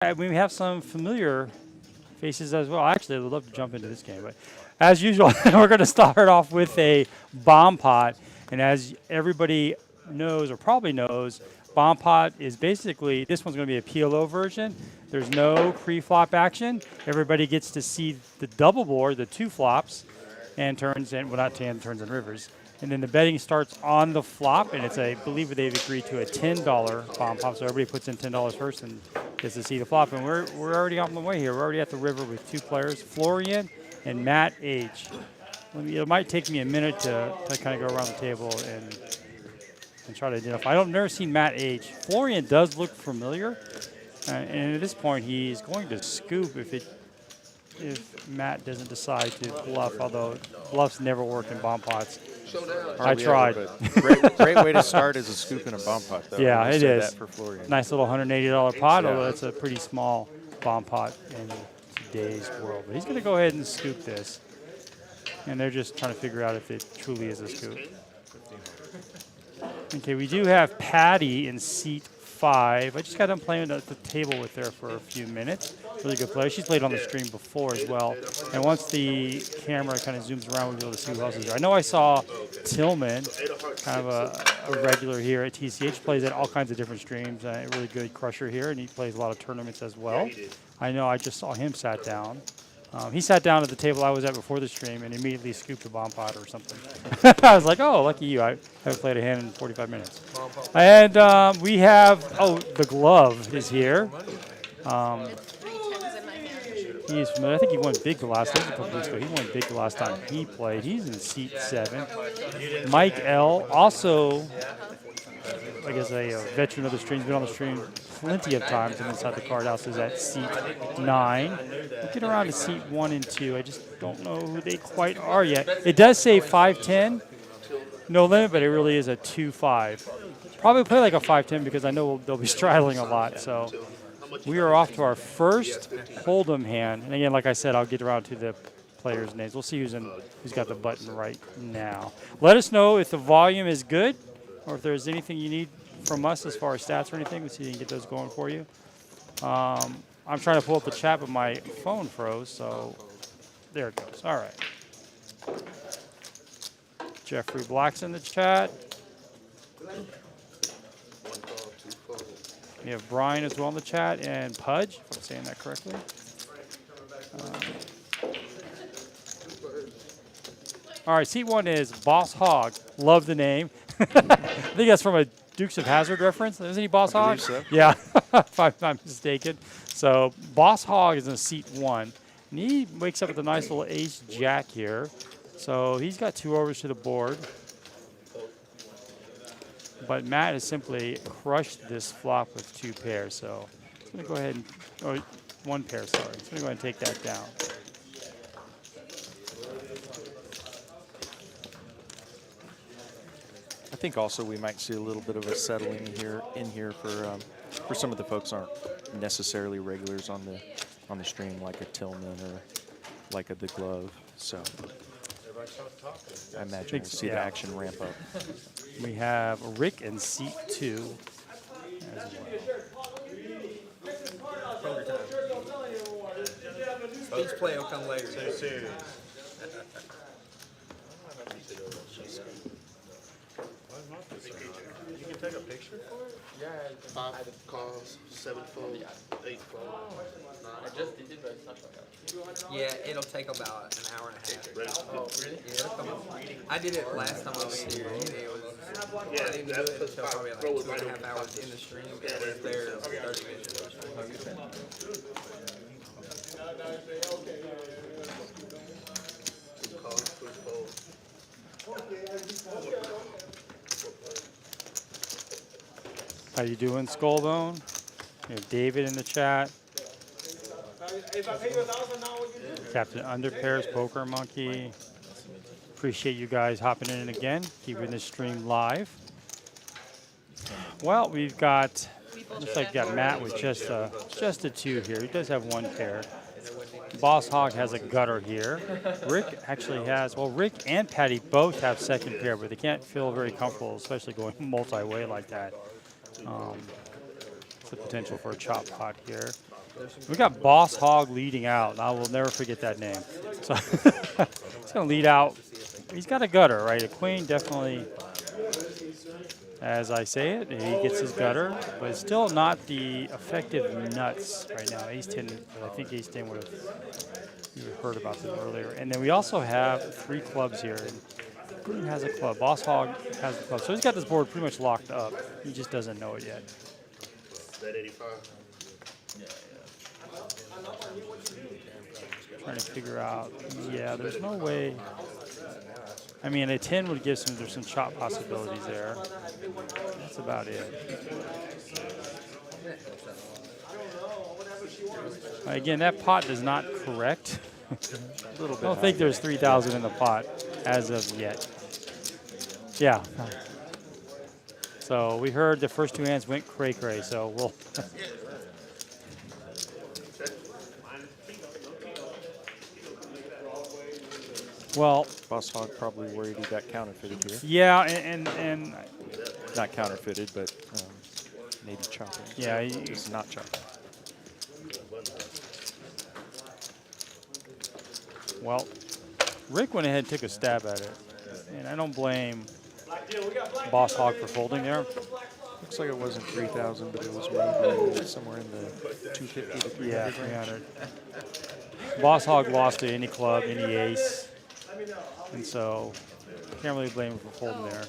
We have some familiar faces as well. Actually, I would love to jump into this game, but as usual, we're going to start off with a bomb pot. And as everybody knows or probably knows, bomb pot is basically, this one's going to be a PLO version. There's no pre-flop action. Everybody gets to see the double board, the two flops, and turns, and well, not tan, turns and rivers. And then the betting starts on the flop, and it's I believe they've agreed to a $10 bomb pop, so everybody puts in $10 first and gets to see the flop. And we're already on the way here. We're already at the river with two players, Florian and Matt H. It might take me a minute to kind of go around the table and try to identify. I've never seen Matt H. Florian does look familiar, and at this point he's going to scoop if Matt doesn't decide to bluff, although bluffs never work in bomb pots. I tried. Great way to start is a scoop in a bomb pot, though. Yeah, it is. That for Florian. Nice little $180 pot, although it's a pretty small bomb pot in today's world. But he's going to go ahead and scoop this. And they're just trying to figure out if it truly is a scoop. Okay, we do have Patty in seat 5. I just got done playing at the table with her for a few minutes. Really good player. She's played on the stream before as well. And once the camera kind of zooms around, we'll be able to see who else is there. I know I saw Tillman, kind of a regular here at TCH, plays at all kinds of different streams. A really good crusher here, and he plays a lot of tournaments as well. I know I just saw him sat down. He sat down at the table I was at before the stream and immediately scooped a bomb pot or something. I was like, oh, lucky you. I haven't played a hand in 45 minutes. And we have, the glove is here. He is familiar. I think he won big the last time. A couple weeks ago. He won big the last time he played. He's in seat 7. Mike L. also, I guess, a veteran of the stream. Been on the stream plenty of times and inside the card house is at seat 9. We'll get around to seat 1 and 2. I just don't know who they quite are yet. It does say 5-10, no limit, but it really is a 2-5. Probably play like a 5-10 because I know they'll be straddling a lot. So we are off to our first Hold'em hand. And again, like I said, I'll get around to the players' names. We'll see who's got the button right now. Let us know if the volume is good or if there's anything you need from us as far as stats or anything. We'll see if we can get those going for you. I'm trying to pull up the chat, but my phone froze, so there it goes. All right. Jeffrey Black's in the chat. We have Brian as well in the chat, and Pudge, if I'm saying that correctly. All right, seat 1 is Boss Hog. Love the name. I think that's from a Dukes of Hazzard reference. Isn't he Boss Hog? So. Yeah, if I'm not mistaken. So Boss Hog is in seat 1. And he wakes up with a nice little ace-jack here. So he's got 2 overs to the board. But Matt has simply crushed this flop with 2 pairs. So he's going to go ahead and, or 1 pair, sorry. He's going to go ahead and take that down. I think also we might see a little bit of a settling here for some of the folks aren't necessarily regulars on the stream, like a Tillman or like the glove. So I imagine we'll see the action ramp up. We have Rick in seat 2 as well. Each play will come later. So serious. You can take a picture for it? Yeah. 5 calls, 7 fold, 8 fold. I just did it, but it's not like that. Yeah, it'll take about an hour and a half. Oh, really? Yeah, it'll come up. I did it last time I was here, and it was, I didn't do it until probably like 2.5 hours in the stream, and it was there 30 minutes. How you doing, Skullbone? We have David in the chat. Captain Underpairs, Poker Monkey. Appreciate you guys hopping in again, keeping this stream live. Well, we've got, looks like we got Matt with just a 2 here. He does have 1 pair. Boss Hog has a gutter here. Rick actually has, well, Rick and Patty both have 2nd pair, but they can't feel very comfortable, especially going multi-way like that. It's the potential for a chop pot here. We got Boss Hog leading out, and I will never forget that name. So he's going to lead out. He's got a gutter, right? A queen definitely, as I say it, he gets his gutter, but it's still not the effective nuts right now. Ace 10, I think Ace 10 would have, you heard about this earlier. And then we also have 3 clubs here. And Queen has a club. Boss Hog has the club. So he's got this board pretty much locked up. He just doesn't know it yet. That 85. Trying to figure out, yeah, there's no way. I mean, a 10 would give there's some chop possibilities there. That's about it. Again, that pot does not correct. A little bit. I don't think there's 3,000 in the pot as of yet. Yeah. So we heard the first 2 hands went cray-cray, so we'll. Well, Boss Hog probably worried he got counterfeited here. yeah, and Not counterfeited, but maybe chopping. yeah, It's not chopping. well, Rick went ahead and took a stab at it, and I don't blame Boss Hog for folding there. Looks like it wasn't 3,000, but it was maybe somewhere in the 250 to 300 Yeah, range. 300. Boss Hog lost to any club, any ace, and so can't really blame him for folding there.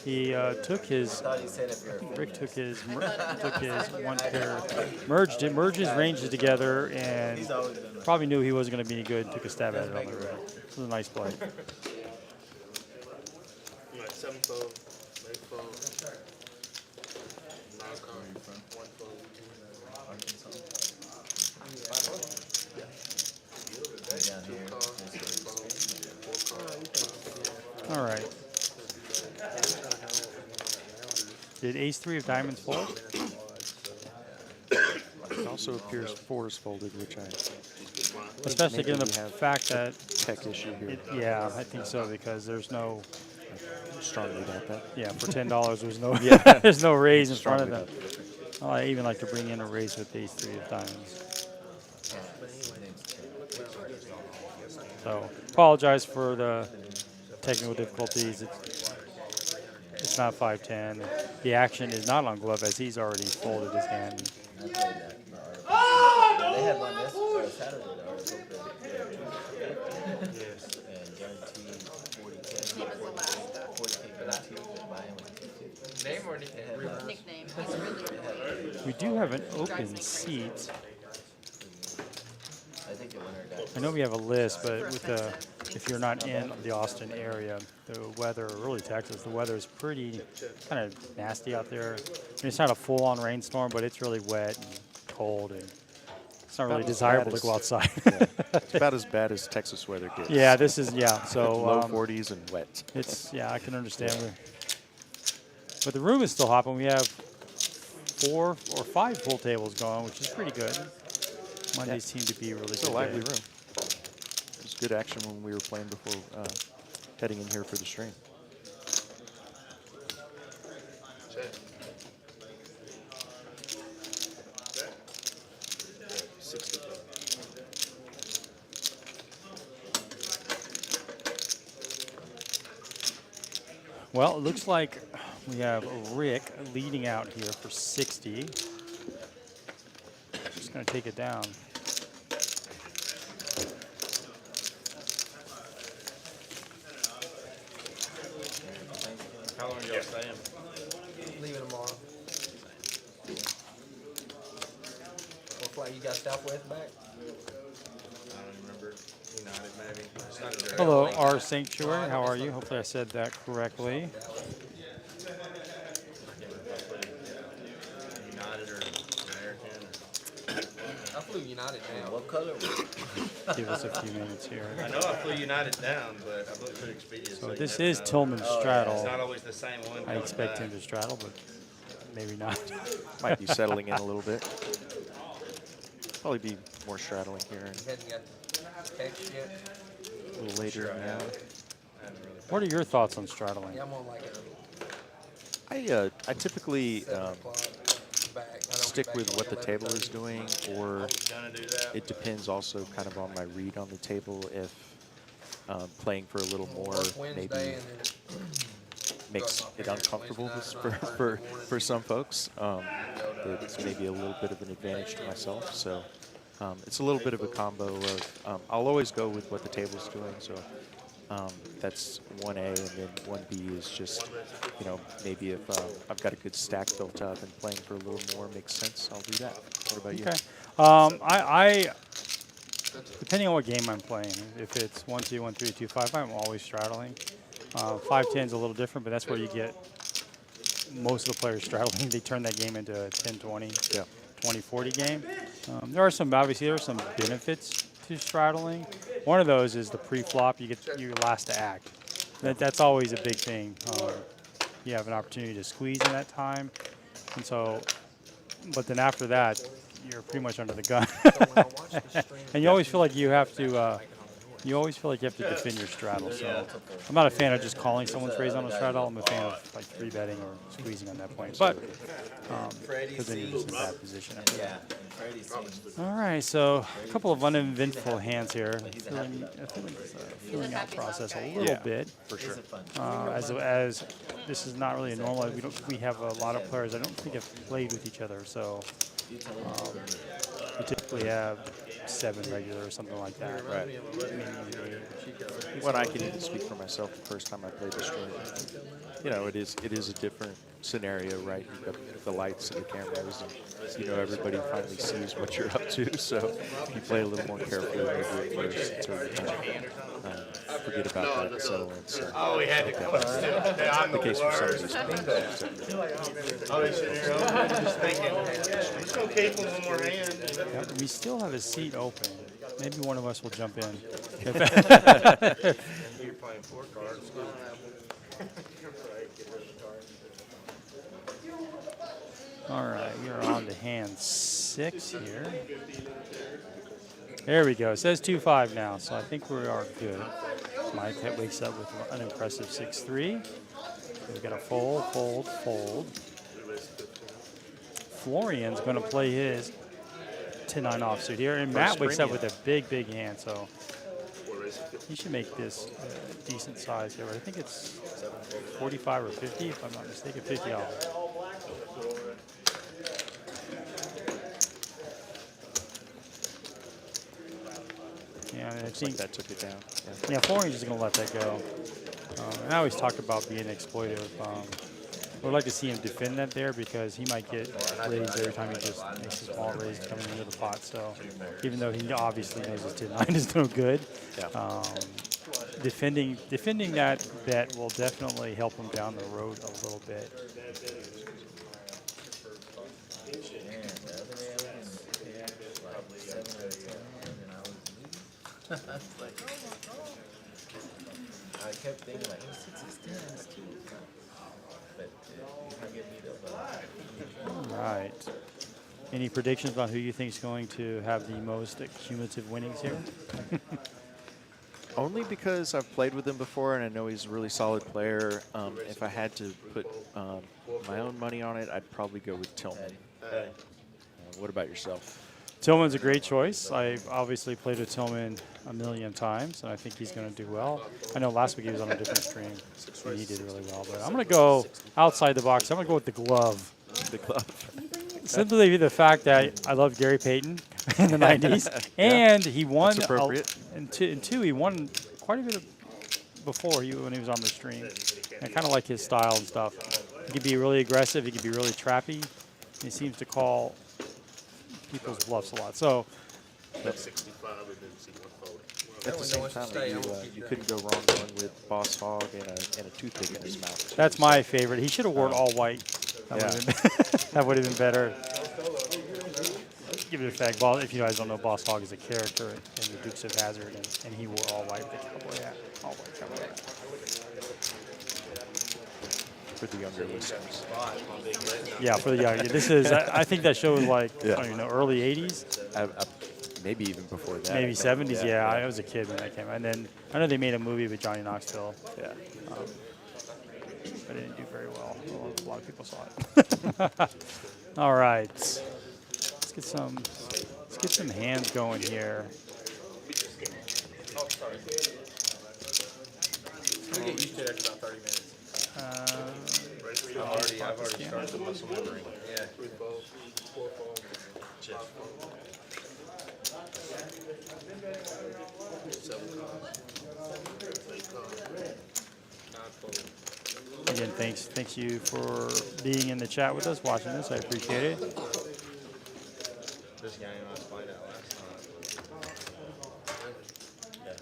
He took his. Rick took his one pair, merged his ranges together, and probably knew he wasn't going to be any good. And took a stab at it on the red. This was a nice play. Like 7 fold, 8 fold, 9 card, 1 fold. All right. Did Ace 3 of diamonds fold? It also appears 4 is folded, which I Especially given the we have fact that, tech issue here. yeah, I think so, because there's no, Strongly doubt that. yeah, for $10 there's no, Yeah. there's no raise in front of Strongly them. doubt Oh, I even like to bring in a raise with Ace 3 of diamonds. So apologize for the technical difficulties. It's not 5-10. The action is not on glove as he's already folded his hand. They had one this Saturday though. And guaranteed 40K. 40K guaranteed, but buy him with Name or nickname? Nickname. He's really We do have an open seat. I think the winner got. I know we have a list, but with the, if you're not in the Austin area, the weather, or really Texas, the weather is pretty kind of nasty out there. I mean, it's not a full-on rainstorm, but it's really wet and cold, and it's not really About as desirable bad to as- go outside. Yeah. It's about as bad as Texas weather gets. Yeah, this is, yeah. So Low 40s and wet. it's, yeah, I can understand. But the room is still hopping. We have 4 or 5 full tables going, which is pretty good. Mondays seem to be really It's a good. lively day. room. It was good action when we were playing before heading in here for the stream. Check. 65. Well, it looks like we have Rick leading out here for 60. Just going to take it down. How long y'all staying? Leaving tomorrow. What flight you got Southwest back? I don't remember. United maybe. It's not a direct Hello, flight. our Sanctuary. How are you? Hopefully I said that correctly. United or American. I flew United now. What color was it? Give us a few minutes here. I know I flew United down, but I booked for Expedia. So you this never is know. Tillman It's not Straddle. always the same one. I coming expect back. him to straddle, but maybe not. Might be settling in a little bit. Probably be more straddling here and You hadn't got the text yet? a little later in the hour. I haven't really What are your thoughts on straddling? Yeah, I'm on like a I typically 7 o'clock back. I don't stick with what the table is doing, or it depends also kind of on my read on the table. If playing for a little more maybe makes it uncomfortable for some folks, it's maybe a little bit of an advantage to myself. So it's a little bit of a combo of I'll always go with what the table's doing. So that's 1A, and then 1B is just, you know, maybe if I've got a good stack built up and playing for a little more makes sense, I'll do that. What about you? Okay. I depending on what game I'm playing, if it's 1-2, 1-3, 2-5, I'm always straddling. 5-10 is a little different, but that's where you get most of the players straddling. They turn that game into a 10-20, Yeah. 20-40 game. There are some benefits to straddling. One of those is the pre-flop. You get your last to act. That's always a big thing. You have an opportunity to squeeze in that time, and so. But then after that, you're pretty much under the gun, and you always feel like you have to. You always feel like you have to defend your straddle. So I'm not a fan of just calling someone's raise on a straddle. I'm a fan of like 3-betting or squeezing on that point. But because then you're just in a bad position. All right, so a couple of uneventful hands here. Filling out process a little bit. For sure. As this is not really a normal. We have a lot of players I don't think have played with each other. So we typically have 7 regular or something like that. Right. When I can even speak for myself, the first time I played this game, you know, it is a different scenario, right? You've got the lights and the cameras, and you know everybody finally sees what you're up to. So you play a little more carefully maybe at first until you kind of forget about that and settle in. So Oh, we had to come. I'm the case for some of these players. I was sitting here just thinking, it's okay for one more hand. Yeah, we still have a seat open. Maybe one of us will jump in. You're playing 4 cards. All right, we are on to hand 6 here. There we go. It says 2-5 now, so I think we are good. Mike wakes up with an unimpressive 6-3. We've got a fold, fold, fold. Florian's going to play his 10-9 offsuit here, and Matt wakes up with a big, big hand, so he should make this decent size here. I think it's 45 or 50, if I'm not mistaken, $50. Yeah, and I think that took it down. Yeah, Florian's just going to let that go. And I always talk about being exploitive. I'd like to see him defend that there because he might get raised every time he just makes a small raise coming into the pot. So even though he obviously knows his 10-9 is no good, defending that bet will definitely help him down the road a little bit. I kept thinking like, 6 is 10, it's 2. But you get me the All right. Any predictions about who you think is going to have the most cumulative winnings here? Only because I've played with him before and I know he's a really solid player. If I had to put my own money on it, I'd probably go with Tillman. What about yourself? Tillman's a great choice. I've obviously played with Tillman a million times, and I think he's going to do well. I know last week he was on a different stream, and he did really well. But I'm going to go outside the box. I'm going to go with the glove. The glove. Simply the fact that I love Gary Payton in the 90s, and he won. That's appropriate. And two, he won quite a bit before when he was on the stream. And I kind of like his style and stuff. He can be really aggressive. He can be really trappy. He seems to call people's bluffs a lot. So That's 65 and then see one fold. At the same time, you couldn't go wrong going with Boss Hog and a toothpick in his mouth. that's my favorite. He should have worn all white. That would have been better. Give it a fag ball. If you guys don't know, Boss Hog is a character in the Dukes of Hazzard, and he wore all white with the cowboy hat. All white cowboy hat. For the younger listeners. Yeah, for the young. This is, I think that show was like, I don't even know, early 80s? Maybe even before that. Maybe 70s, yeah. I was a kid when that came out. And then I know they made a movie with Johnny Knoxville. Yeah. But it didn't do very well. A lot of people saw it. All right. Let's get some hands going here. Oh, sorry. We'll get used to it after about 30 minutes. I've already started the muscle memory. Yeah. 3 fold, 4 fold, Just 7 cards, 8 cards. 9 fold. Again, thanks you for being in the chat with us, watching this. I appreciate it. this guy and I played out last time. Yeah.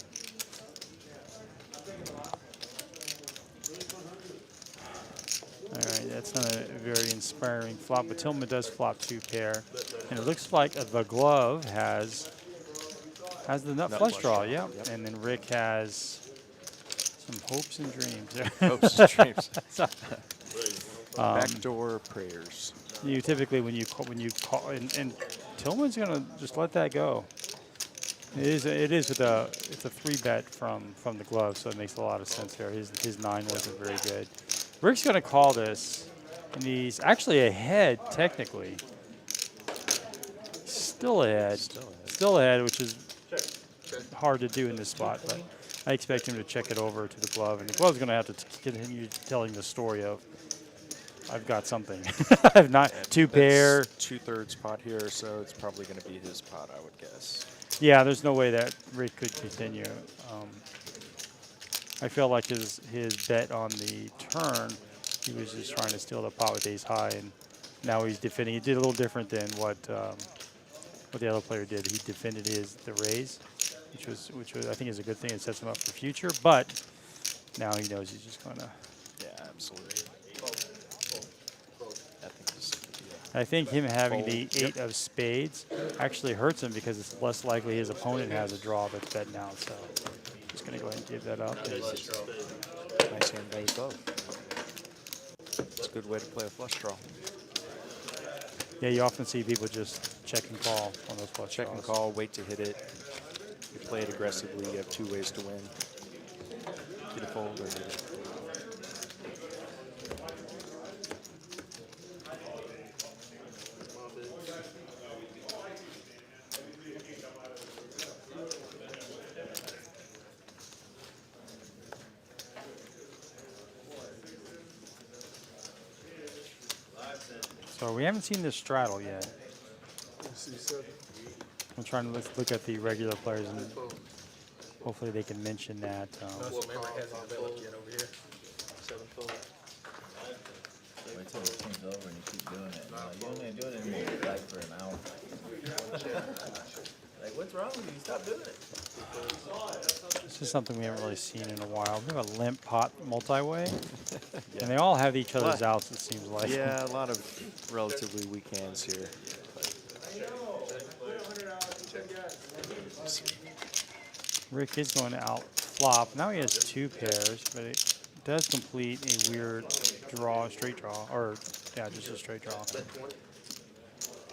All right, that's not a very inspiring flop, but Tillman does flop 2 pair, and it looks like the glove has the nut flush draw. Yeah, Yep. and then Rick has some hopes and dreams there. Hopes and dreams. Backdoor prayers. You typically when you call and Tillman's gonna just let that go. It's a 3-bet from the glove, so it makes a lot of sense there. His 9 wasn't very good. Rick's gonna call this, and he's actually ahead technically. Still ahead, which is hard to do in this spot, but I expect him to check it over to the glove, and the glove's gonna have to continue telling the story of, I've got something. I've not 2 pair. 2/3 pot here, so it's probably going to be his pot, I would guess. Yeah, there's no way that Rick could continue. I feel like his bet on the turn, he was just trying to steal the pot with ace high, and now he's defending. He did a little different than what the other player did. He defended the raise, which was I think is a good thing. It sets him up for future. But now he knows he's just gonna. Yeah, absolutely. I think him having the 8 of spades actually hurts him because it's less likely his opponent has a draw that's bet now. So just going to go ahead and give that up. Nice hand by the glove. It's a good way to play a flush draw. Yeah, you often see people just check and call on those flush Check and draws. call, wait to hit it. You play it aggressively, you have 2 ways to win. Get a fold or hit it. So we haven't seen this straddle yet. I'm trying to look at the regular players, and hopefully they can mention that. Muscle memory hasn't developed yet over here. 7 fold. Wait till it comes over and you keep doing it. You don't even do it anymore, like for an hour. Like, what's wrong with you? Stop doing it. This is something we haven't really seen in a while. We have a limp pot multi-way, and they all have each other's outs, it seems like. Yeah, a lot of relatively weak hands here. Rick is going to out flop. Now he has 2 pairs, but it does complete a weird draw, straight draw, or yeah, just a straight draw.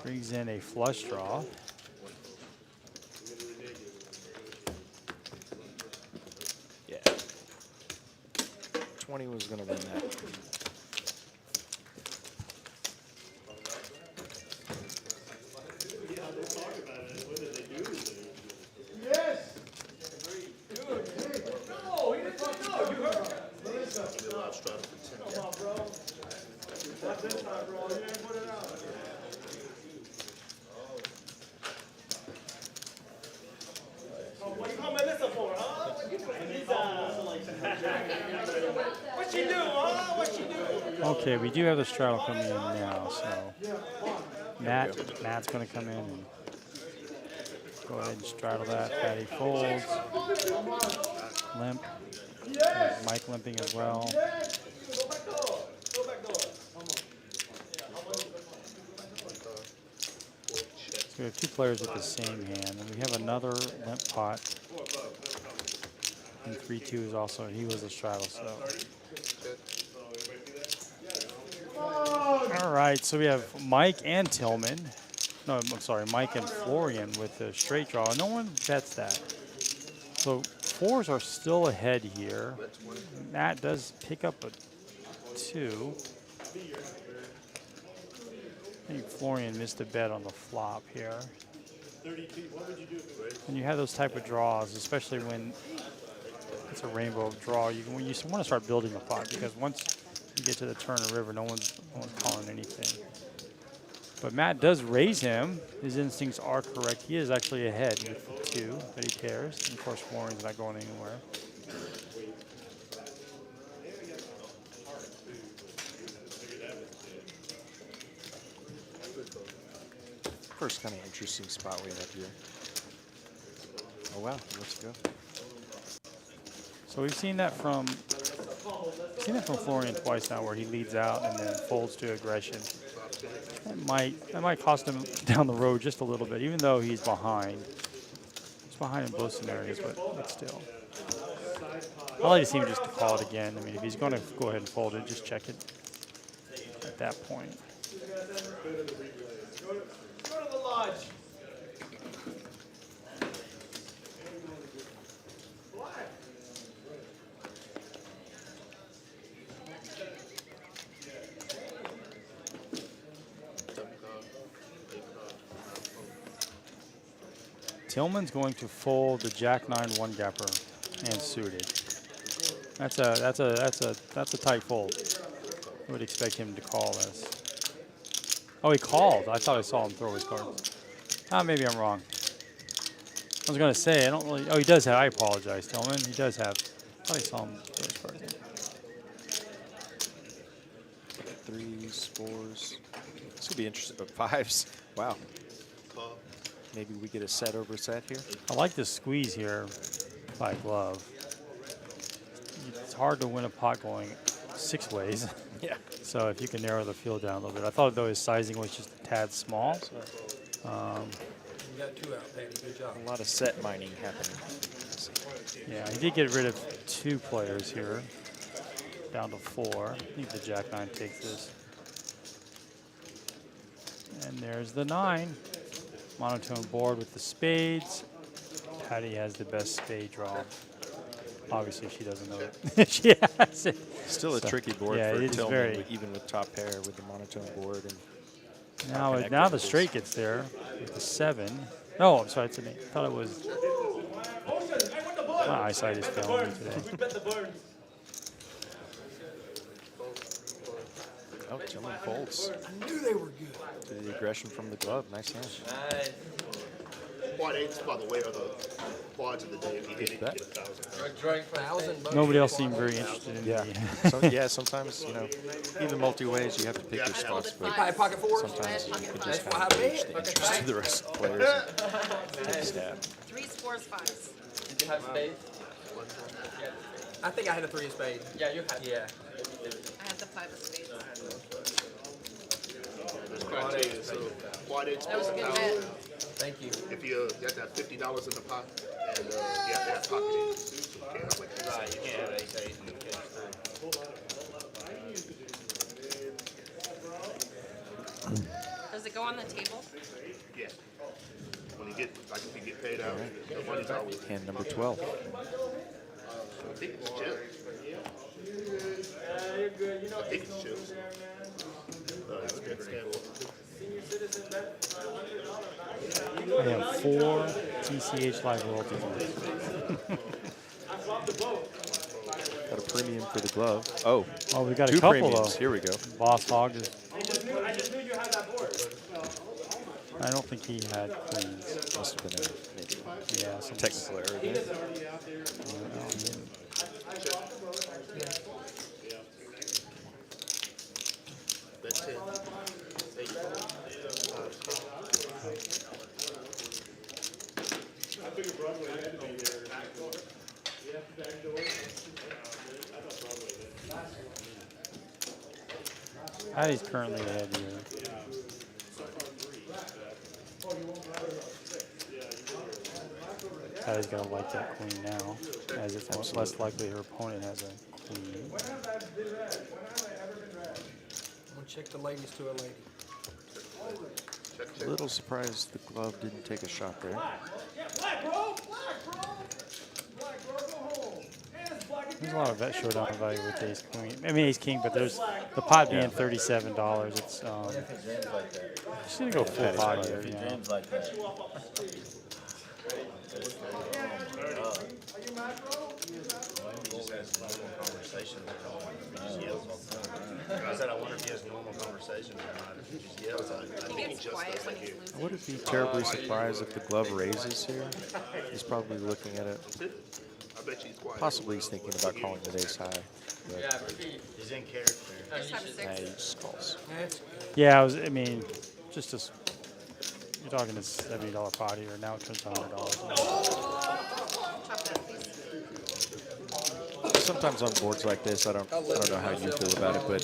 Brings in a flush draw. Yeah. 20 was going to win that. Okay, we do have the straddle coming in now, so Matt's going to come in and go ahead and straddle that. Fatty folds, limp, Mike limping as well. So we have 2 players with the same hand, and we have another limp pot. And 3-2 is also, he was a straddle, so. All right, so we have Mike and Tillman. No, I'm sorry, Mike and Florian with the straight draw. No one bets that. So 4s are still ahead here. Matt does pick up a 2. I think Florian missed a bet on the flop here. When you have those type of draws, especially when it's a rainbow draw, you want to start building the pot, because once you get to the turn of river, no one's calling anything. But Matt does raise him. His instincts are correct. He is actually ahead with the 2 that he pairs. And of course, Florian's not going anywhere. First kind of interesting spot we have here. Oh wow, let's go. So we've seen that from Florian twice now, where he leads out and then folds to aggression. That might cost him down the road just a little bit, even though he's behind. He's behind in both scenarios, but still. I like to see him just to call it again. I mean, if he's going to go ahead and fold it, just check it at that point. Go to the lodge. Tillman's going to fold the Jack-9 one-gapper and suited. That's a tight fold. I would expect him to call this. Oh, he called. I thought I saw him throw his cards. Maybe I'm wrong. I was gonna say I don't really. Oh, he does have. I apologize, Tillman. He does have. I thought I saw him throw his cards. 3s, 4s. This could be interesting. But 5s. Wow. Maybe we get a set over set here. I like this squeeze here by glove. It's hard to win a pot going 6 ways. Yeah. So if you can narrow the field down a little bit. I thought though his sizing was just a tad small. You got 2 out, Patty. Good job. A lot of set mining happening. Yeah, he did get rid of 2 players here, down to 4. I think the Jack-9 takes this. And there's the 9. Monotone board with the spades. Patty has the best spade draw. Obviously, she doesn't know it. She has it. Still a tricky board yeah, for it is Tillman, very. even with top pair with the monotone board. And Now the straight gets there with the 7. Oh, I'm sorry, it's an 8. I thought it was. My eyesight is failing me today. oh, Tillman folds. I knew they were good. To the aggression from the glove. Nice hand. Quad 8s, by the way, are the quads of the day. If you hit it, you bet. get 1,000. Drawing for $1,000. Nobody else seemed very interested in Yeah. the. Sometimes, even multi-ways, you have to pick your spots, but Buy pocket 4s. sometimes you can That's just why I kind of gauge bet. the interest of the rest of the players and take a stab. 3s, 4s, 5s. Did you have spades? I think I had a 3 of spades. Yeah, you had. Yeah. I have the 5 of spades. Quad 8, so quad 8's That was a good bet. Thank you. If you have to have $50 in the pot, and you have to have pocket 8s. You can't have like this. Right, you can't have ace eight and catch 3. Does it go on the table? Yeah. When you get, like if you get paid out, the money's always. Hand number 12. I think it's chips. I think it's chips. It's scandal. I have 4 TCH live royalties on this. Got a premium for the glove. Oh, Oh, we got a 2 couple premiums. though. Here we go. Boss Hog is. I don't think he had queens. Must have been a maybe Yeah, some technical error there. That's 10. 8. Patty's currently ahead here. Patty's gonna like that queen now, as it's less likely her opponent has a queen. I'm gonna check the ladies to a lady. A little surprised the glove didn't take a shot there. There's a lot of bet showdown value with ace queen. I mean ace king, but there's the pot being Yeah. $37. It's If it jams like that. just gonna go full That is pot fine. here. If it You know. jams like that. Conversations at all. If he just yells all the time. I said, I wonder if he has normal conversations or not. If he just yells, He gets quiet when he's losing. I wouldn't be terribly surprised if the glove raises here. He's probably looking at it. I bet you he's quiet. Possibly he's thinking about calling with ace high. But he's in character. Just have a nah, he six. just calls. Yeah, I mean, just as you're talking a $70 pot here. Now it turns to $100. Chop that, please. Sometimes on boards like this, I don't know how you feel about it, but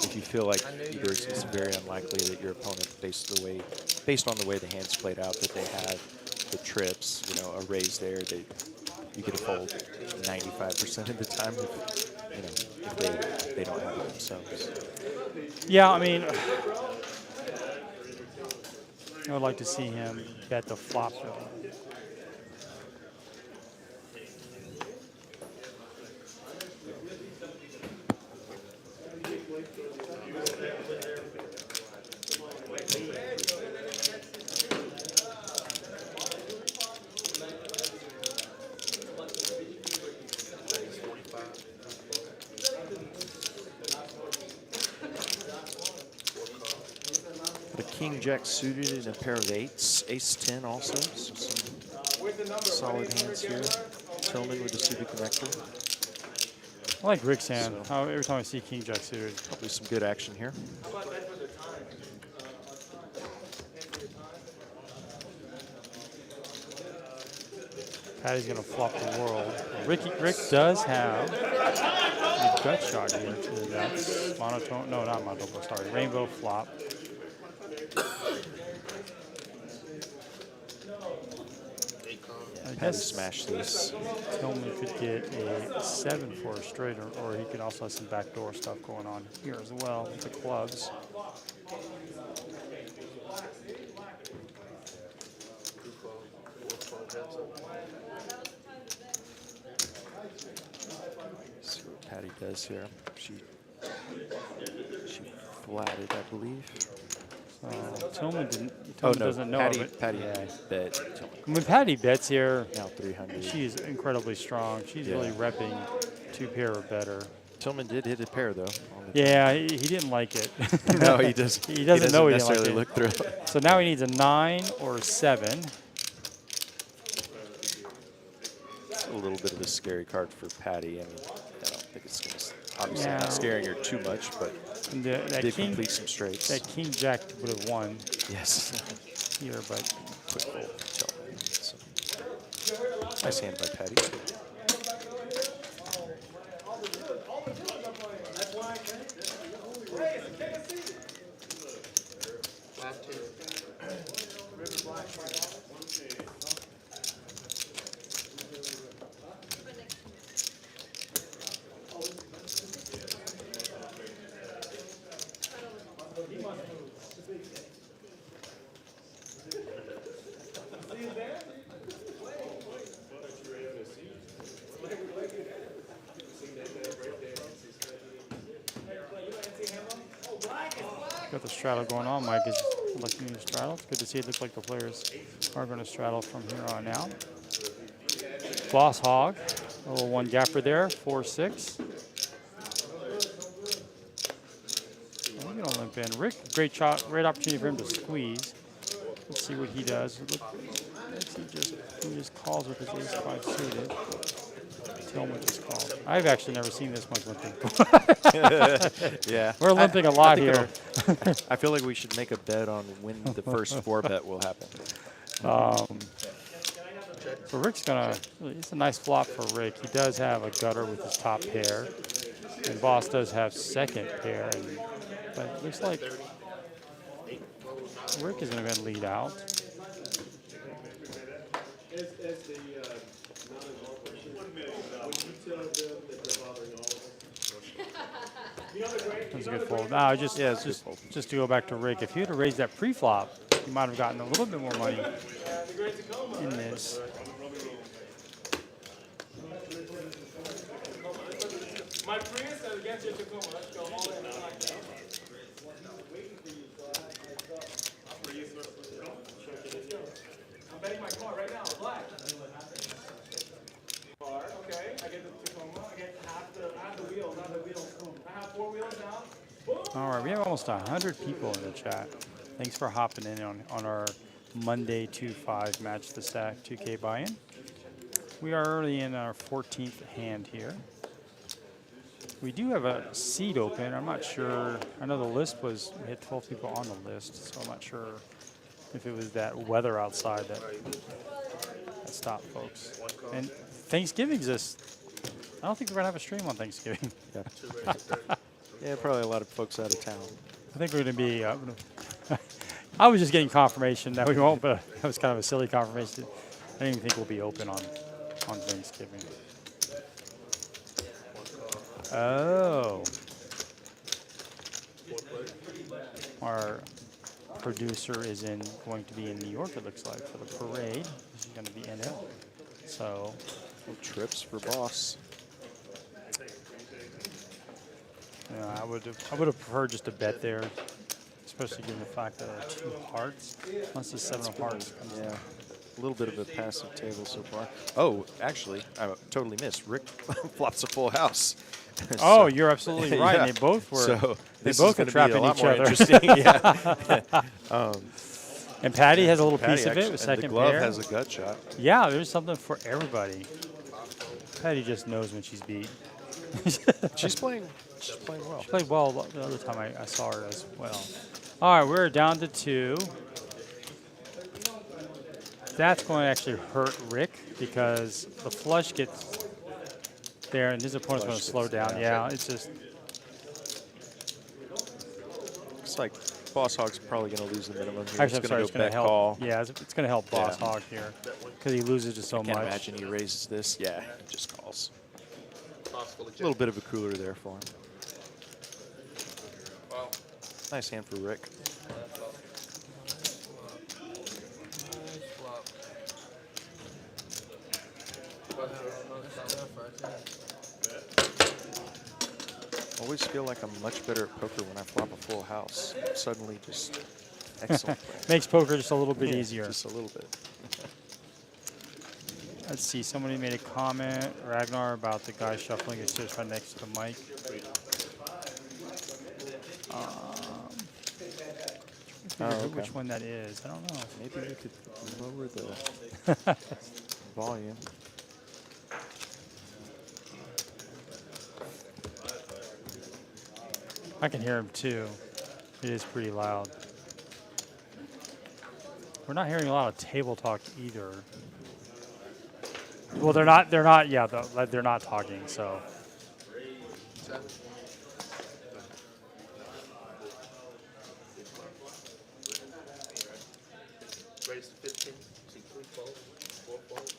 if you feel like either it's very unlikely that your opponent, based on the way the hands played out, that they had the trips, you know, a raise there, you get a fold 95% of the time if they don't have it themselves. Yeah, I mean, I would like to see him bet the flop though. The king jack suited in a pair of eights, ace 10 also. So some solid hands here. Tillman with the suited connector. I like Rick's hand. Every time I see king jack suited. Probably some good action here. Patty's gonna flop the world. Rick does have a gut shot here too. That's monotone. No, not monotone. Sorry, rainbow flop. I Patty guess smash this. Tillman could get a 7 for a straight, or he could also have some backdoor stuff going on here as well with the clubs. See what Patty does here. She flatted, I believe. Tillman Oh no, doesn't know Patty, of it. Patty Yeah. bet Tillman. When Patty bets here, Now 300. she's incredibly strong. She's Yeah. really repping 2 pair or better. Tillman did hit a pair though. On the Yeah, he didn't like it. no, he doesn't. He doesn't know he didn't like necessarily it. look through it. So now he needs a 9 or a 7. It's a little bit of a scary card for Patty. I mean, I don't think it's going to obviously Yeah. not scaring her too much, but And that did king, complete some straights. that king jack would have won Yes. here, but Quick fold to Tillman. So, nice hand by Patty. got the straddle going on. Mike is looking to straddle. It's good to see. It looks like the players are going to straddle from here on out. Boss Hog, a little 1 gapper there, 4-6. We're going to limp in. Rick, great shot, great opportunity for him to squeeze. Let's see what he does. He just calls with his ace-5 suited. Tillman just calls. I've actually never seen this much limping. Yeah. We're limping a lot think here. I feel like we should make a bet on when the first 4-bet will happen. So Rick's it's a nice flop for Rick. He does have a gutter with his top pair. And Boss does have second pair. But it looks like Rick is going to lead out. That's a good fold. Now, just to go back to Rick, if he would have raised that pre-flop, he might have gotten a little bit more money in this. My Prius against your Tacoma. Let's go all in. I'm betting my car right now. Black. Car. Okay. I get the Tacoma. I get half the wheels. Not the wheels. I have 4 wheels now. Boom. All right. We have almost 100 people in the chat. Thanks for hopping in on our Monday 2-5 match the stack 2K buy-in. We are early in our 14th hand here. We do have a seat open. I'm not sure. I know the list was, we had 12 people on the list, so I'm not sure if it was that weather outside that stopped folks. And Thanksgiving's just, I don't think we're going to have a stream on Thanksgiving. Yeah. Yeah, probably a lot of folks out of town. I think we're going to be, I was just getting confirmation that we won't, but that was kind of a silly confirmation. I don't even think we'll be open on Thanksgiving. Oh. Our producer is going to be in New York, it looks like, for the parade. She's going to be in it. So, Trips for boss. yeah, I would have preferred just a bet there, especially given the fact that there are 2 hearts. Unless the 7 of hearts comes in. Yeah. A little bit of a passive table so far. Oh, actually, I totally missed. Rick flops a full house. Oh, you're absolutely right. Yeah. They both were. So they both were trapping each other. Yeah. And Patty has a little Patty piece of it actually- with and second the glove pair. has a gut shot. Yeah, there's something for everybody. Patty just knows when she's beat. She's playing well. She played well the other time I saw her as well. All right, we're down to 2. That's going to actually hurt Rick because the flush gets there and his opponent's going to slow down. Yeah, it's just. Looks like Boss Hog's probably going to lose the minimum here. Actually, I'm sorry, It's it's going going to to go bet help. call. Yeah, it's going to help Boss Yeah. Hog here because he loses just so Can't much. imagine he raises this. Yeah, he just calls. Possible A little bit of a cooler there for him. Nice hand for Rick. Always feel like I'm much better at poker when I flop a full house. Suddenly just excellent. Makes poker just a little bit Yeah, easier. Just a little bit. Let's see, somebody made a comment, Ragnar, about the guy shuffling his chips right next to the mic. Which one that is, I don't know. Maybe we could lower the volume. I can hear him too. It is pretty loud. We're not hearing a lot of table talk either. Well, they're not, yeah, they're not talking, so. Raise to 15, see 3 fold, 4 fold,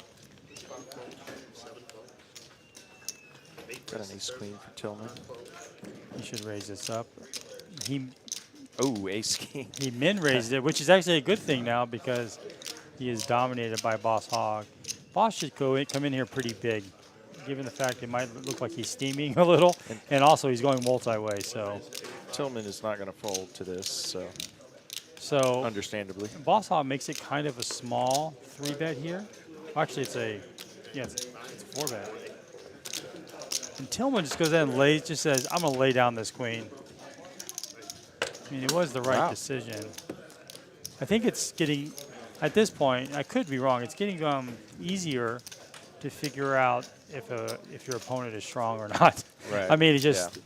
5 fold, 7 fold. Got an ace queen for Tillman. He should raise this up. He Oh, ace king. min raised it, which is actually a good thing now because he is dominated by Boss Hog. Boss should come in here pretty big, given the fact it might look like he's steaming a little, and also he's going multi-way, so. Tillman is not going to fold to this, so understandably. Boss Hog makes it kind of a small 3-bet here. Actually, it's a 4-bet. And Tillman just goes in and lays, just says, I'm going to lay down this queen. I mean, it was the right decision. I think it's getting, at this point, I could be wrong, it's getting easier to figure out if your opponent is strong or not. Right. I mean, it's just,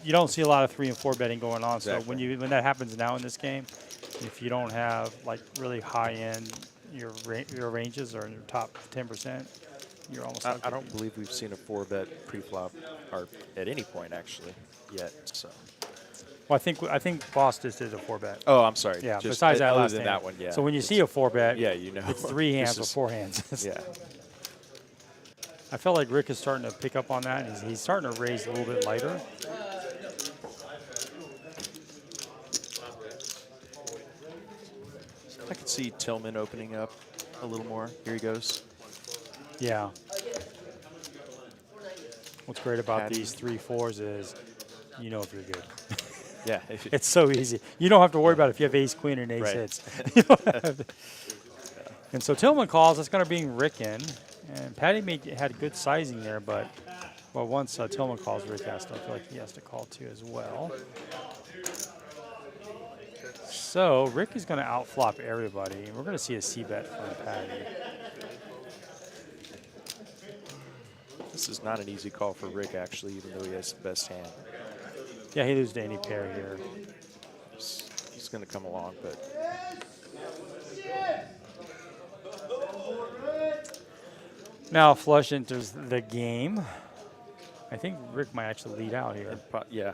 you don't see a lot of 3 and 4 betting going on. Exactly. So when that happens now in this game, if you don't have like really high end, your ranges are in your top 10%, you're almost. I don't believe we've seen a 4-bet pre-flop or at any point actually yet. So. Well, I think Boss just did a 4-bet. Oh, I'm sorry. Yeah. Just Besides that other last than hand. that one, yeah. So when you see a 4-bet, yeah, you know, it's 3 hands this or 4 hands. Yeah. I felt like Rick is starting to pick up on that. He's starting to raise a little bit lighter. I could see Tillman opening up a little more. Here he goes. Yeah. What's great about Patty. these 3-4s is, you know if you're good. Yeah. If you, It's so easy. You don't have to worry about if you have ace queen and ace Right. hits. You don't have to- And so Tillman calls. That's going to bring Rick in, and Patty had good sizing there, but well, once Tillman calls, Rick has to. I feel like he has to call too as well. So Rick is going to outflop everybody, and we're going to see a c-bet from Patty. this is not an easy call for Rick, actually, even though he has the best hand. Yeah, he loses to any pair here. He's going to come along, but Now flush enters the game. I think Rick might actually lead out here. yeah.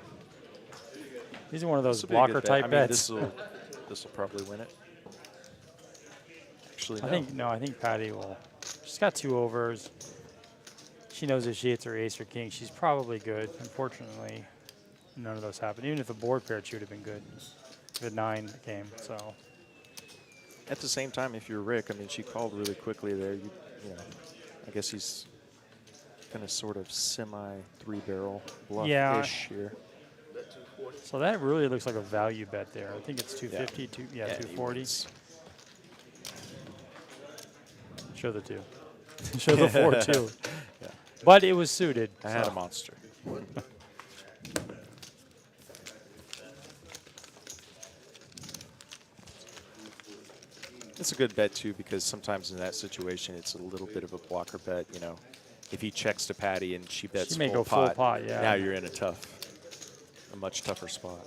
These are one of those This will be a good blocker bet. type I mean, bets. this will probably win it. Actually, no. I think Patty will. She's got 2 overs. She knows if she hits her ace or king, she's probably good. Unfortunately, none of those happened. Even if the board pair, she would have been good. The 9 came, so. At the same time, if you're Rick, I mean, she called really quickly there. You know, I guess he's going to sort of semi-3-barrel bluff-ish here. So that really looks like a value bet there. I think it's 250, Yeah, 240. he wins. Show the 2. Show the 4 too. Yeah. But it was suited. I had so. a monster. It's a good bet too, because sometimes in that situation it's a little bit of a blocker bet. You know, if he checks to Patty and she bets She may full go full pot, pot, yeah. now you're in a much tougher spot.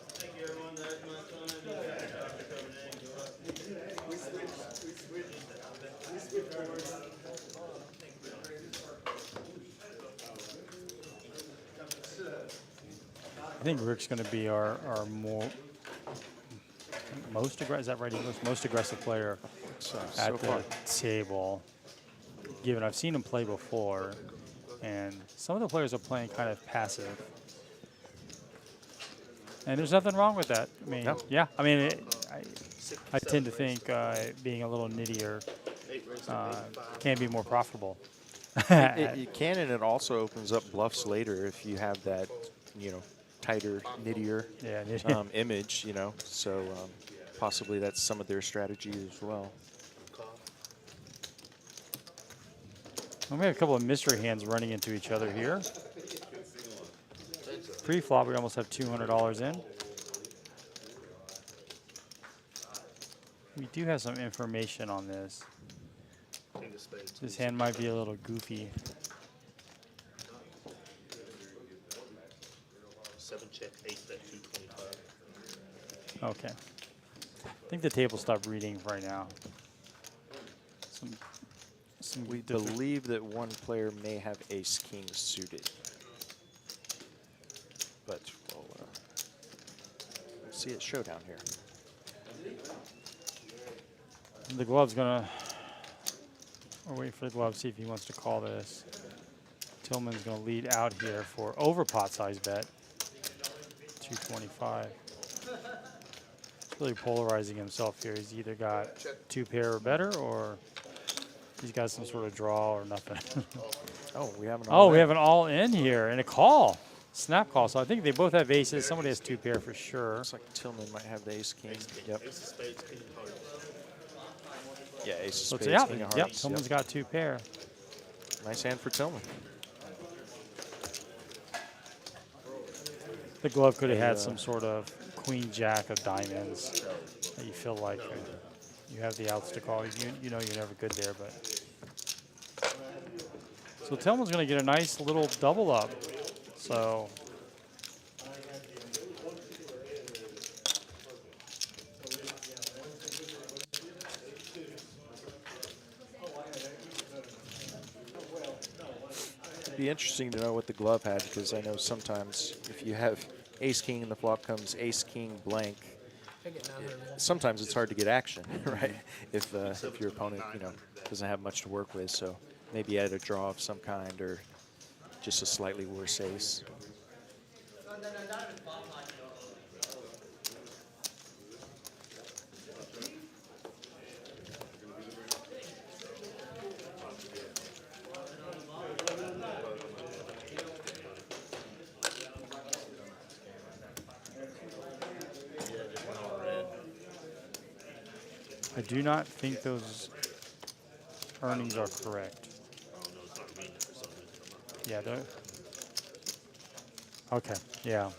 I think Rick's going to be our most aggressive. Is that right? English? Most aggressive player So at the far, table. Given I've seen him play before, and some of the players are playing kind of passive, and there's nothing wrong with that. I mean, No. yeah. I mean, I tend to think being a little nittier can be more profitable. it can, and it also opens up bluffs later if you have that, you know, tighter, nittier Yeah, image. You know, so possibly that's some of their strategy as well. We have a couple of mystery hands running into each other here. Pre-flop, we almost have $200 in. We do have some information on this. This hand might be a little goofy. 7 check, 8 bet 225. Okay. I think the table stopped reading right now. We believe that one player may have ace-king suited. But we'll see it showdown here. The glove's gonna. We're waiting for the glove, see if he wants to call this. Tillman's gonna lead out here for over pot size bet. 225. He's really polarizing himself here. He's either got 2 pair or better, or he's got some sort of draw or nothing. Oh, we have an Oh, we have an all in here and a call. Snap call. So I think they both have aces. Somebody has 2 pair for sure. Looks like Tillman might have the ace-king. Yep. Ace of spades, king of hearts. Yeah, ace So of it's, spades, yeah, king of yep, hearts. Tillman's got 2 pair. Nice hand for Tillman. The glove could have had some sort of queen jack of diamonds that you feel like you have the outs to call. You know you're never good there, but. So Tillman's going to get a nice little double up. So. It'd be interesting to know what the glove had, because I know sometimes if you have ace-king and the flop comes ace-king blank, I get 900. sometimes it's hard to get action, right? If your opponent, you know, doesn't have much to work with. So maybe add a draw of some kind, or just a slightly worse ace. I do not think those earnings are correct. Yeah, they're okay. Yeah.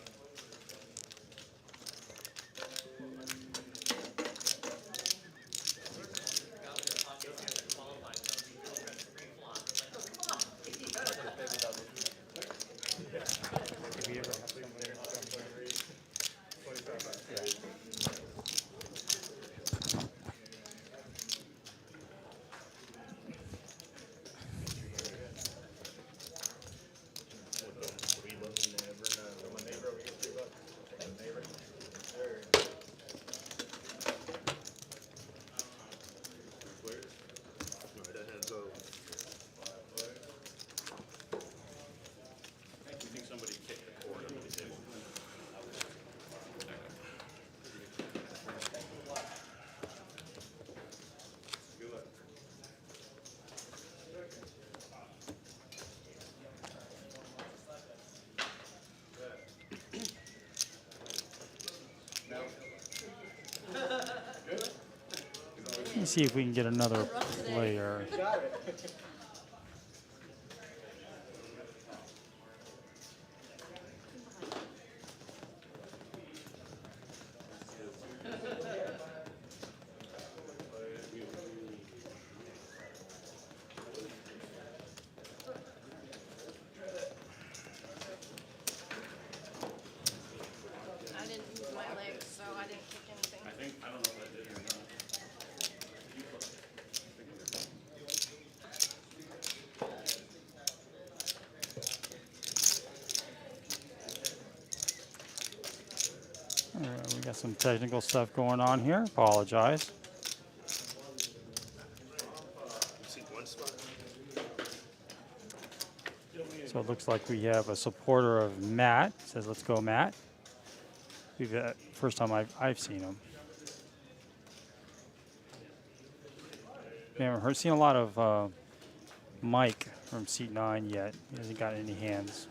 Let's see if we can get another player. I didn't move my legs, so I didn't kick anything. We got some technical stuff going on here. Apologize. So it looks like we have a supporter of Matt. Says, "Let's go, Matt." We've first time I've seen him. We haven't seen a lot of Mike from seat 9 yet. He hasn't got any hands.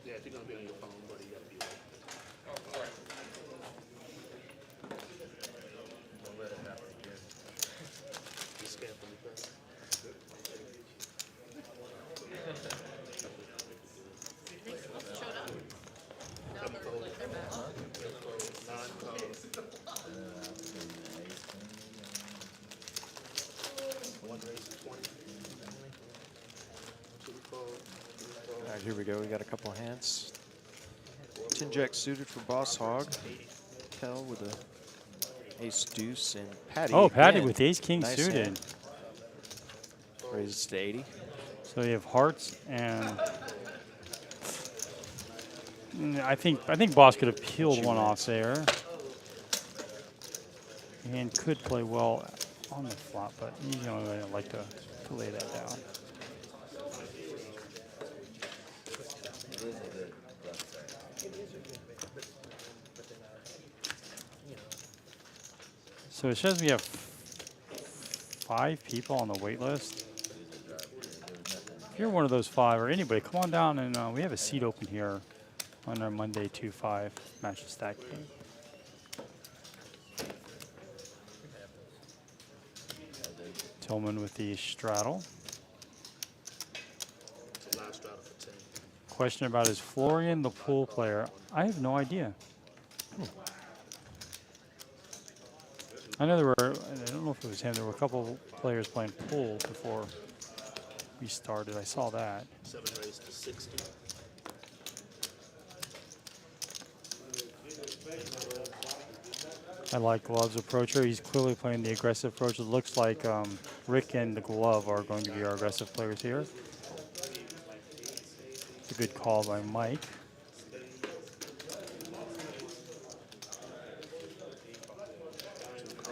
Yeah, if you're gonna be on your phone, buddy, you gotta be like. Just scan for me first. Showdown. No, they're back. One raise of 20. All right, here we go. We got a couple of hands. 10 jack suited for Boss Hog. Kel with a ace deuce and Patty. Oh, Patty again. with ace king Nice suited. hand. Raises to 80. So you have hearts and I think Boss could have peeled one off there. And could play well on the flop, but you know I like to lay that down. So it says we have 5 people on the wait list. If you're one of those 5 or anybody, come on down and we have a seat open here on our Monday 2-5 match of stack game. Tillman with the straddle. Last straddle for 10. Question about is Florian the pool player? I have no idea. I know there were, I don't know if it was him, there were a couple of players playing pool before we started. I saw that. 7 raised to 60. I like Glove's approacher. He's clearly playing the aggressive approach. It looks like Rick and the Glove are going to be our aggressive players here. It's a good call by Mike.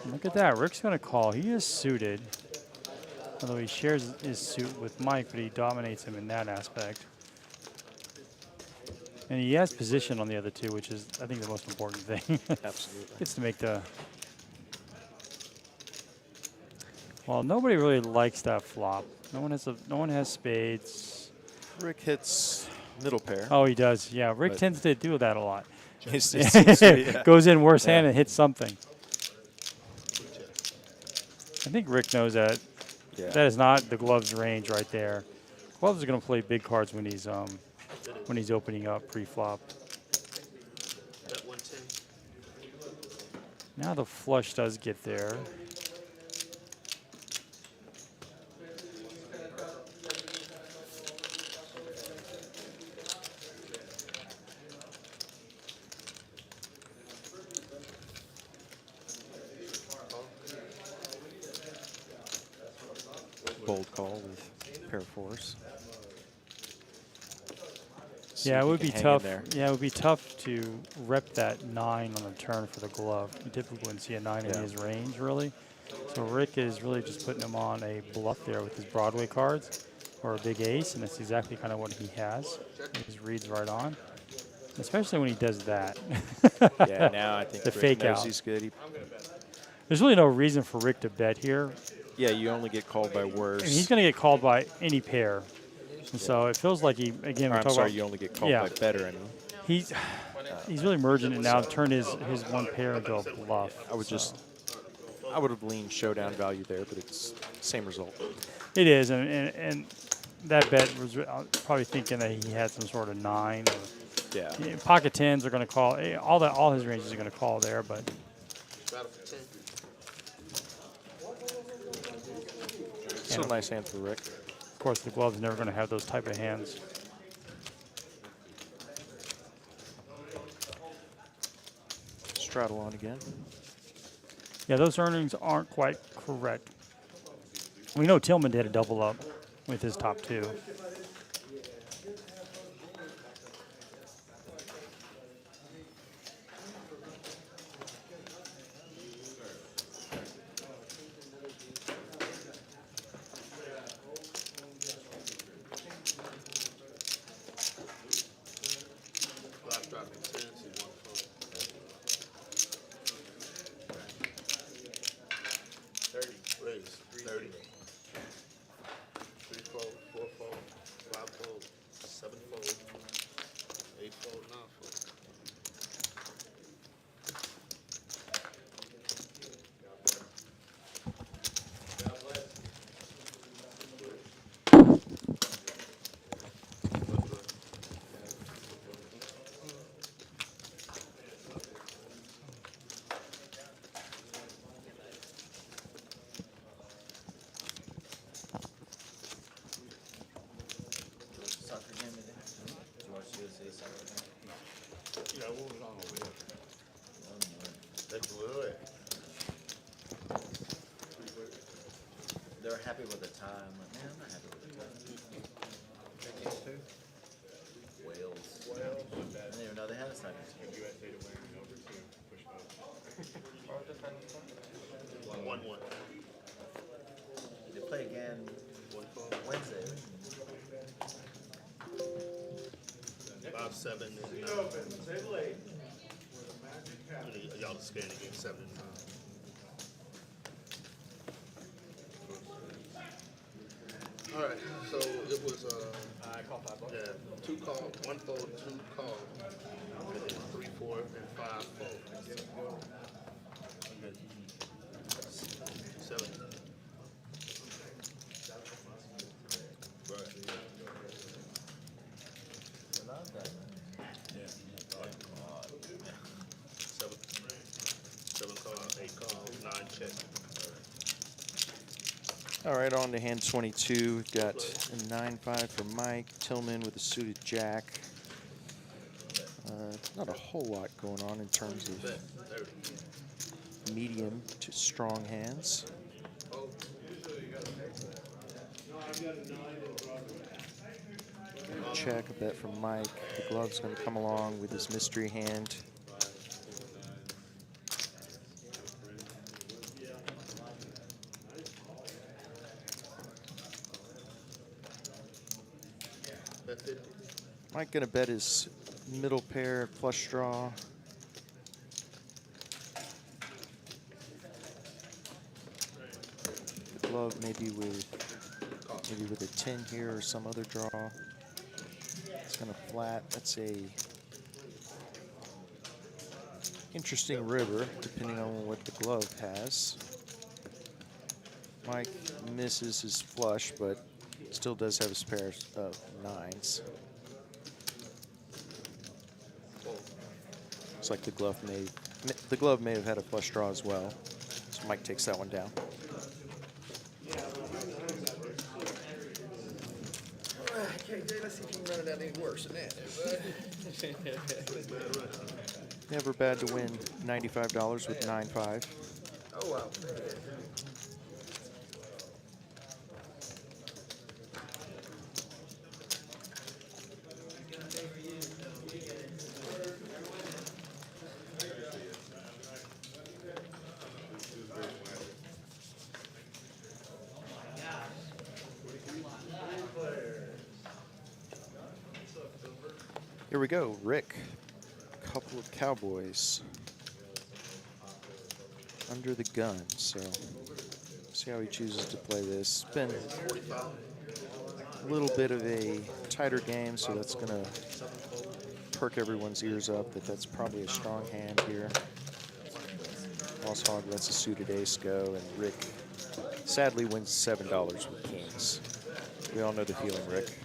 Look at that. Rick's going to call. He is suited. Although he shares his suit with Mike, but he dominates him in that aspect. And he has position on the other two, which is, I think, the most important thing. Absolutely. Gets to make the Well, nobody really likes that flop. No one has spades. Rick hits middle pair. Oh, he does. Yeah, Rick But- tends to do that a lot. It seems to be, yeah. Goes in worse hand Yeah. and hits something. I think Rick knows that. Yeah. That is not the gloves range right there. Gloves are going to play big cards when he's opening up pre-flop. Bet 110. Now the flush does get there. Bold call with pair of fours. See Yeah, if it he would can be hang in tough. there. Yeah, it would be tough to rep that 9 on the turn for the glove. You typically wouldn't see a 9 in Yeah. his range, really. So Rick is really just putting him on a bluff there with his Broadway cards, or a big ace, and that's exactly kind of what he has. His reads right on, especially when he does that. Yeah, now I think The Rick fake knows out. he's good. There's really no reason for Rick to bet here. Yeah, you only get called by worse. And he's going to get called by any pair. And so it feels like he, again, Or, we I'm talk sorry, about, you only get called yeah. by better. I mean, he's really merging it now. Turn his one pair into a bluff. I would have leaned showdown value there, but it's same result. It is, and that bet was probably thinking that he had some sort of 9. Or, Yeah. pocket 10s are going to call all his ranges are going to call there, but Battle for 10. Still a nice hand for Rick. of course the glove's never going to have those type of hands. Straddle on again. Yeah, those earnings aren't quite correct. We know Tillman did a double up with his top 2. Black dropping 10, see 1 fold. 30. Raise. 30. 3 fold, 4 fold, 5 fold, 7 fold, 8 fold, 9 fold. Soccer game today? Did you watch USA soccer game? Yeah, what was on over there? They blew it. They were happy with the tie. I'm like, man, I'm not happy with the tie. Wales. I didn't even know they had a soccer team. One. They play again Wednesday. 5, 7, and 9. Y'all just scanning again, 7 and 9. All right, so it was yeah, 2 call, 1 fold, 2 call, and then 3, 4, and 5 fold. 7. Right. Seven call, 8 call, 9 check. All right, on to hand 22. We've got a 9-5 for Mike. Tillman with a suited jack. Not a whole lot going on in terms of Bet 30. medium to strong hands. Check, a bet from Mike. The glove's going to come along with his mystery hand. Bet 50. Mike going to bet his middle pair flush draw. The club, maybe with a 10 here or some other draw. It's gonna flat. That's a interesting river, depending on what the glove has. Mike misses his flush, but still does have his pair of 9s. Looks like the glove may have had a flush draw as well. So Mike takes that one down. Okay, Jay, let's see if you can run it out any worse than that. Never bad to win $95 with 9-5. Oh, wow. Here we go, Rick. Couple of cowboys under the gun. So see how he chooses to play this. It's been a little bit of a tighter game, so that's gonna perk everyone's ears up that that's probably a strong hand here. Lost Hog lets a suited ace go, and Rick sadly wins $7 with kings. We all know the feeling, Rick.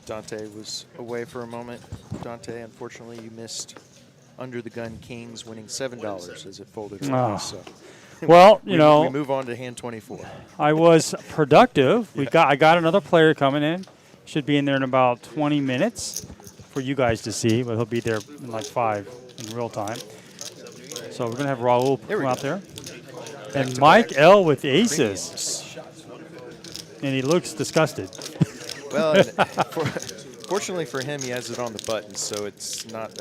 Dante was away for a moment. Dante, unfortunately, you missed under the gun kings, winning $7 as it folded. Oh. So Well, you we know, move on to hand 24. I was productive. I got another player coming in. Should be in there in about 20 minutes for you guys to see, but he'll be there in like 5 in real time. So we're gonna have Raul come out there, and Mike L with the aces, and he looks disgusted. Well, and fortunately for him, he has it on the button, so it's not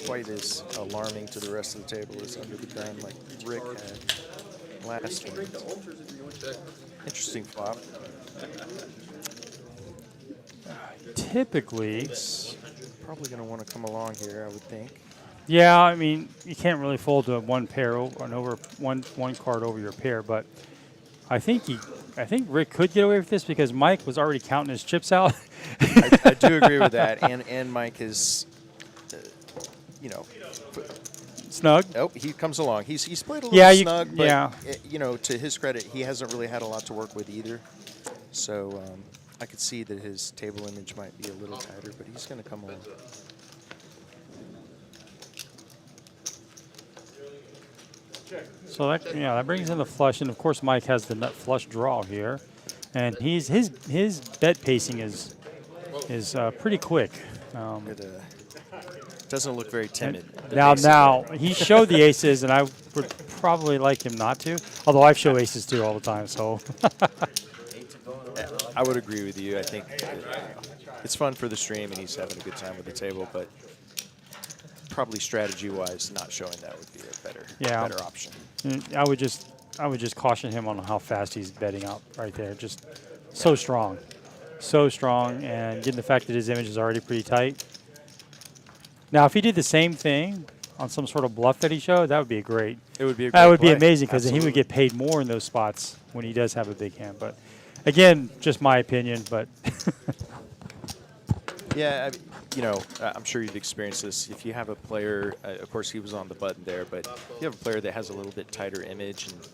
quite as alarming to the rest of the table as under the gun like Rick had last one. Interesting flop. Typically, He's probably going to want to come along here, I would think. yeah, I mean, you can't really fold to one pair one card over your pair, but I think Rick could get away with this because Mike was already counting his chips out. I do agree with that, and Mike is, you know, Snug. oh, he comes along. He's played a little snug, but you know, to his credit, he hasn't really had a lot to work with either. So I could see that his table image might be a little tighter, but he's going to come along. So that brings in the flush, and of course Mike has the nut flush draw here, and his bet pacing is pretty quick. It doesn't look very timid. Now he showed the aces, and I would probably like him not to. Although I show aces too all the time, so. I would agree with you. I think it's fun for the stream, and he's having a good time with the table, but probably strategy-wise, not showing that would be a better option. I would just caution him on how fast he's betting out right there. Just so strong, and given the fact that his image is already pretty tight. Now, if he did the same thing on some sort of bluff that he showed, that would be great. It would be a great That would be play. amazing because then he would Absolutely. get paid more in those spots when he does have a big hand. But again, just my opinion. But Yeah, you know, I'm sure you've experienced this. If you have a player, of course he was on the button there, but if you have a player that has a little bit tighter image and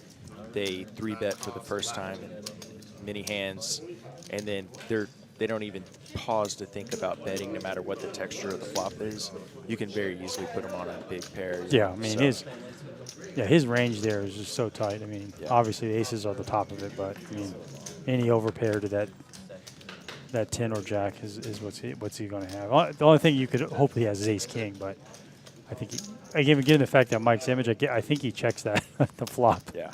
they 3-bet for the first time in many hands, and then they don't even pause to think about betting no matter what the texture of the flop is, you can very easily put them on a big pair. yeah, I mean his range there is just so tight. I mean, Yeah. obviously the aces are the top of it, but I mean, any overpair to that 10 or jack is what's he going to have. The only thing you could hopefully has is ace king, but I think again, given the fact that Mike's image, I think he checks that the flop. Yeah.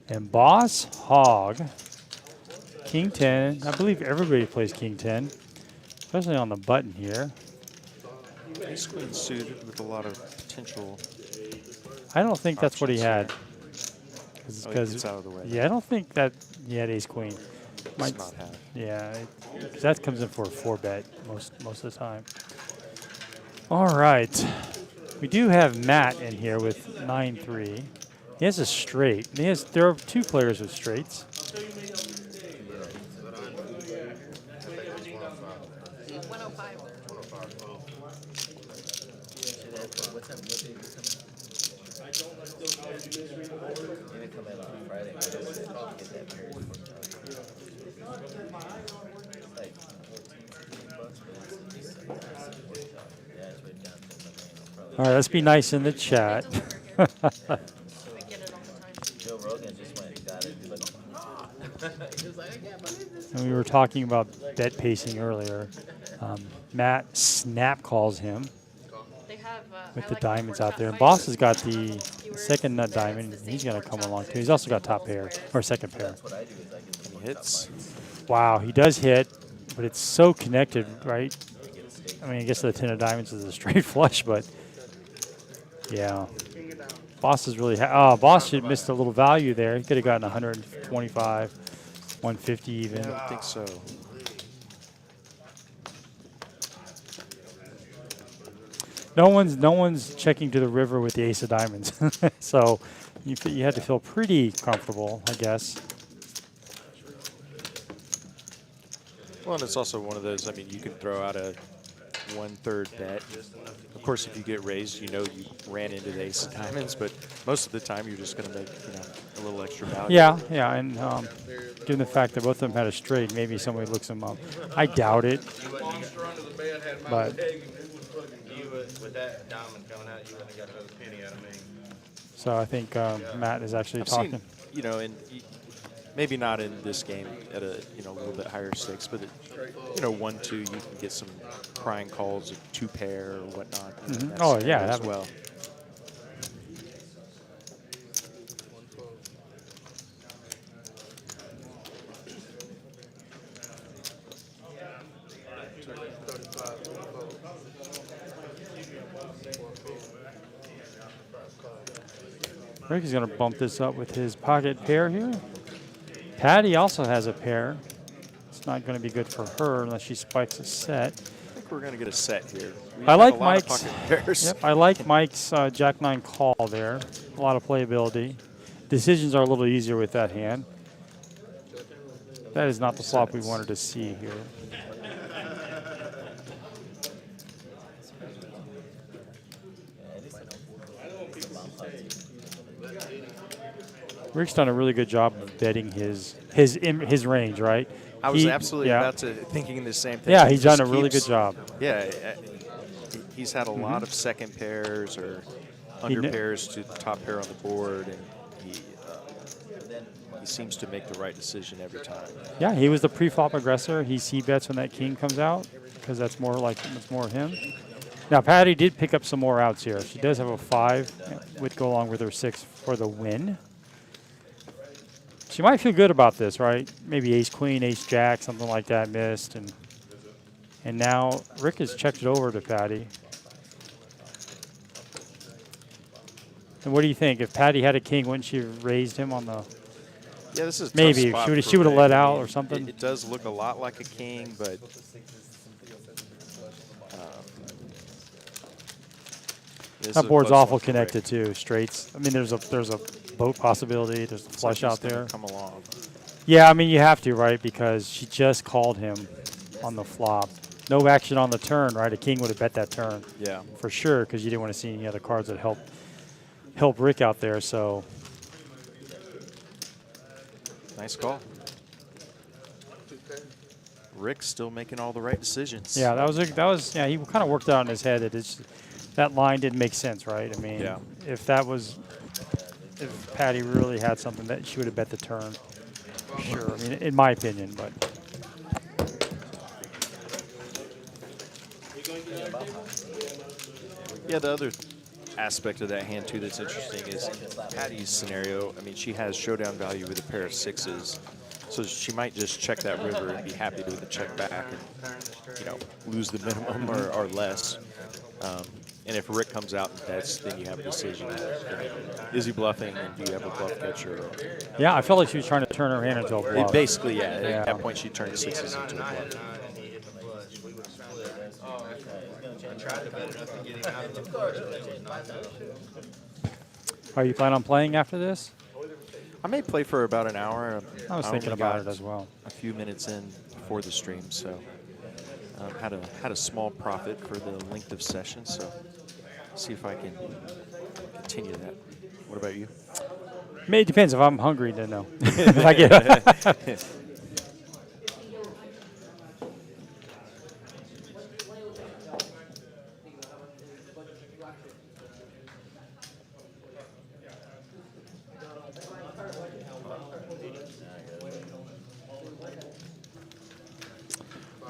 And Boss Hog, King 10. I believe everybody plays King 10, especially on the button here. Ace queen suited with a lot of potential. I don't think that's what he Options had. Oh, he gets out of the way. Yeah, I don't think that he had ace queen. Might not have. Yeah, 'cause that comes in for a 4-bet most of the time. All right, we do have Matt in here with 9-3. He has a straight. There are 2 players with straights. 105. What time? What day is this coming? Didn't come out on Friday. But get that married. It's like 14 bucks, but it's yeah, it's right down to my name. All right, let's be nice in the chat. I get it all the time. Joe Rogan just went and got it. He was like, he was like, I can't believe this. And we were talking about bet pacing earlier. Matt snap calls him They have with I the like diamonds report out there. top Boss five. has got the Viewers, second nut then it's diamond. the same He's going to board come top along too. six, He's also got the top balls pair spread. or second pair. That's what I do is I get He the hits. Wow, he does hit, but it's so connected, right? I mean, I guess the 10 of diamonds is a straight flush, but yeah. Boss is really, Boss should have missed a little value there. He could have gotten 125, 150 even. I don't think so. No one's checking to the river with the ace of diamonds. So you had to feel pretty comfortable, I guess. Well, and it's also one of those, I mean, you can throw out a 1/3 bet. Of course, if you get raised, you know you ran into the ace of diamonds, but most of the time you're just going to make, a little extra value. Yeah, and given the fact that both of them had a straight, maybe somebody looks them up. I doubt it, but With that diamond coming out, you wouldn't have got another penny out of me. so I think Matt is actually I've talking. seen, and maybe not in this game at a little bit higher stakes, but at 1-2 you can get some crying calls of 2 pair or whatnot. Mhm. Oh, yeah, as that- well. Rick is going to bump this up with his pocket pair here. Patty also has a pair. It's not going to be good for her unless she spikes a set. I think we're going to get a set here. We I have like a lot of Mike's. pocket pairs. Yep, I like Mike's Jack 9 call there. A lot of playability. Decisions are a little easier with that hand. That is not the flop we wanted to see here. Rick's done a really good job of betting his range, right? I was He- absolutely yeah. about to thinking the same thing. Yeah, He he's done just a really keeps- good job. Yeah, he's had a lot of second pairs or under kn- pairs to the top pair on the board, and he seems to make the right decision every time. Yeah, he was the pre-flop aggressor. He c-bets when that king comes out because that's more him. Now, Patty did pick up some more outs here. She does have a 5, would go along with her 6 for the win. She might feel good about this, right? Maybe ace queen, ace jack, something like that missed, and now Rick has checked it over to Patty. And what do you think? If Patty had a king, wouldn't she have raised him on the? Yeah, this is a tough Maybe. spot She for would've Rick. let I out mean, or something. It does look a lot like a king, but this is That a board's close awful one for Rick. connected too. Straights. I mean, there's a boat possibility. There's a Looks flush like out he's gonna there. Come along. Yeah, I mean you have to, right? Because she just called him on the flop. No action on the turn, right? A king would have bet that turn Yeah. for sure because you didn't want to see any other cards that help Rick out there. So Nice call. Rick's still making all the right decisions. yeah, that was yeah. He kind of worked out in his head that that line didn't make sense, right? I mean, Yeah. if Patty really had something, that she would have bet the turn for sure. I mean, in my opinion, but. Yeah, the other aspect of that hand too that's interesting is Patty's scenario. I mean, she has showdown value with a pair of sixes, so she might just check that river and be happy with the check back and, you know, lose the minimum or less. And if Rick comes out and bets, then you have a decision. Is he bluffing, and do you have a bluff catcher? Yeah, I felt like she was trying to turn her hand into a bluff. Basically, yeah. Yeah. At that point, she turned sixes into a bluff. And he hit the flush. We would have split. I tried to bet enough to get him out of the flush, but it was not enough. Are you planning on playing after this? I may play for about an hour. I was thinking only about got it as well. A few minutes in before the stream, so had a small profit for the length of session. So see if I can continue that. What about you? It depends. If I'm hungry, then no. If I get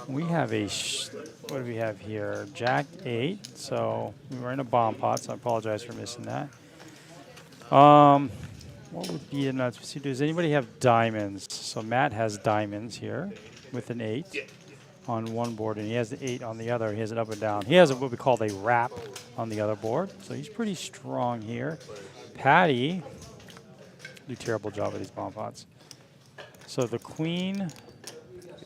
we have a, what do we have here? Jack 8. So we were in a bomb pot, so I apologize for missing that. What would be a nuts? Does anybody have diamonds? So Matt has diamonds here with an 8 on one board, and he has the 8 on the other. He has it up and down. He has what we call a wrap on the other board, so he's pretty strong here. Patty, do a terrible job with these bomb pots. So the queen.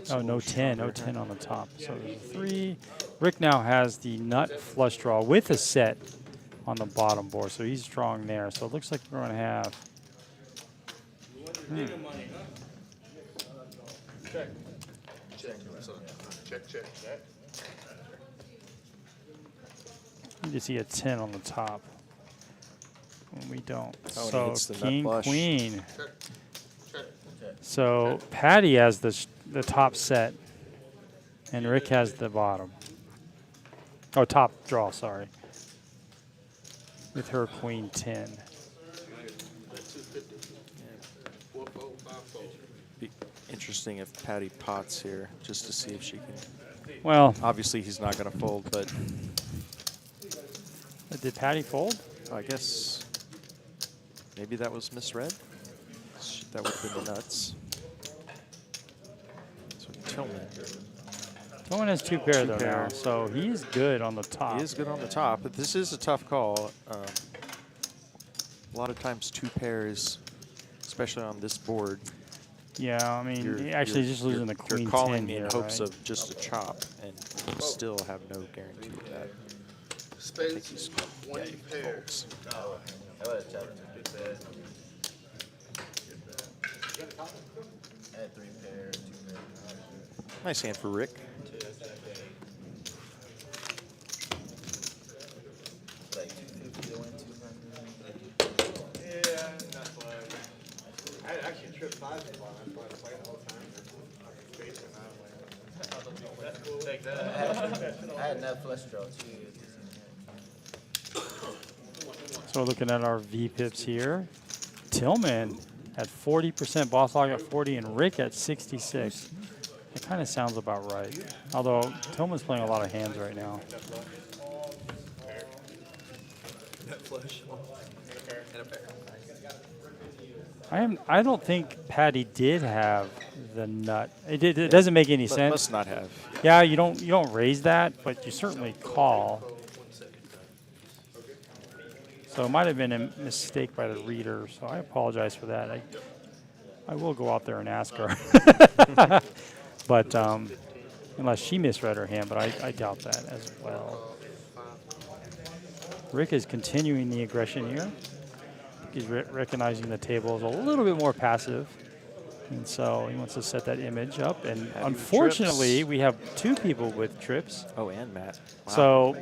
Oh, no 10. No 10 on the top. So there's a 3. Rick now has the nut flush draw with a set on the bottom board. So he's strong there. So it looks like we're going to have... Check. So, check. You just see a 10 on the top. And we don't. Oh, and he so hits the nut king, flush. queen. Check. So Patty has the top set, and Rick has the bottom. Oh, top draw, sorry. With her queen 10. 250. 4 4 5 4. Be interesting if Patty pots here, just to see if she can. Well, Obviously, he's not going to fold, but did Patty fold? I guess maybe that was misread. That would have been the nuts. So Tillman. Tillman has 2 pair though pair. now, so he's good on the top. He is good on the top, but this is a tough call. A lot of times 2 pairs, especially on this board. Yeah, I mean, he actually just losing the queen You're calling 10 me here, in hopes right? of just a chop, and you still have no guarantee of that. Spades, Yeah, 1 he pair. folds. I would have chopped 2 pairs. I had 3 pairs, 2 pairs. Nice hand for Rick. Like 250 to win 200. Yeah, not close. I actually tripped 5 in the bottom. That's why I played the whole time. Space and I was like, that's cool. Take that. I had nut flush draw too. So looking at our V-pips here, Tillman at 40%, Boss Hog at 40, and Rick at 66. That kind of sounds about right. Although Tillman's playing a lot of hands right now. Nut flush. And a pair. I don't think Patty did have the nut. It doesn't make any sense. Must not have. Yeah, you don't raise that, but you certainly call. So it might have been a mistake by the reader, so I apologize for that. I will go out there and ask her. But unless she misread her hand, but I doubt that as well. Rick is continuing the aggression here. He's recognizing the table is a little bit more passive. And so he wants to set that image up. And Patty with unfortunately, trips. we have 2 people with trips. Oh, and Matt. Wow. So,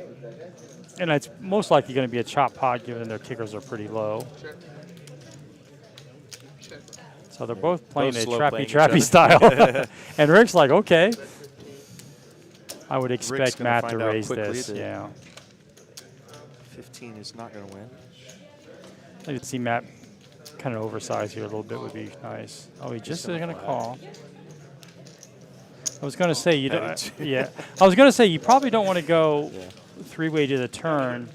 and it's most likely going to be a chop pot given their kickers are pretty low. So they're both playing Both a slow playing trappy each other. style. And Rick's like, okay. I would Rick's expect gonna Matt to find out raise quickly this. that- Yeah. 15 is not going to win. I could see Matt kind of oversized here a little bit would be nice. Oh, he just is going to call. I was going to say you I don't. did too. Yeah, I was going to say you probably don't want to go Yeah. three-way to the turn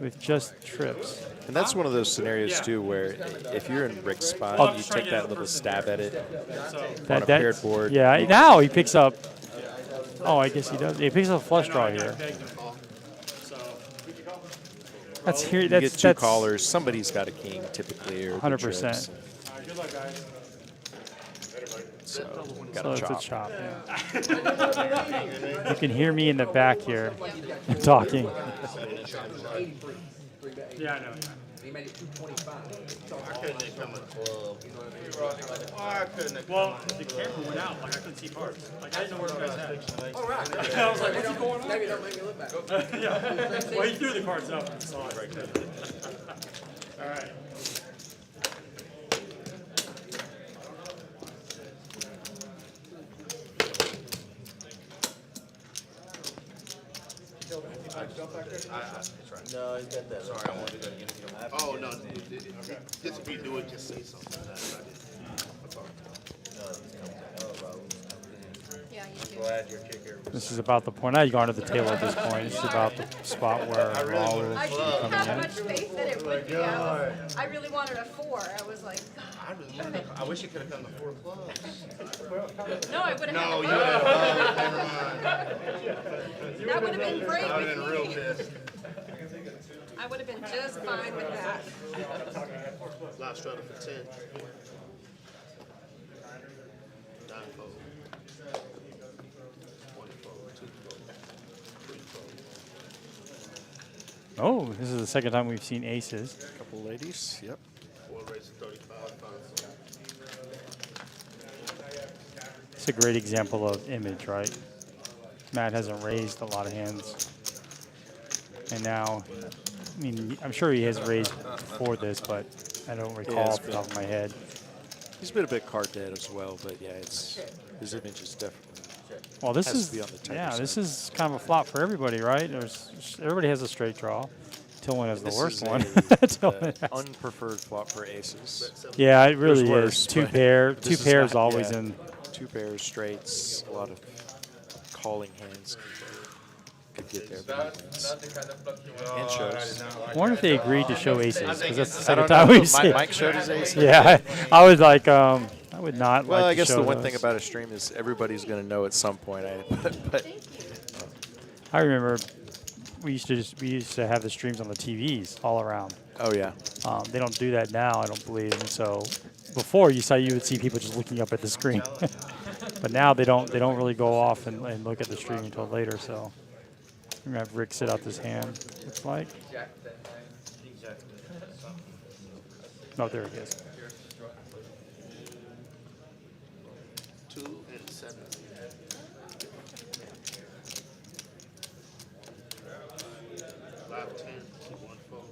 with just trips. And that's one of those scenarios too where if you're in Rick's spot, Oh. you take that little stab at it on That a paired that's board. yeah. Now he picks up. Oh, I guess he does. He picks up a flush draw here. That's here. You That's get two that's callers. Somebody's got a king typically, or the 100%. trips. So got So a it's chop. a chop. Yeah. You can hear me in the back here talking. Yeah, I know. He made it 225. I couldn't have come a club. I couldn't have. Well, the camera went out. Like I couldn't see cards. Like I didn't know where you guys had. All right. I was like, what's going on? Maybe don't make me look bad. Yeah. Well, he threw the cards up and saw it right there. All right. No, he's got that. Sorry, I wanted to go get it. Oh, no. Just if you do it, just say something. That's all. Yeah, you do. Glad your kicker was. This is about the point. Now you've gone to the table at this point. This is about the spot where Raw will I be didn't have coming much faith that it would be. I really wanted a 4. I was like, I really wanted. I wish it could have come to 4 clubs. no, I would have No, had you the have. Never mind. That would have been great I would have been real with me. pissed. I would have been just fine with that. Lot struggle for 10. Nine fold. 20 fold. 2 fold. 3 fold. Oh, this is the second time we've seen aces. Couple ladies. Yep. 4 raises 35. 5 It's a great example of image, right? Matt hasn't raised a lot of hands. And now, I mean, I'm sure he has raised before this, but I don't recall it's off the top of my head. He's been a bit card dead as well, but yeah, it's his image is definitely. Well, this Has to be is on the tighter yeah, this side. is kind of a flop for everybody, right? Everybody has a straight draw. Tillman has the This worst is one. a, Tillman has- unpreferred flop for aces. yeah, it really worse, is. Two but pair, this two is pairs not- always yeah. in. Two pairs, straights, a lot of calling hands could get there. And shows. I wonder if they agreed to show aces because that's the I second don't time know. we've seen. Mike showed his ace. Yeah, I was like, I would not. Well, like I to guess show the one those. thing about a stream is everybody's going to know at some point. But I remember we used to have the streams on the TVs all around. oh yeah, They don't do that now, I don't believe. And so before you would see people just looking up at the screen, but now they don't really go off and look at the stream until later. So we're gonna have Rick sit out this hand. Looks like. Oh, there it is. 2 and 7. Lot 10. 1 fold.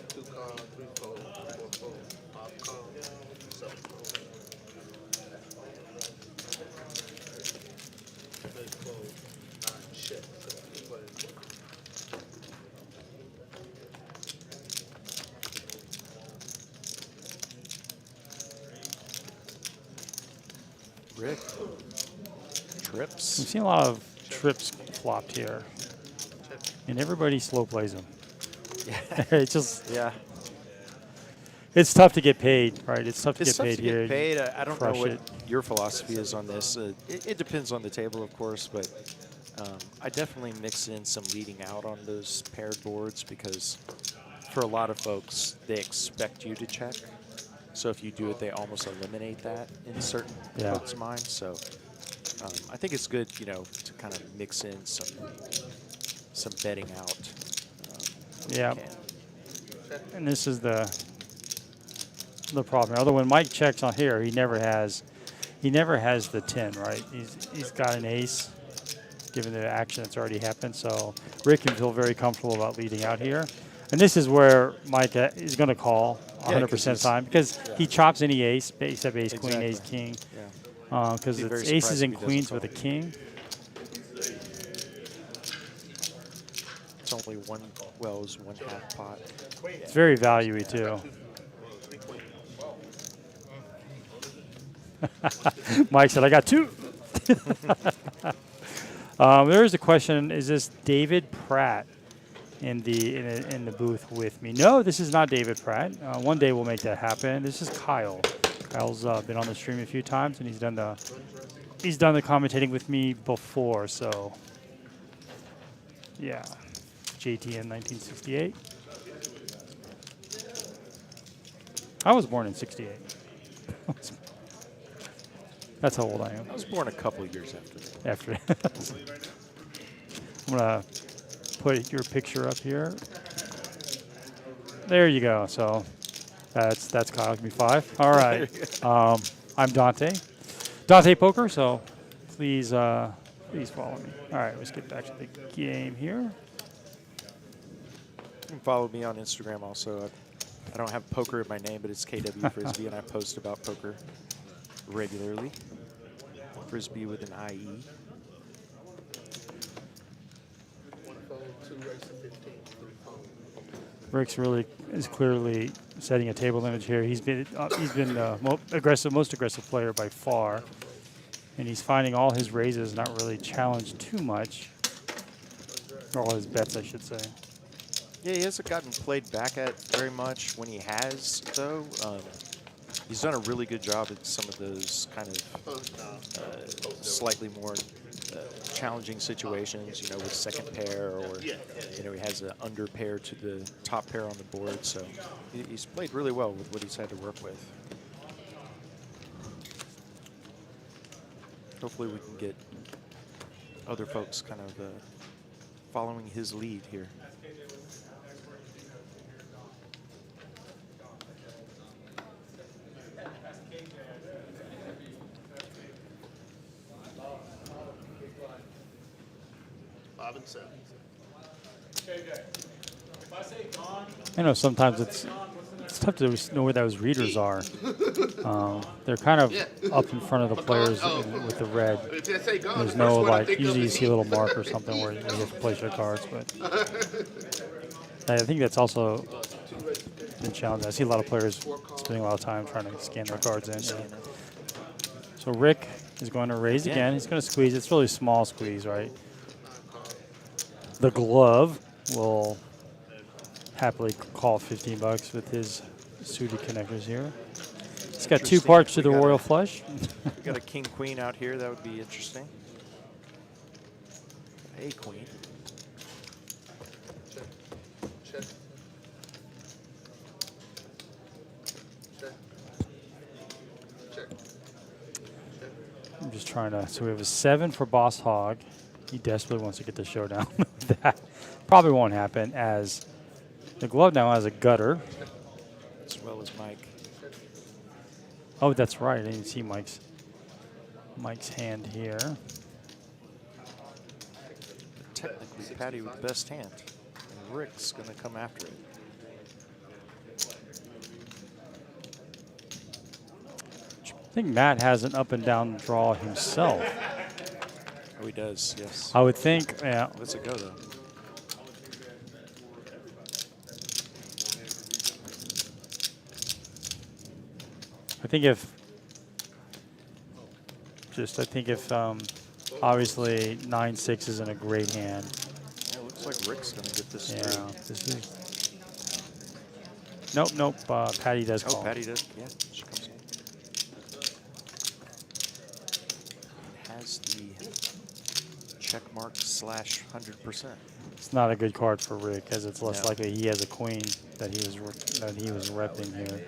2 call. 3 fold. 4 fold. 5 call. 7 fold. 8 fold. 9 check. 7 play. Rick We've trips. seen a lot of trips flopped here, and everybody slow plays them. It's just Yeah, it's tough to get paid, right? It's tough to it's get tough paid to here. get paid. I don't know crush what it. your philosophy is on this. It depends on the table, of course, but I definitely mix in some leading out on those paired boards because for a lot of folks, they expect you to check. So if you do it, they almost eliminate that in certain Yeah. folks' minds. So I think it's good, to kind of mix in some betting out. Yeah. Can. And this is the problem. Although when Mike checks on here, he never has the 10, right? He's got an ace, given the action that's already happened. So Rick can feel very comfortable about leading out here. And this is where Mike is going to call 100% of the time because he chops any ace, except ace, queen, ace, king. Yeah. Because Be very it's aces surprised and if he queens doesn't with a call. king. It's only one, well, it was 1/2 pot. It's very value-y too. Mike said, I got 2. There is a question, is this David Pratt in the booth with me? No, this is not David Pratt. One day we'll make that happen. This is Kyle. Kyle's been on the stream a few times, and he's done the commentating with me before, so yeah. JTN 1968. I was born in 68. That's how old I am. I was born a couple of years after. I'm gonna put your picture up here. There you go. So that's Kyle. Give me 5. All right. I'm Dante. Dante Poker. So please follow me. All right. Let's get back to the game here. You can follow me on Instagram also. I don't have poker in my name, but it's KW Frisbee, and I post about poker regularly. Frisbee with an IE. 1 fold, 2 race to 15, 3 fold. Rick's really is clearly setting a table image here. He's been the most aggressive player by far, and he's finding all his raises not really challenged too much. All his bets, I should say. Yeah, he hasn't gotten played back at very much. When he has, though, he's done a really good job at some of those kind of slightly more challenging situations, you know, with second pair, or, you know, he has an under pair to the top pair on the board. So he's played really well with what he's had to work with. Hopefully we can get other folks kind of following his lead here. I know sometimes it's tough to know where those readers are. They're kind of up in front of the players with the red. There's no, like, usually you see a little mark or something where you have to place your cards, but I think that's also been challenging. I see a lot of players spending a lot of time trying to scan their cards in. So Rick is going to raise again. He's going to squeeze. It's really a small squeeze, right? The glove will happily call 15 bucks with his suited connectors here. It's got 2 parts to the royal flush. We got a king queen out here. That would be interesting. A queen. Check. Check. Check. I'm just trying to. So we have a 7 for Boss Hog. He desperately wants to get the showdown. That probably won't happen, as the glove now has a gutter. As well as Mike. Oh, that's right. I didn't see Mike's hand here. Technically, Patty with best hand. And Rick's going to come after it. I think Matt has an up and down draw himself. Oh, he does, yes. I would think, yeah. Let's it go, though. I think if obviously 9-6 isn't a great hand. Yeah, it looks like Rick's going to get this. Yeah, through. this is. Nope. Patty does call. Oh, Patty does. Yeah, she comes in. Has the check mark / 100%. It's not a good card for Rick, as it's less likely he has a queen that he was repping here.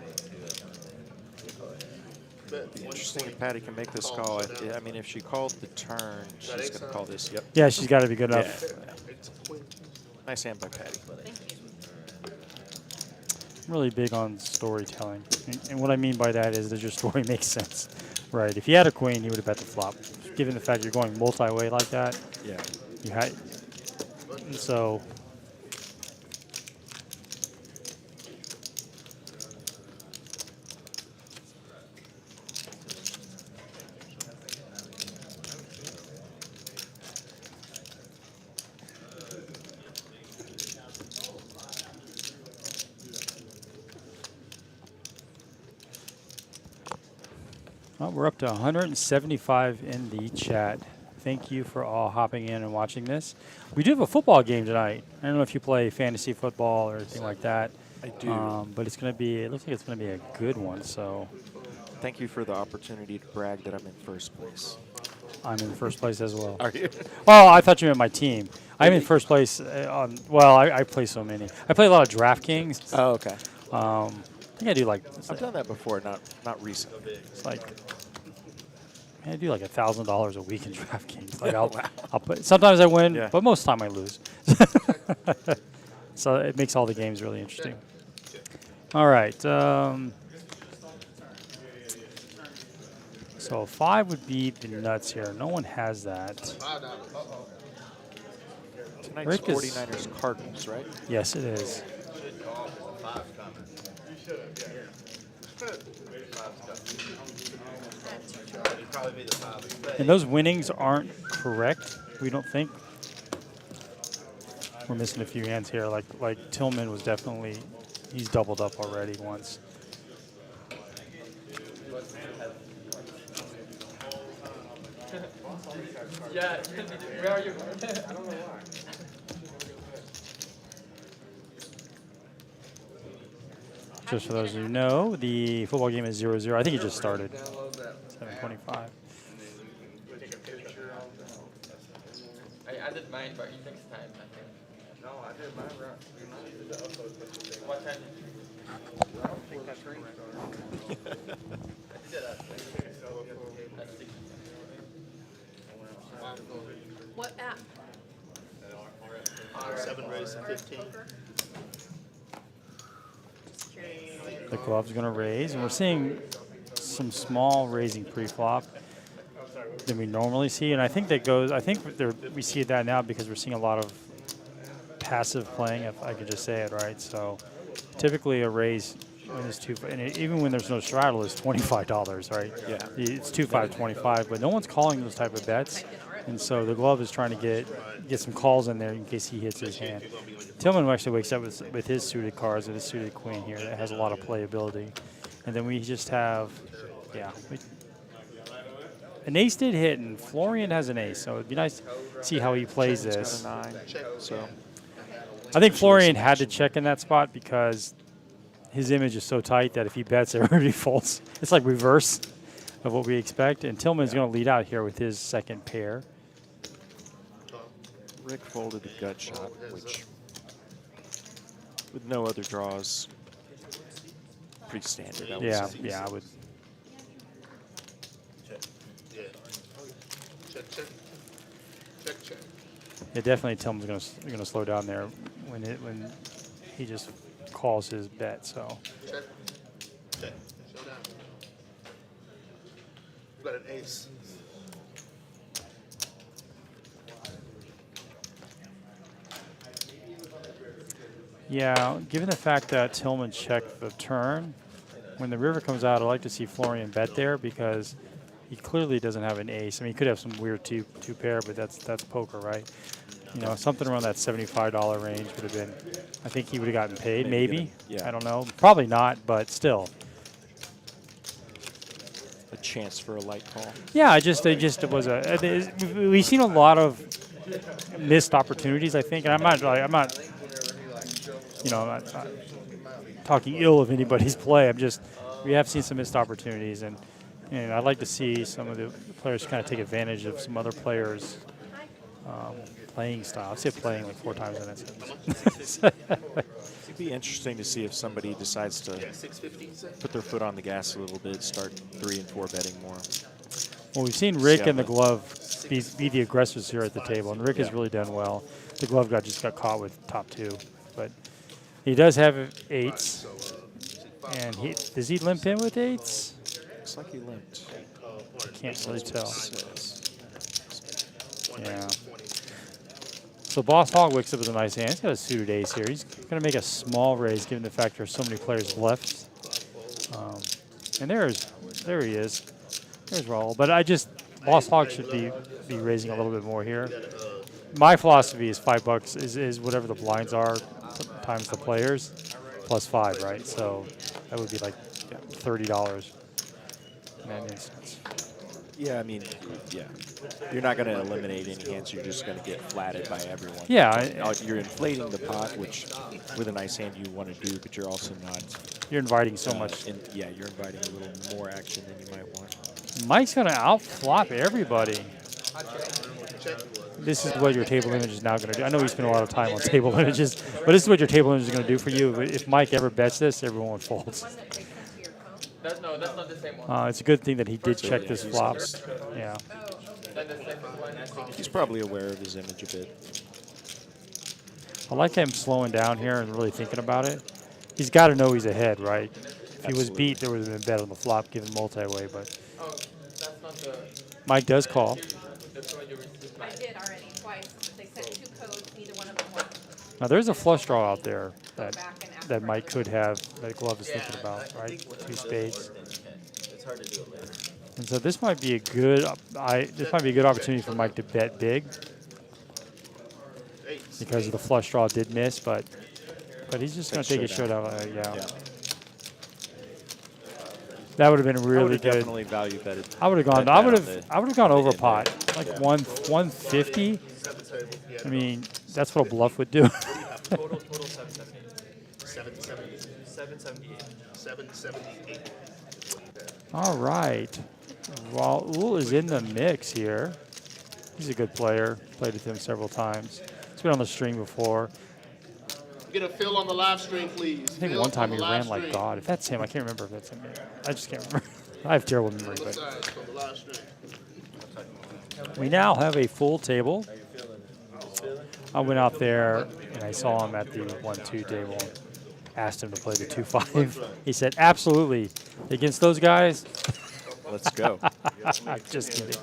It'd be interesting if Patty can make this call. I mean, if she called the turn, she's going to call this. Yep. Yeah, she's got to be good enough. Yeah. Nice hand by Patty. I'm really big on storytelling, and what I mean by that is, does your story make sense? Right. If he had a queen, he would have bet the flop. Given the fact you're going multi-way like that, Yeah. you had. So. Well, we're up to 175 in the chat. Thank you for all hopping in and watching this. We do have a football game tonight. I don't know if you play fantasy football or anything like that. I do. But it's going to be, it looks like it's going to be a good one. So Thank you for the opportunity to brag that I'm in first place. I'm in first place as well. Are you? Oh, I thought you meant my team. I'm in first place on, well, I play so many. I play a lot of DraftKings. Oh, okay. I think I do like, I've done that before, not recently. it's like, I do like $1,000 a week in DraftKings. Like Oh, I'll put, sometimes I win, Yeah. but most of the time I lose. So it makes all the games really interesting. All right. So 5 would be the nuts here. No one has that. Tonight's Rick is- 49ers Cardinals, right? Yes, it is. It'd probably be the 5. And those winnings aren't correct, we don't think. We're missing a few hands here. Like Tillman was definitely, he's doubled up already once. Yeah, where are you? I don't know why. Just for those of you who know, the football game is 0-0. I think it just started. 7:25. I did mine, but you next time, I think. No, I did mine right. What time did you? I don't think that's right. What app? 7 race and 15. Just curious. The glove's going to raise, and we're seeing some small raising pre-flop than we normally see, and I think that goes. I think we see that now because we're seeing a lot of passive playing, if I could just say it right. So typically a raise when it's even when there's no straddle is $25, right? Yeah. It's 2-5-25, but no one's calling those type of bets, and so the glove is trying to get some calls in there in case he hits his hand. Tillman actually wakes up with his suited cards and his suited queen here that has a lot of playability, and then we just have, yeah. An ace did hit, and Florian has an ace, so it'd be nice to see how he plays It's this. got a 9, so I think Florian had to check in that spot because his image is so tight that if he bets, everybody folds. It's like reverse of what we expect, and Tillman's going to lead out here with his second pair. Rick folded a gut shot, which with no other draws, pretty standard. I would Yeah, say. yeah, I would. Yeah. Check, check. Check, check. Yeah, definitely Tillman's going to slow down there when he just calls his bet. So Check. Check. Showdown. You got an ace. yeah, given the fact that Tillman checked the turn, when the river comes out, I like to see Florian bet there because he clearly doesn't have an ace. I mean, he could have some weird two pair, but that's poker, right? You know, something around that $75 range would have been. I think he would have gotten paid, maybe. Yeah. I don't know. Probably not, but still. A chance for a light call. Yeah, it was we've seen a lot of missed opportunities, I think, and I'm not, you know, I'm not talking ill of anybody's play. We have seen some missed opportunities, and I'd like to see some of the players kind of take advantage of some other players' playing style. I've said playing like 4 times in that sentence. It'd be interesting to see if somebody decides to put their foot on the gas a little bit, start 3 and 4 betting more. Well, we've seen Rick Yeah, and the but- glove be the aggressors here at the table, and Rick has Yeah. really done well. The glove just got caught with top 2, but he does have 8s, and does he limp in with 8s? Looks like he limped. Can't really tell. Says. Yeah. So Boss Hog wakes up with a nice hand. He's got a suited ace here. He's going to make a small raise given the fact there's so many players left. And there he is. There's Raul. But Boss Hog should be raising a little bit more here. My philosophy is $5 is whatever the blinds are times the players plus 5, right? So that would be like $30. in that instance. Yeah, I mean, yeah. You're not going to eliminate any hands. You're just going to get flatted by everyone. Yeah, You're inflating the pot, which with a nice hand you want to do, but you're also not. you're inviting so much. Yeah, you're inviting a little more action than you might want. Mike's going to outflop everybody. This is what your table image is now going to do. I know we spend a lot of time on table images, but this is what your table image is going to do for you. If Mike ever bets this, everyone folds. No, that's not the same one. It's a good thing that he did check this flop. Yeah. Then the second one. He's probably aware of his image a bit. I like him slowing down here and really thinking about it. He's got to know he's ahead, right? If he was beat, there would have been bet on the flop given multi-way, but Oh, that's not the. Mike does call. That's what you received. I did already twice. They sent 2 codes, neither one of them worked. Now there's a flush draw out there that Back and after. that Mike could have, that Glove is thinking about, right? 2 spades. It's hard to do it later. And so this might be a good, this might be a good opportunity for Mike to bet big because the flush draw did miss, but he's just going to take a showdown. Yeah. That would have been really good. Definitely value betted. I would have gone. bet I would on have gone over pot, like 150. I mean, that's what a bluff would do. Total 770. 778. 778. 778. All right. Raul is in the mix here. He's a good player. Played with him several times. He's been on the stream before. Get a fill on the live stream, please. I think one time he ran like God. If that's him, I can't remember if that's him. I just can't remember. I have terrible memory. But we now have a full table. I went out there and I saw him at the 1-2 table. Asked him to play the 2-5. He said, "Absolutely, against those guys." Let's go. Just kidding.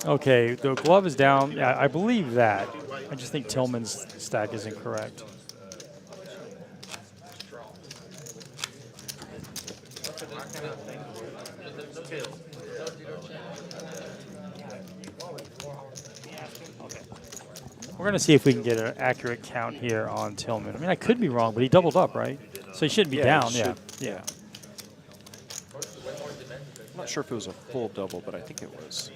Okay, the glove is down. Yeah, I believe that. I just think Tillman's stack is incorrect. We're going to see if we can get an accurate count here on Tillman. I mean, I could be wrong, but he doubled up, right? So he shouldn't be down. Yeah. I'm not sure if it was a full double, but I think it was.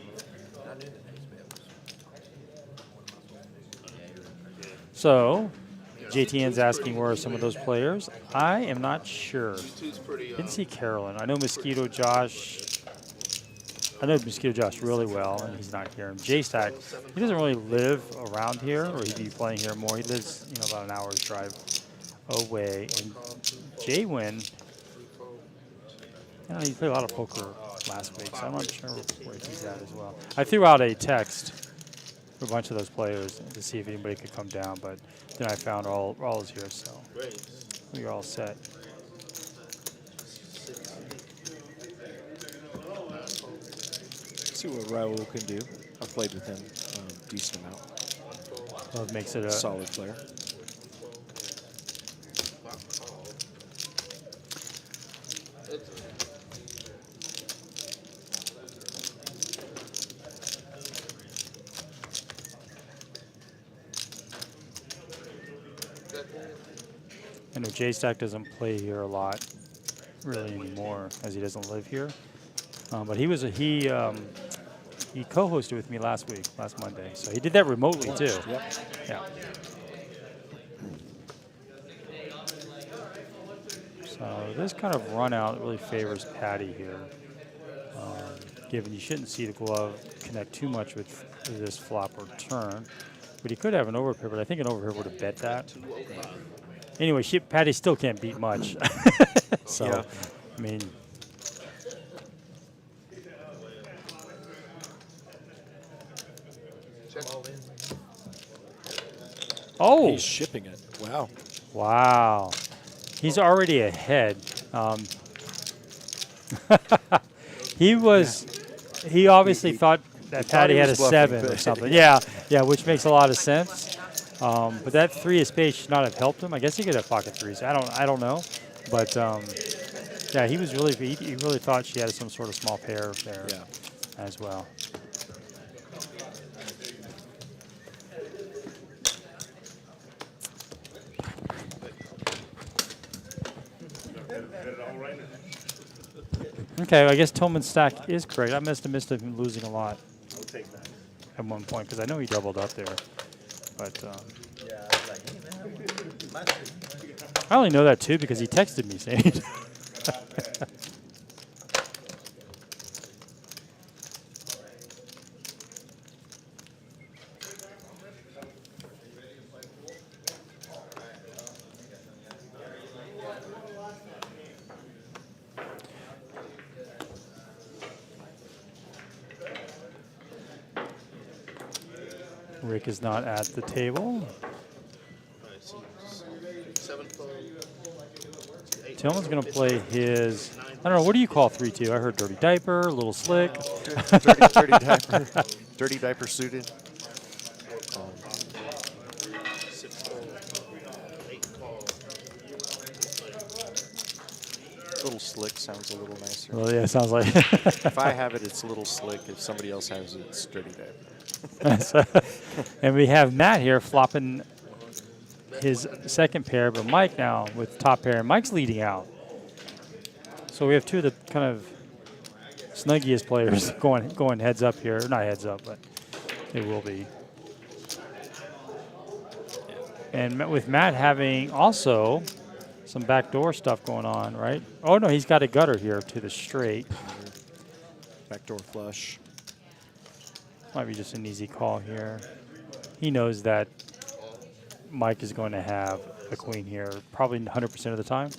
So, JTN's asking where are some of those players. I am not sure. Didn't see Carolyn. I know Mosquito Josh. I know Mosquito Josh really well, and he's not here. And J-Stack, he doesn't really live around here, or he'd be playing here more. He lives, about an hour's drive away. And J-Win, he played a lot of poker last week, so I'm not sure where he's at as well. I threw out a text for a bunch of those players to see if anybody could come down, but then I found all is here, so we're all set. See what Raul can do. I've played with him a decent amount. Love makes it a solid player. I know J-Stack doesn't play here a lot, really anymore, as he doesn't live here. But he co-hosted with me last Monday, so he did that remotely too. Yep. Yeah. So this kind of run out really favors Patty here, given you shouldn't see the glove connect too much with this flop or turn, but he could have an overpair. But I think an overpair would have bet that. Anyway, Patty still can't beat much. So, yeah. I mean. Oh! He's shipping it. Wow. Wow. He's already ahead. He obviously thought that Patty had a 7 or something. Yeah, which makes a lot of sense. But that 3 of spades should not have helped him. I guess he could have pocket 3s. I don't know. But yeah, he really thought she had some sort of small pair there as well. Okay, I guess Tillman's stack is correct. I must have missed him losing a lot at one point because I know he doubled up there. But Yeah, I was like, hey man, my I only know that too because he texted me saying it. Rick is not at the table. Tillman's going to play his, I don't know, what do you call 3-2? I heard dirty diaper, a little slick. dirty diaper. Dirty diaper suited. Little slick sounds a little nicer. Well, yeah, it sounds like. If I have it, it's a little slick. If somebody else has it, it's dirty diaper. And we have Matt here flopping his second pair, but Mike now with top pair. Mike's leading out. So we have two of the kind of snuggiest players going heads up here. Not heads up, but it will be. And with Matt having also some backdoor stuff going on, right? Oh, no, he's got a gutter here to the straight. Backdoor flush. Might be just an easy call here. He knows that Mike is going to have a queen here probably 100% of the time.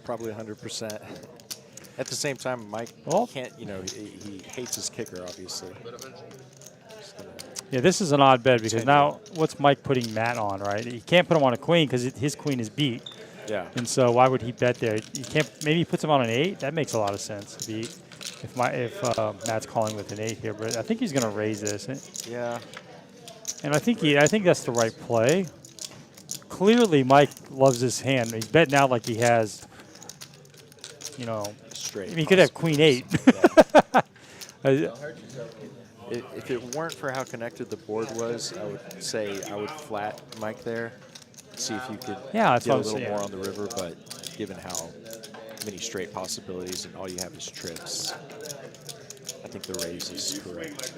Probably 100%. At the same time, Mike can't, you know, he hates his kicker, obviously. Yeah, this is an odd bet because now what's Mike putting Matt on, right? He can't put him on a queen because his queen is beat. Yeah. And so why would he bet there? He can't. Maybe he puts him on an 8. That makes a lot of sense. If Matt's calling with an 8 here, but I think he's going to raise this. Yeah. And I think that's the right play. Clearly, Mike loves his hand. He's betting out like he has, you know, straight. I mean, he could have queen 8. Yeah. If it weren't for how connected the board was, I would say I would flat Mike there. See if you could that's get a what I'm little saying. more on the river, but given how many straight possibilities and all you have is trips, I think the raise is correct.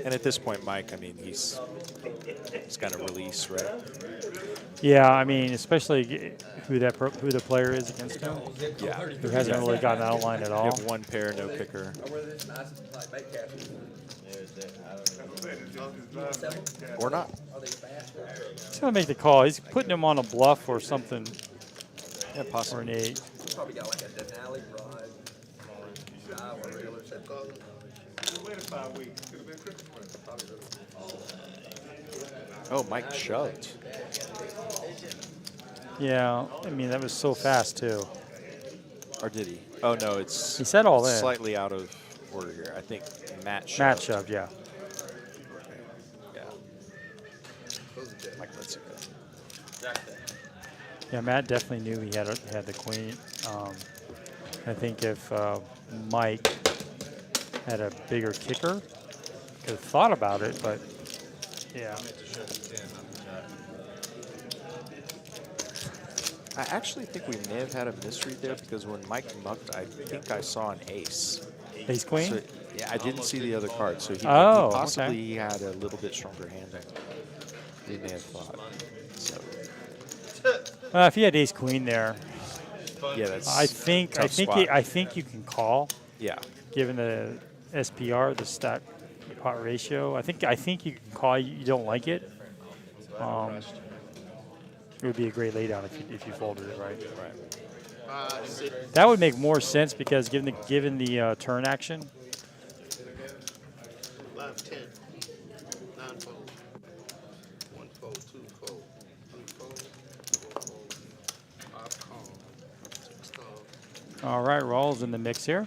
And at this point, Mike, I mean, he's got to release, right? Yeah, I mean, especially who the player is against him. Yeah. Who hasn't really gotten out of line at all. You have one pair, no kicker. Or not. He's going to make the call. He's putting him on a bluff or something. Yeah, possibly. Or an 8. Probably got like a Denali rod. Oh, Mike shoved. Yeah, I mean, that was so fast, too. Or did he? Oh, no, it's He said all that. slightly out of order here. I think Matt shoved. Matt shoved, yeah. Yeah. Mike lets it go. Yeah, Matt definitely knew he had the queen. I think if Mike had a bigger kicker, could have thought about it, but yeah. I actually think we may have had a misread there because when Mike mucked, I think I saw an ace. Ace queen? So, yeah, I didn't see the other card, so he possibly he had a little bit stronger hand than we may have thought. So. If he had ace queen there, yeah, that's. I think you can call. Yeah. Given the SPR, the stack pot ratio, I think you can call. You don't like it. It would be a great laydown if you folded it right. Right. That would make more sense because given the turn action. Live 10. 9 fold. 1 fold, 2 fold, 3 fold, 4 fold, 5 call, 6 call. All right, Rawls in the mix here.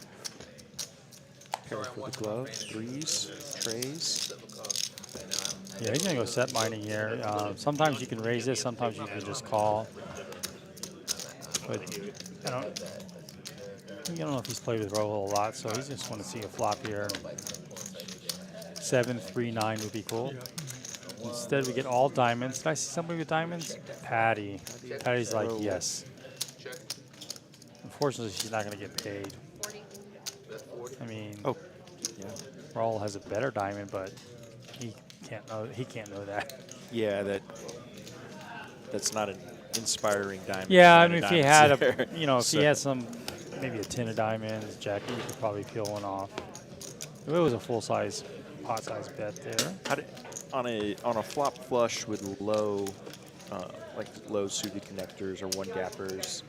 Pair for the glove, threes, trays. Yeah, he's gonna go set mining here. Sometimes you can raise this, sometimes you can just call. But I don't know if he's played with Roll a lot, so he just want to see a flop here. 7, 3, 9 would be cool. Instead, we get all diamonds. Did I see somebody with diamonds? Patty. Patty's like, yes. unfortunately, she's not going to get paid. 40. I mean, Oh, yeah. Raul has a better diamond, but he can't know. He can't know that. Yeah, that's not an inspiring diamond. Yeah, I Nine mean, of if he diamonds had a, there. you know, if So, he had some, maybe a 10 of diamonds, jack, you could probably peel one off. It was a full size, pot size bet there. how did, on a flop flush with low, like low suited connectors or one gappers,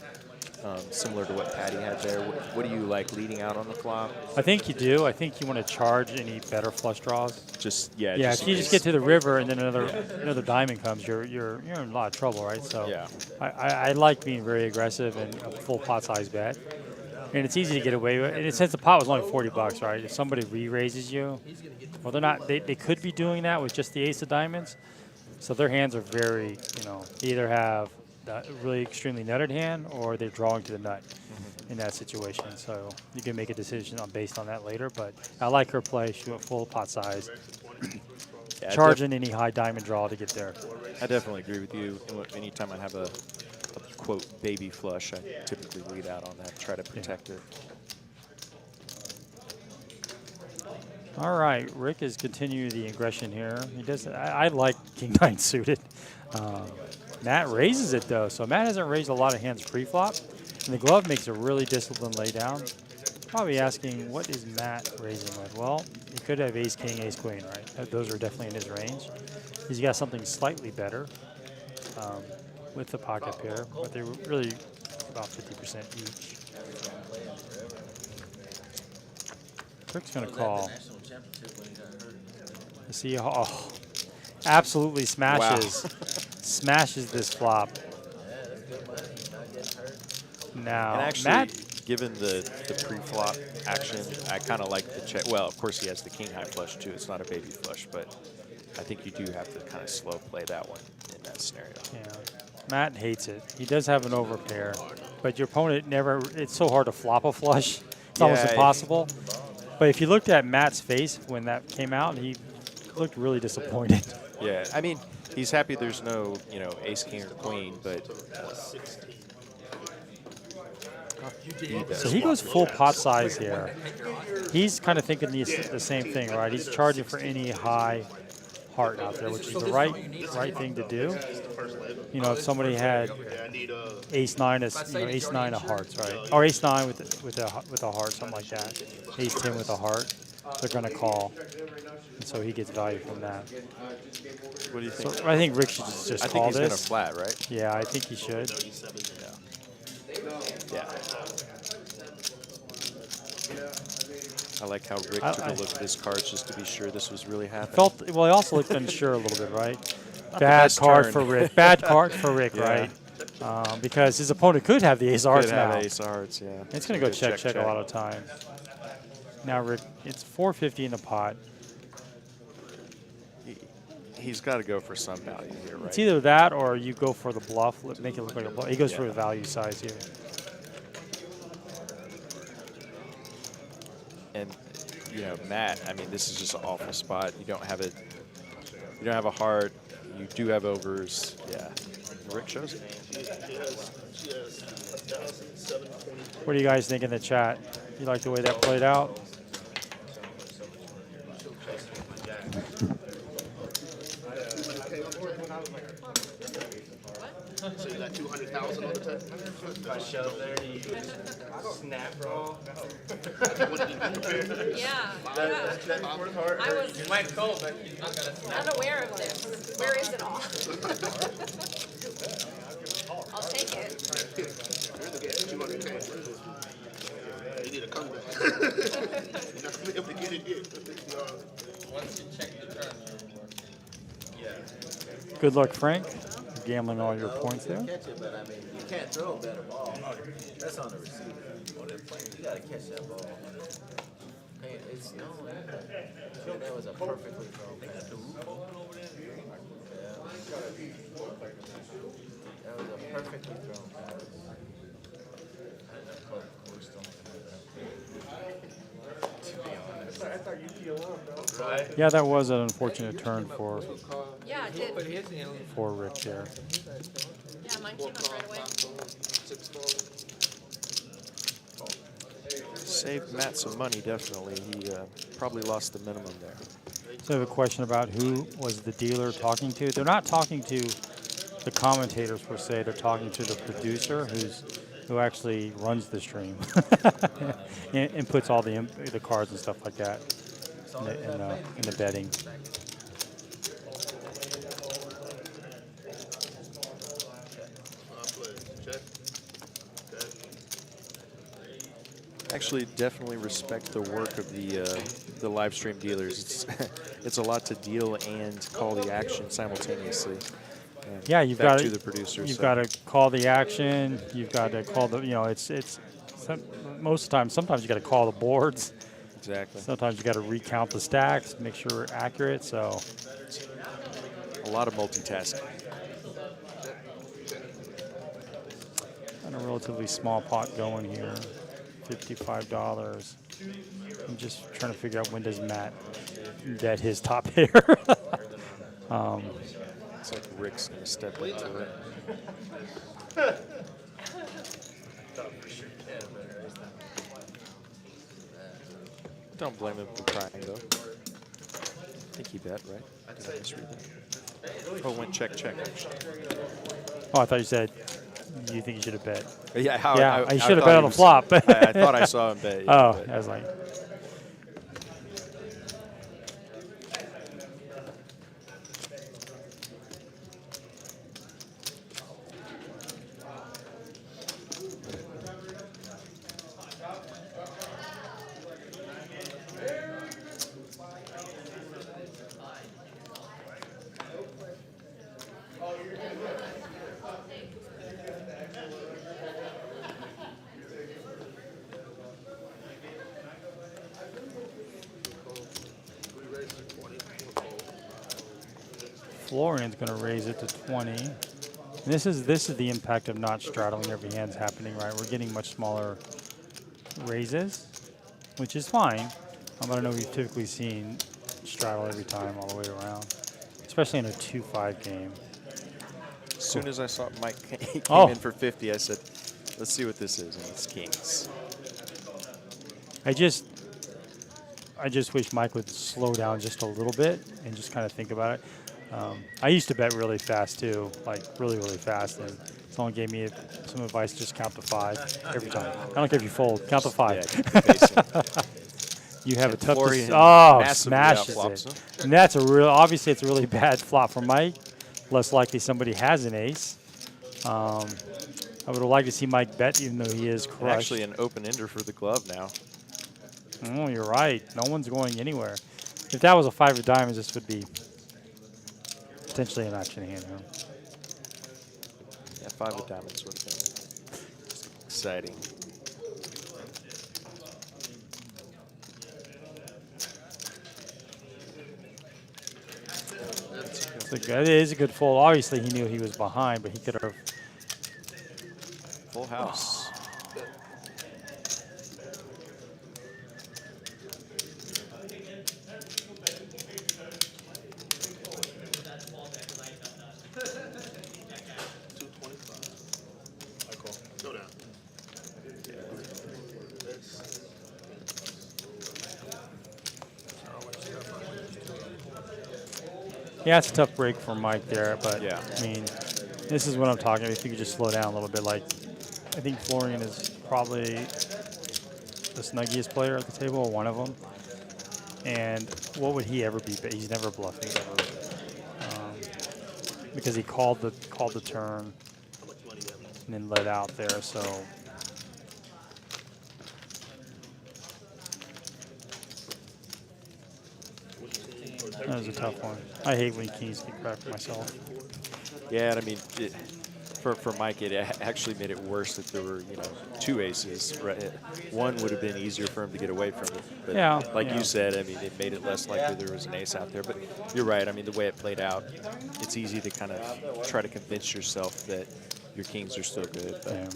similar to what Patty had there. What do you like leading out on the flop? I think you do. I think you want to charge any better flush draws. Just yeah. Yeah, just if you in just case. get to the river and then another diamond comes, you're in a lot of trouble, right? So Yeah. I like being very aggressive and a full pot size bet, and it's easy to get away with. And since the pot was only $40, right? If somebody re-raises you, well, they're not. They could be doing that with just the ace of diamonds, so their hands are very, you know, they either have a really extremely nutted hand or they're drawing to the nut in that situation. So you can make a decision based on that later. But I like her play. She went full pot size. Yeah, Charging any high diamond draw to get there. I definitely agree with you. Anytime I have a quote baby flush, I typically lead out on that, try to protect it. All right, Rick is continuing the aggression here. He does. I like King 9 suited. Matt raises it though, so Matt hasn't raised a lot of hands pre-flop, and the glove makes a really disciplined laydown. Probably asking, what is Matt raising with? Well, he could have ace king, ace queen, right? Those are definitely in his range. He's got something slightly better with the pocket pair, but they're really about 50% each. Rick's gonna call. You see, oh, absolutely smashes, smashes this flop. Now, And actually, Matt, given the pre-flop action, I kind of like the check. Well, of course, he has the king high flush too. It's not a baby flush, but I think you do have to kind of slow play that one in that scenario. yeah, Matt hates it. He does have an overpair, but your opponent never. It's so hard to flop a flush. It's almost Yeah, impossible. But if you looked at Matt's face when that came out, he looked really disappointed. Yeah, I mean, he's happy there's no, you know, ace, king, or queen, but So he goes full pot size here. He's kind of thinking the same thing, right? He's charging for any high heart out there, which is the right thing to do. You know, if somebody had ace nine, ace nine of hearts, right? Or ace nine with a heart, something like that. Ace 10 with a heart, they're gonna call, and so he gets value from that. what do you think? So I think Rick should just I think call he's going to this. flat, right? Yeah, I think he should. Yeah. I like how Rick took a look at his cards just to be sure this was really happening. Well, he also looked unsure a little bit, right? Not the Bad best card turn. for Rick. Bad card for Rick, Yeah. right? Because his opponent could have the ace of hearts Could have now. ace of hearts, yeah. It's going to go check a lot of times. Now, Rick, it's 450 in the pot. He's got to go for some value here, right? It's either that or you go for the bluff, make it look like a bluff. He goes for the value size here. And you know, Matt, I mean, this is just an awful spot. You don't have it. You don't have a heart. You do have overs. Yeah. Rick shows it. What do you guys think in the chat? You like the way that played out? So you got 200,000 on the table? If I shove there, you snap roll. Yeah. I was You might call, but he's not gonna snap. unaware of this. Where is it all? I'll take it. You're the guy, 200K. You need a comeback. You're not gonna be able to get it here. Once you check the turn, Good luck, Frank. Gambling all your points there. Catch it, but I mean, you can't throw a better ball. That's on the receiver. You gotta catch that ball. Hey, it's snowing. That was a perfectly thrown pass. Yeah. That was a perfectly thrown pass. Right? Yeah, that was an unfortunate turn for Yeah, it did. but his in. Rick there. Yeah, mine came up right away. Saved Matt some money, definitely. He probably lost the minimum there. So I have a question about who was the dealer talking to. They're not talking to the commentators per se. They're talking to the producer who actually runs the stream and puts all the cards and stuff like that in the betting. Actually, definitely respect the work of the live stream dealers. It's a lot to deal and call the action simultaneously. And Yeah, you've back got to the producer. You've so. got to call the action. You've got to call the. Most of the time. Sometimes you got to call the boards. Exactly. Sometimes you got to recount the stacks, make sure we're accurate. So a lot of multitasking. And a relatively small pot going here, $55. I'm just trying to figure out when does Matt bet his top hitter. It's like Rick's going to step into it. Don't blame him for crying, though. I think he bet, right? Did I misread that? Oh, went check, check, actually. Oh, I thought you said you think you should have bet. Yeah, I should have bet on the flop. I thought I saw him bet. Yeah, oh, but. I was like. Florian's going to raise it to 20. And this is the impact of not straddling every hand's happening, right? We're getting much smaller raises, which is fine. I don't know if you've typically seen straddle every time all the way around, especially in a 2-5 game. As soon as I saw Mike came in for 50, I said, let's see what this is, and it's kings. I just wish Mike would slow down just a little bit and just kind of think about it. I used to bet really fast too, like really, really fast. And someone gave me some advice: just count to 5 every time. I don't care if you fold, count to 5. Yeah, you have a tough. Smashes it. And that's obviously it's a really bad flop for Mike. Less likely somebody has an ace. I would have liked to see Mike bet, even though he is crushed. Actually, an open ender for the glove now. Oh, you're right. No one's going anywhere. If that was a 5 of diamonds, this would be potentially an action hand. Huh? Yeah, 5 of diamonds would have been exciting. It is a good fold. Obviously, he knew he was behind, but he could have. Full house. Yeah, it's a tough break for Mike there, but yeah. I mean, this is what I'm talking about. If you could just slow down a little bit, like I think Florian is probably the snuggiest player at the table, or one of them. And what would he ever be? He's never bluffing ever, because he called the turn and then let out there. So. That was a tough one. I hate when kings get cracked myself. Yeah, I mean, for Mike, it actually made it worse that there were, 2 aces. Right? One would have been easier for him to get away from it. But like you said, I mean, it made it less likely there was an ace out there. But you're right. I mean, the way it played out, it's easy to kind of try to convince yourself that your kings are still good. But,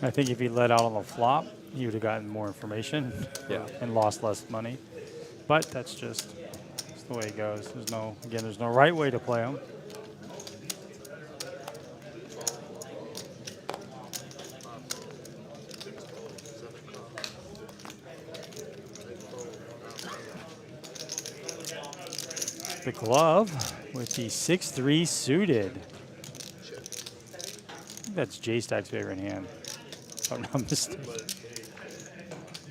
I think if he let out on the flop, he would have gotten more information and lost less money. But that's just the way it goes. There's no right way to play them. the glove with the 6-3 suited. I think that's J-Stack's favorite hand, if I'm not mistaken.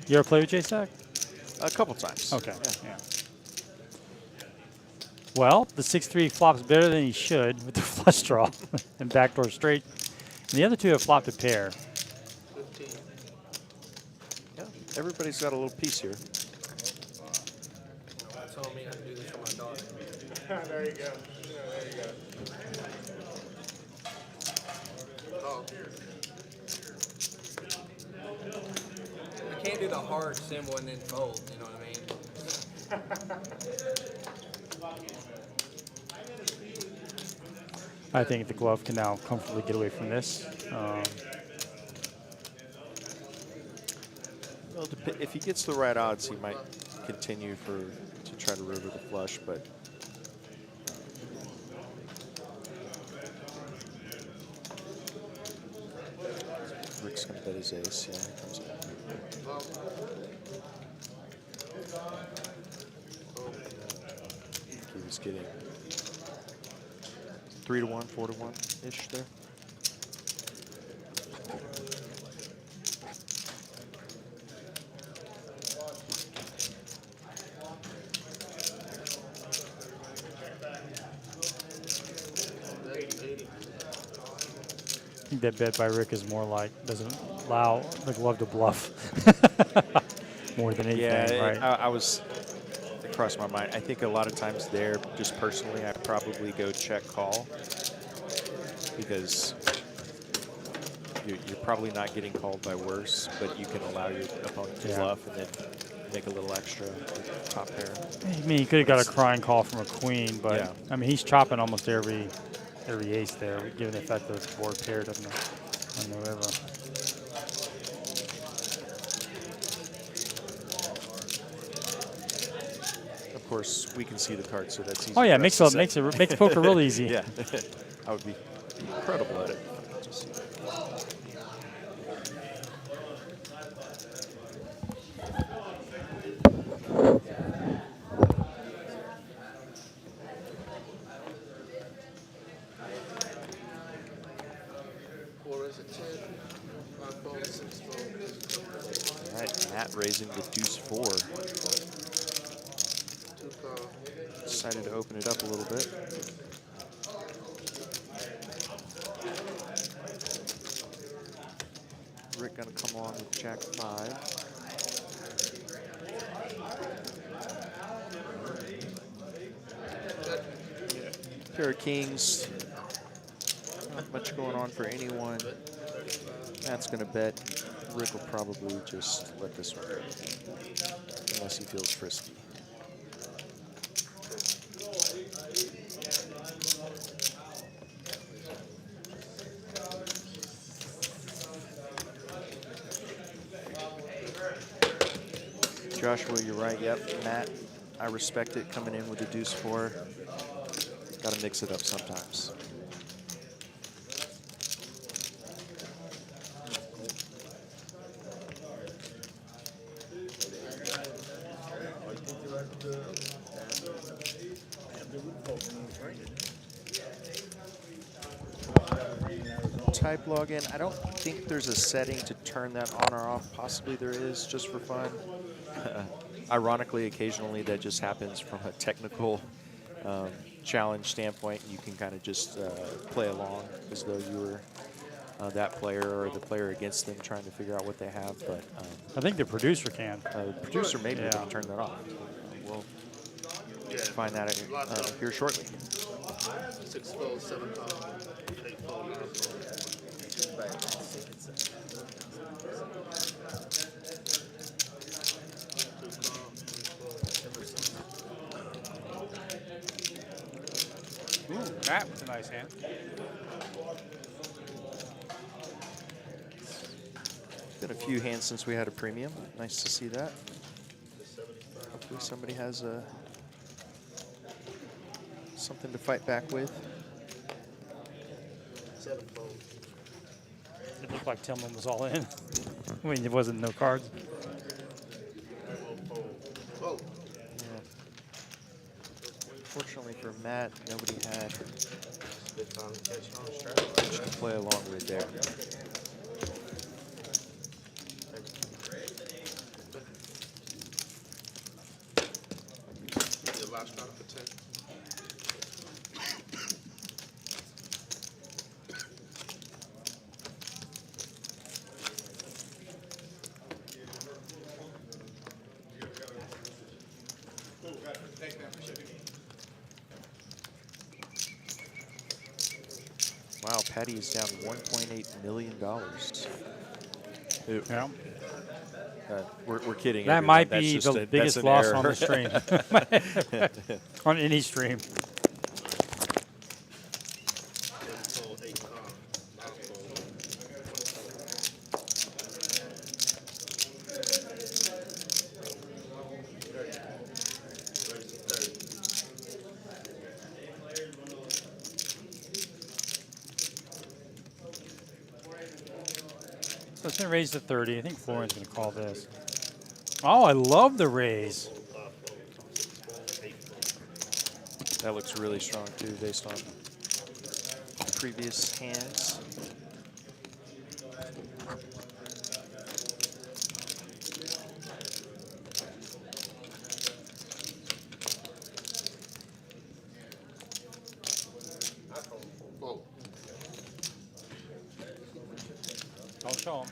You ever play with J-Stack? A couple times. Okay. Yeah. Well, the 6-3 flops better than he should with the flush draw and backdoor straight. And the other two have flopped a pair. 15. Yeah, everybody's got a little piece here. Told me how to do this for my daughter. There you go. Yeah, there you go. Oh, I can't do the hard symbol and then fold, you know what I mean? I think the glove can now comfortably get away from this. Well, if he gets the right odds, he might continue to try to river the flush, but Rick's gonna bet his ace. Yeah, here comes it. He was getting 3-1, 4-1 ish there. I think that bet by Rick is more like doesn't allow the glove to bluff more than anything, Yeah, right? I was, it crossed my mind. I think a lot of times there, just personally, I probably go check call because you're probably not getting called by worse, but you can allow your opponent to bluff and then make a little extra with top pair. I mean, he could have got a crying call from a queen, but Yeah. I mean, he's chopping almost every ace there, given the fact that it's board paired on the river. Of course, we can see the cards, so that's easy. Oh yeah, for makes us to makes poker real easy. Yeah, I would be incredible at it. Just, four is a 10. 5 fold, 6 fold. all right, Matt raising the deuce 4. 2 call. Decided to open it up a little bit. Rick gonna come along with Jack 5. Pair of kings. Not much going on for anyone. Matt's gonna bet. Rick will probably just let this one go, unless he feels frisky. Joshua, you're right. Yep, Matt, I respect it coming in with the deuce 4. Got to mix it up sometimes. Type login. I don't think there's a setting to turn that on or off. Possibly there is, just for fun. Ironically, occasionally that just happens from a technical challenge standpoint. You can kind of just play along as though you were that player or the player against them, trying to figure out what they have. But I think the producer can. the producer may be able to turn that off. We'll find that here shortly. 6 fold, 7 call. 8 fold, 9 fold. Ooh, that was a nice hand. Been a few hands since we had a premium. Nice to see that. Hopefully somebody has something to fight back with. 7 fold. It looked like Tillman was all in. I mean, it wasn't no cards. Fold. Unfortunately for Matt, nobody had Good time to catch on strap. much to play along with there. The last shot for 10. Wow, Patty is down $1.8 million. Yeah. We're kidding. That everyone. might That's be just the a- biggest that's an loss error. on the stream. On any stream. Fold, 8 calm. Not fold. So it's going to raise to 30. I think Florian's going to call this. Oh, I love the raise. That looks really strong too, based on previous hands. Whoa. Don't show him.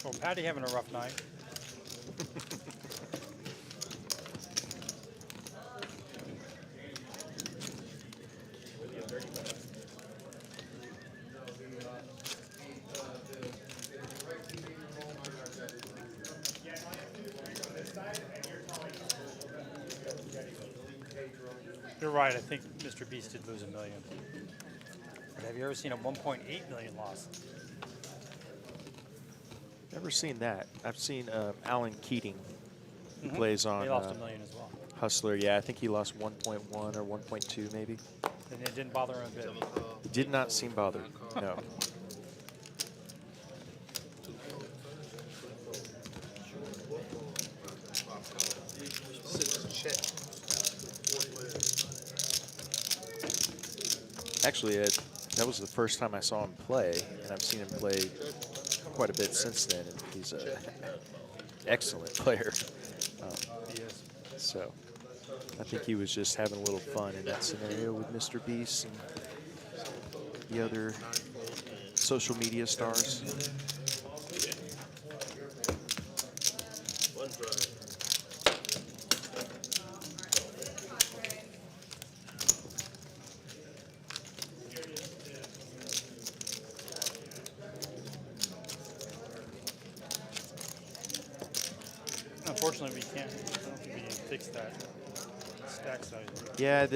Oh, Patty having a rough night. You're right. I think Mr. Beast did lose $1 million. But have you ever seen a 1.8 million loss? Never seen that. I've seen Alan Keating, who Mhm. plays on He lost $1 million as well. Hustler. Yeah, I think he lost 1.1 or 1.2 maybe. And it didn't bother him a bit. He did not seem bothered. No. Six check. Actually, that was the first time I saw him play, and I've seen him play quite a bit since then, and he's an excellent player. He is. So I think he was just having a little fun in that scenario with Mr. Beast and the other social media stars. One drive. Unfortunately, we can't. I don't think we can fix that stack size. Yeah,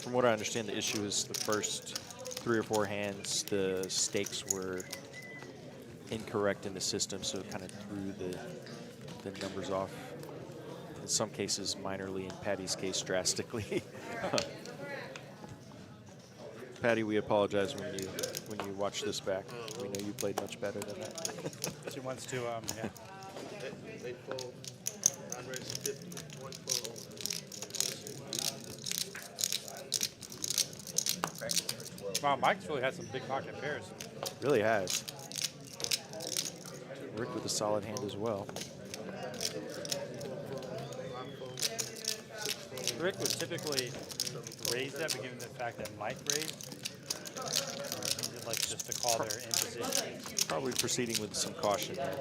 from what I understand, the issue is the first 3 or 4 hands, the stakes were incorrect in the system, so it kind of threw the numbers off. In some cases, minorly. In Patty's case, drastically. Patty, we apologize when you watch this back. We know you played much better than that. She wants to, yeah. They fold. Non-raise 50. One fold. Wow, Mike's really had some big pocket pairs. Really has. Rick with a solid hand as well. Rick would typically raise that, but given the fact that Mike raised, he did like just to call their in position. Probably proceeding with some caution there.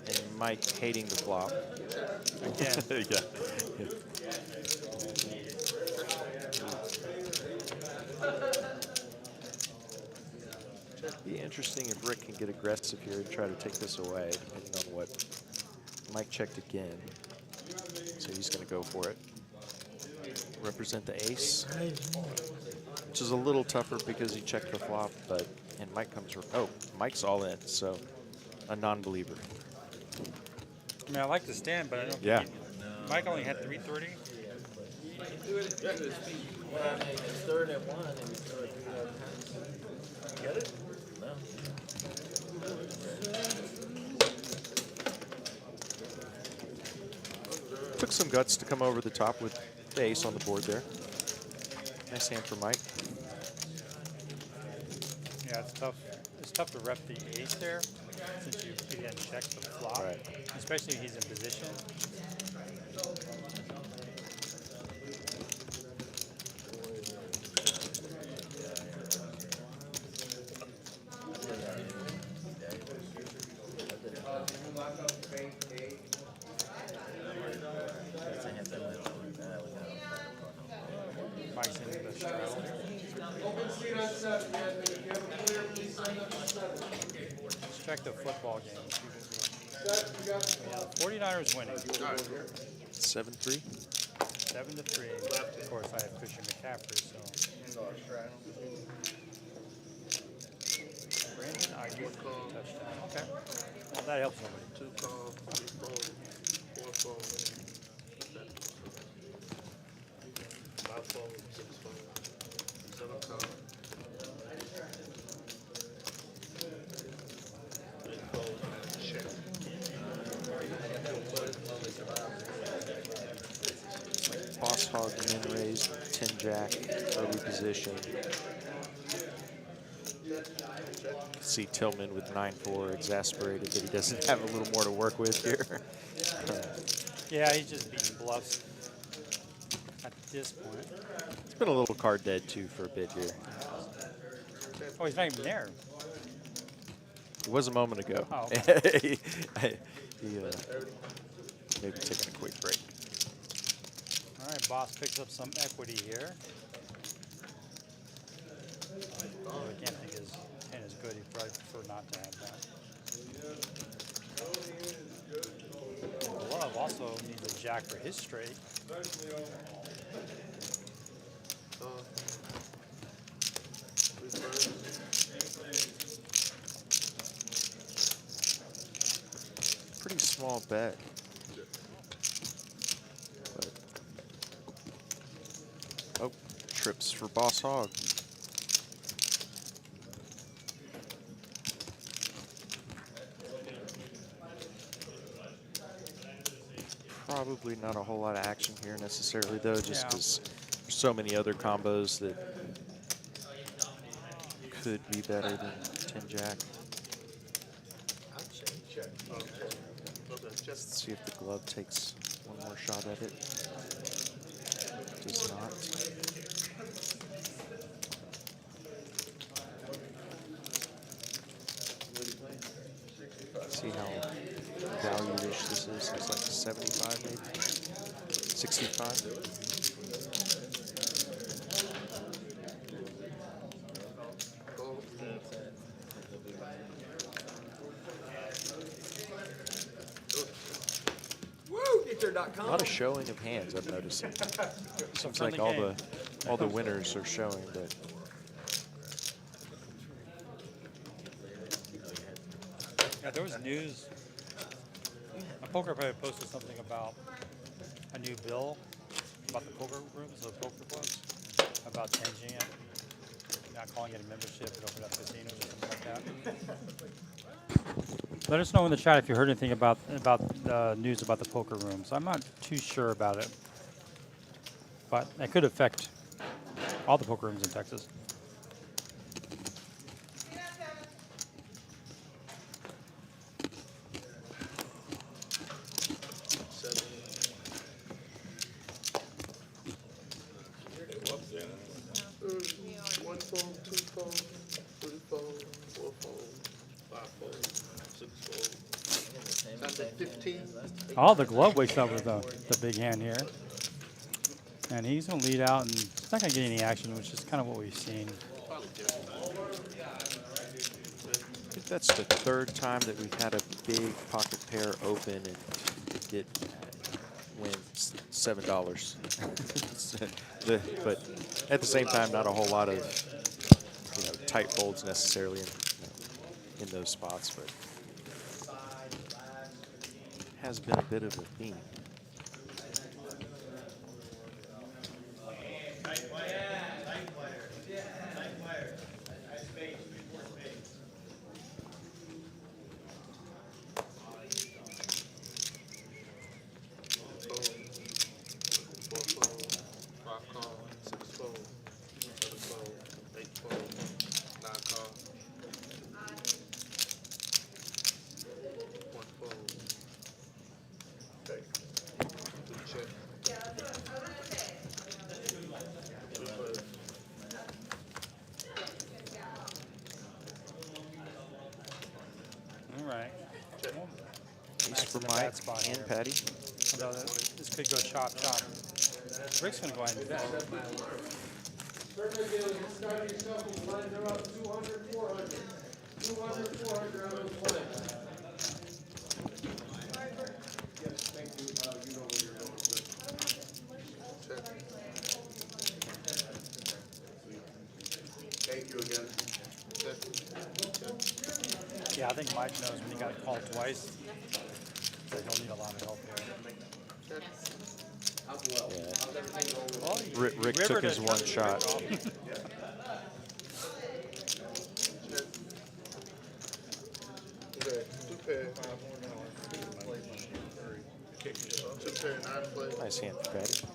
And Mike hating the flop. Again. Yeah. Be interesting if Rick can get aggressive here and try to take this away, depending on what. Mike checked again, so he's going to go for it. Represent the ace, which is a little tougher because he checked the flop, and Mike comes. Oh, Mike's all in, so a non-believer. I mean, I like the stand, but I don't Yeah. think Mike only had 330. Well, I mean, it's third and 1, and we throw it 3 other times. Get it? No. Took some guts to come over the top with the ace on the board there. Nice hand for Mike. Yeah, it's tough. It's tough to rep the ace there, since you again check the flop, Right. especially if he's in position. Mike's in the straddle. Let's check the football game. Yeah, the 49ers winning. 7-3. 7-3. Of course, I have Christian McCaffrey, so. Brandon Ayuk, touchdown. Okay. Well, that helps somebody. 2 call, 3 fold, 4 fold. 5 fold, 6 fold, 7 call. 8 fold, check. Boss hog min raised, 10 jack, early position. See Tillman with 9-4, exasperated that he doesn't have a little more to work with here. Yeah, he's just beating bluffs at this point. It's been a little card dead too for a bit here. Oh, he's not even there. It was a moment ago. Oh, he maybe taking a quick break. All right, boss picks up some equity here. Oh, I can't think his 10 is good. He'd probably prefer not to have that. Glove also needs a jack for his straight. Pretty small bet. But, oh, trips for Boss Hog. Probably not a whole lot of action here necessarily, though, just because there's so many other combos that could be better than 10 jack. Let's see if the glove takes one more shot at it. Does not. See how value-ish this is. It's like 75 maybe. 65. A lot of showing of hands, I'm noticing. Seems like all the winners are showing, but Yeah, there was news. A poker player posted something about a new bill about the poker rooms, the poker clubs, about changing it, not calling it a membership, but open up casinos or something like that. Let us know in the chat if you heard anything about the news about the poker rooms. I'm not too sure about it, but it could affect all the poker rooms in Texas. One fold, 2 fold, 3 fold, 4 fold, 5 fold, 6 fold. That's at 15. Oh, the glove wakes up with the big hand here. And he's going to lead out, and he's not going to get any action, which is kind of what we've seen. I think that's the third time that we've had a big pocket pair open and get win $7. But at the same time, not a whole lot of tight folds necessarily in those spots, but has been a bit of a theme. Rick's for in a bad Mike spot and here. Patty. Although this could go chop chop. Rick's gonna go ahead and bet. Thank you again. Yeah, I think Mike knows when he got called twice that he'll need a lot of help here. Well, he Rick took rivered his it. one shot. Okay, two pair. Two pair, 9 play. Nice hand for Patty.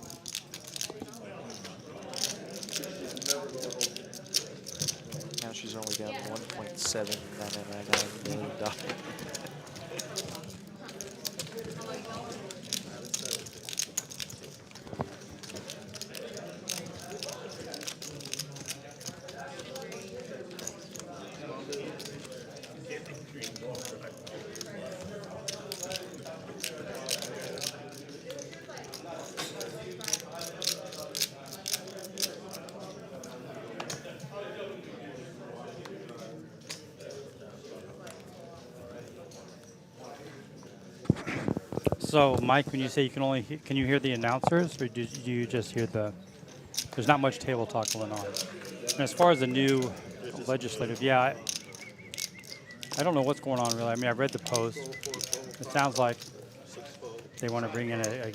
Now she's only down $1.7999 million. So, Mike, when you say you can only can you hear the announcers, or do you just hear the? There's not much table talk going on. And as far as the new legislative, yeah, I don't know what's going on really. I mean, I read the post. It sounds like they want to bring in a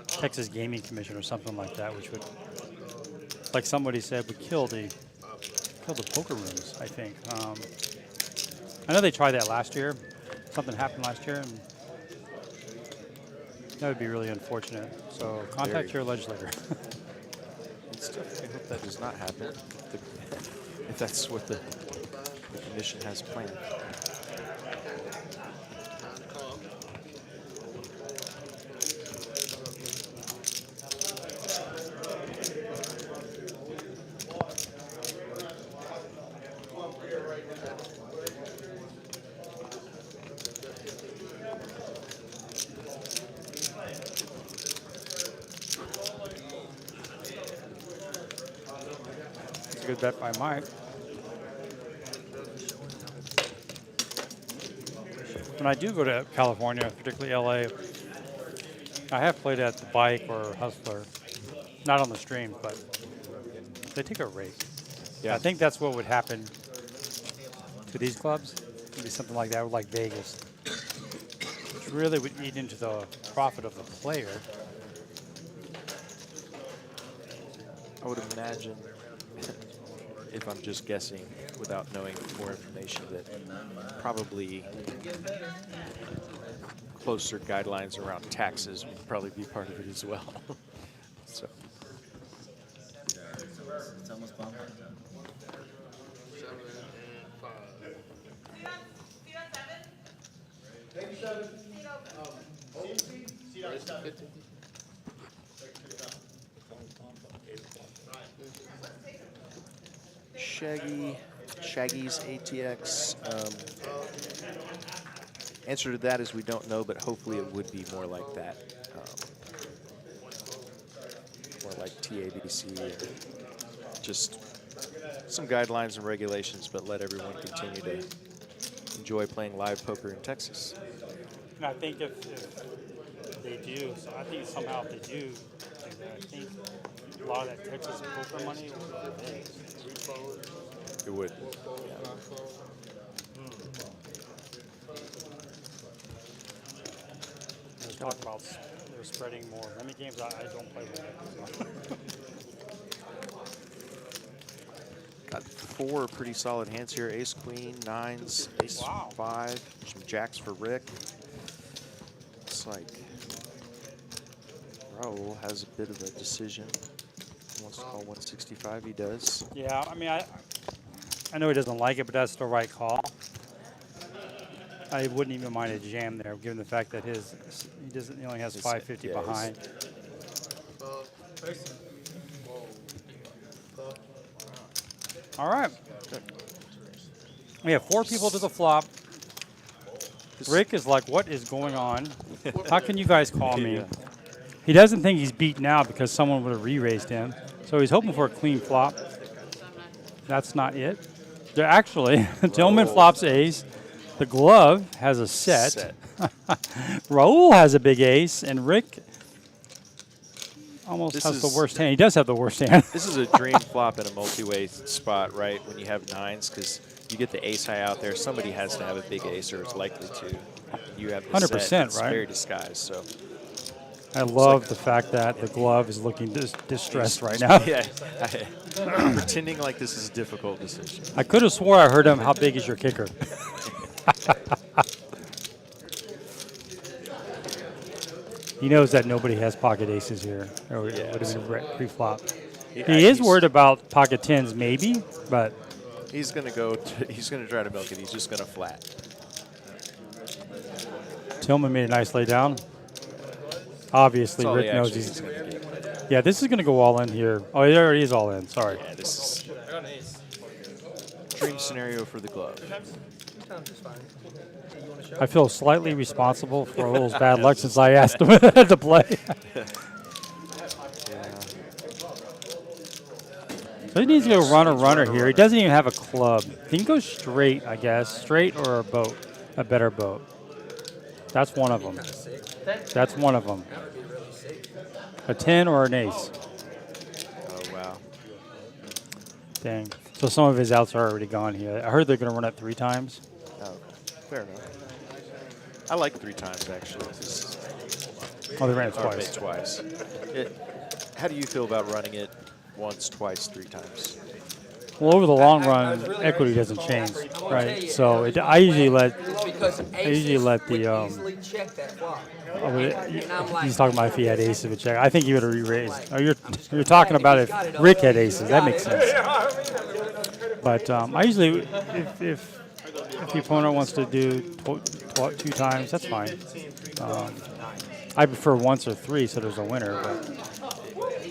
Texas Gaming Commission or something like that, which would, like somebody said, would kill the poker rooms. I think. I know they tried that last year. Something happened last year, and that would be really unfortunate. So contact your legislator. It's tough. I hope that does not happen. If that's what the commission has planned. It's a good bet by Mike. When I do go to California, particularly LA, I have played at the Bike or Hustler, not on the stream, but they take a rake. Yeah. I think that's what would happen to these clubs. It'd be something like that, like Vegas, which really would eat into the profit of the player. I would imagine, if I'm just guessing without knowing more information, that probably closer guidelines around taxes would probably be part of it as well. So. It's almost bomb. 7 and 5. Raise to 50. Shaggy's ATX. Answer to that is we don't know, but hopefully it would be more like that. More like TABC, or just some guidelines and regulations, but let everyone continue to enjoy playing live poker in Texas. And I think if they do, so I think somehow if they do that, I think a lot of that Texas poker money will go to Vegas. It would. There's talk about they're spreading more. How many games I don't play with it. Got 4 pretty solid hands here. Ace, queen, nines, ace, Wow. 5, some jacks for Rick. Looks like Raul has a bit of a decision. He wants to call 165. He does. Yeah, I mean, I know he doesn't like it, but that's the right call. I wouldn't even mind a jam there, given the fact that he only has 550 yeah, behind. All right. We have 4 people to the flop. Rick is like, what is going on? How can you guys call me? Yeah. He doesn't think he's beat now because someone would have re-raised him. So he's hoping for a clean flop. That's not it. They're actually, Tillman flops ace. The glove has a set. Raul has a big ace, and Rick almost This has the is- worst hand. He does have the worst hand. This is a dream flop in a multi-way spot, right? When you have nines, because you get the ace high out there. Somebody has to have a big ace, or it's likely to. You have the 100%, set. It's right? very disguised. So I love the fact that the glove is looking distressed right now. yeah, pretending like this is a difficult decision. I could have swore I heard him, how big is your kicker? He knows that nobody has pocket aces here. Or it would have been pre-flop. He is worried about pocket tens, maybe, but He's gonna go. He's gonna try to milk it. He's just gonna flat. Tillman made a nice lay down. Obviously, That's all Rick he knows actually he's. is gonna get. Yeah, this is going to go all in here. Oh, it already is all in. Sorry. Yeah, this is dream scenario for the glove. I feel slightly responsible for Raul's bad luck since I asked him to play. So he needs to go runner here. He doesn't even have a club. He can go straight, I guess. Straight or a boat, a better boat. That's one of them. That's one of them. A 10 or an ace. Oh wow. Dang. So some of his outs are already gone here. I heard they're going to run it 3 times. Oh, fair enough. I like 3 times actually. Oh, they ran it Or twice. twice. How do you feel about running it once, twice, 3 times? Well, over the long run, equity doesn't change, right? So I usually let the easily check that flop. he's talking about if he had aces with check. I think he would have re-raised. Oh, you're talking about if Rick had aces. That makes sense. But I usually, if the opponent wants to do 2 times, that's fine. I prefer once or 3, so there's a winner. But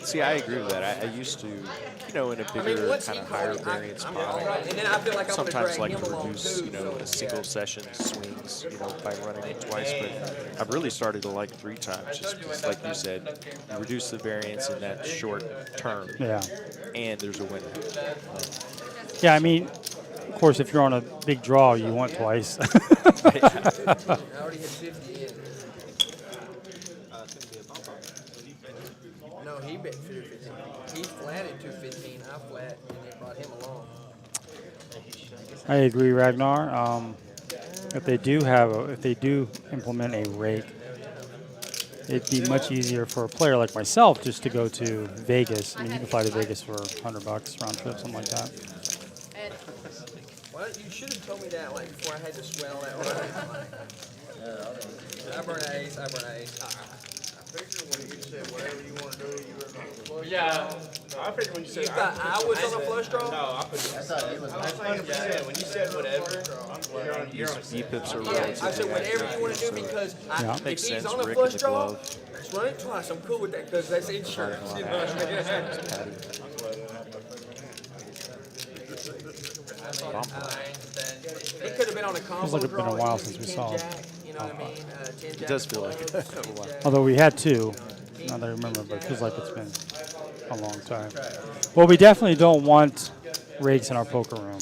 See, I agree with that. I used to, in a bigger kind of higher variance model, And then I feel like I'm gonna sometimes drag like him to along reduce, too, so a single session swings, by running it twice. But I've really started to like 3 times, just because, like you said, you reduce the variance in that short term, yeah. and there's a winner. Yeah, I mean, of course, if you're on a big draw, you want twice. I already hit 50 in. No, he bet 215. He flatted 215. I flat, and they brought him along. I agree, Ragnar. If they do implement a rake, it'd be much easier for a player like myself just to go to Vegas. I mean, you can fly to Vegas for $100 round trip, something like that. Well, you should have told me that before I had to swell that one. I burn an ace. I burn an ace. I figured when you said whatever you want to do, you were going to. Well, yeah. I figured when you said You thought I was on a flush draw? No, I put I thought it was 100%. When you said whatever, you're on E-pips are Yeah, I relatively said whatever accurate, you want to do so because Yeah. if Makes he's sense, on a Rick flush and the draw, glove. just run it twice. I'm cool with that because that's insurance. You know what I mean? It could have been on a combo Feels like it's been a draw, while easy since we 10 saw him. jack, you know what I mean? 10 It jack does feel clubs, like six jack. Although we had 2, now that I remember, but it feels like it's been a long time. Well, we definitely don't want rakes in our poker room.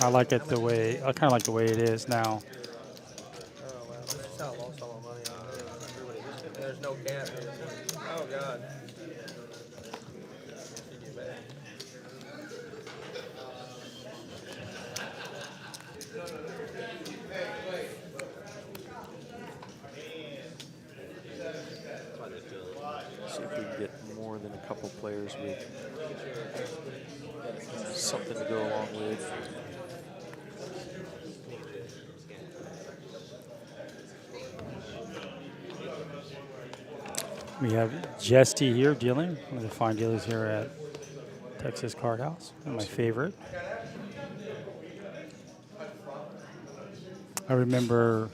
I like it the way, I kind of like the way it is now. Oh, wow. This is how I lost all my money on it. There's no cap. Oh, God. See if we can get more than a couple players with something to go along with. We have Jesty here dealing, one of the fine dealers here at Texas Card House, my favorite. I remember,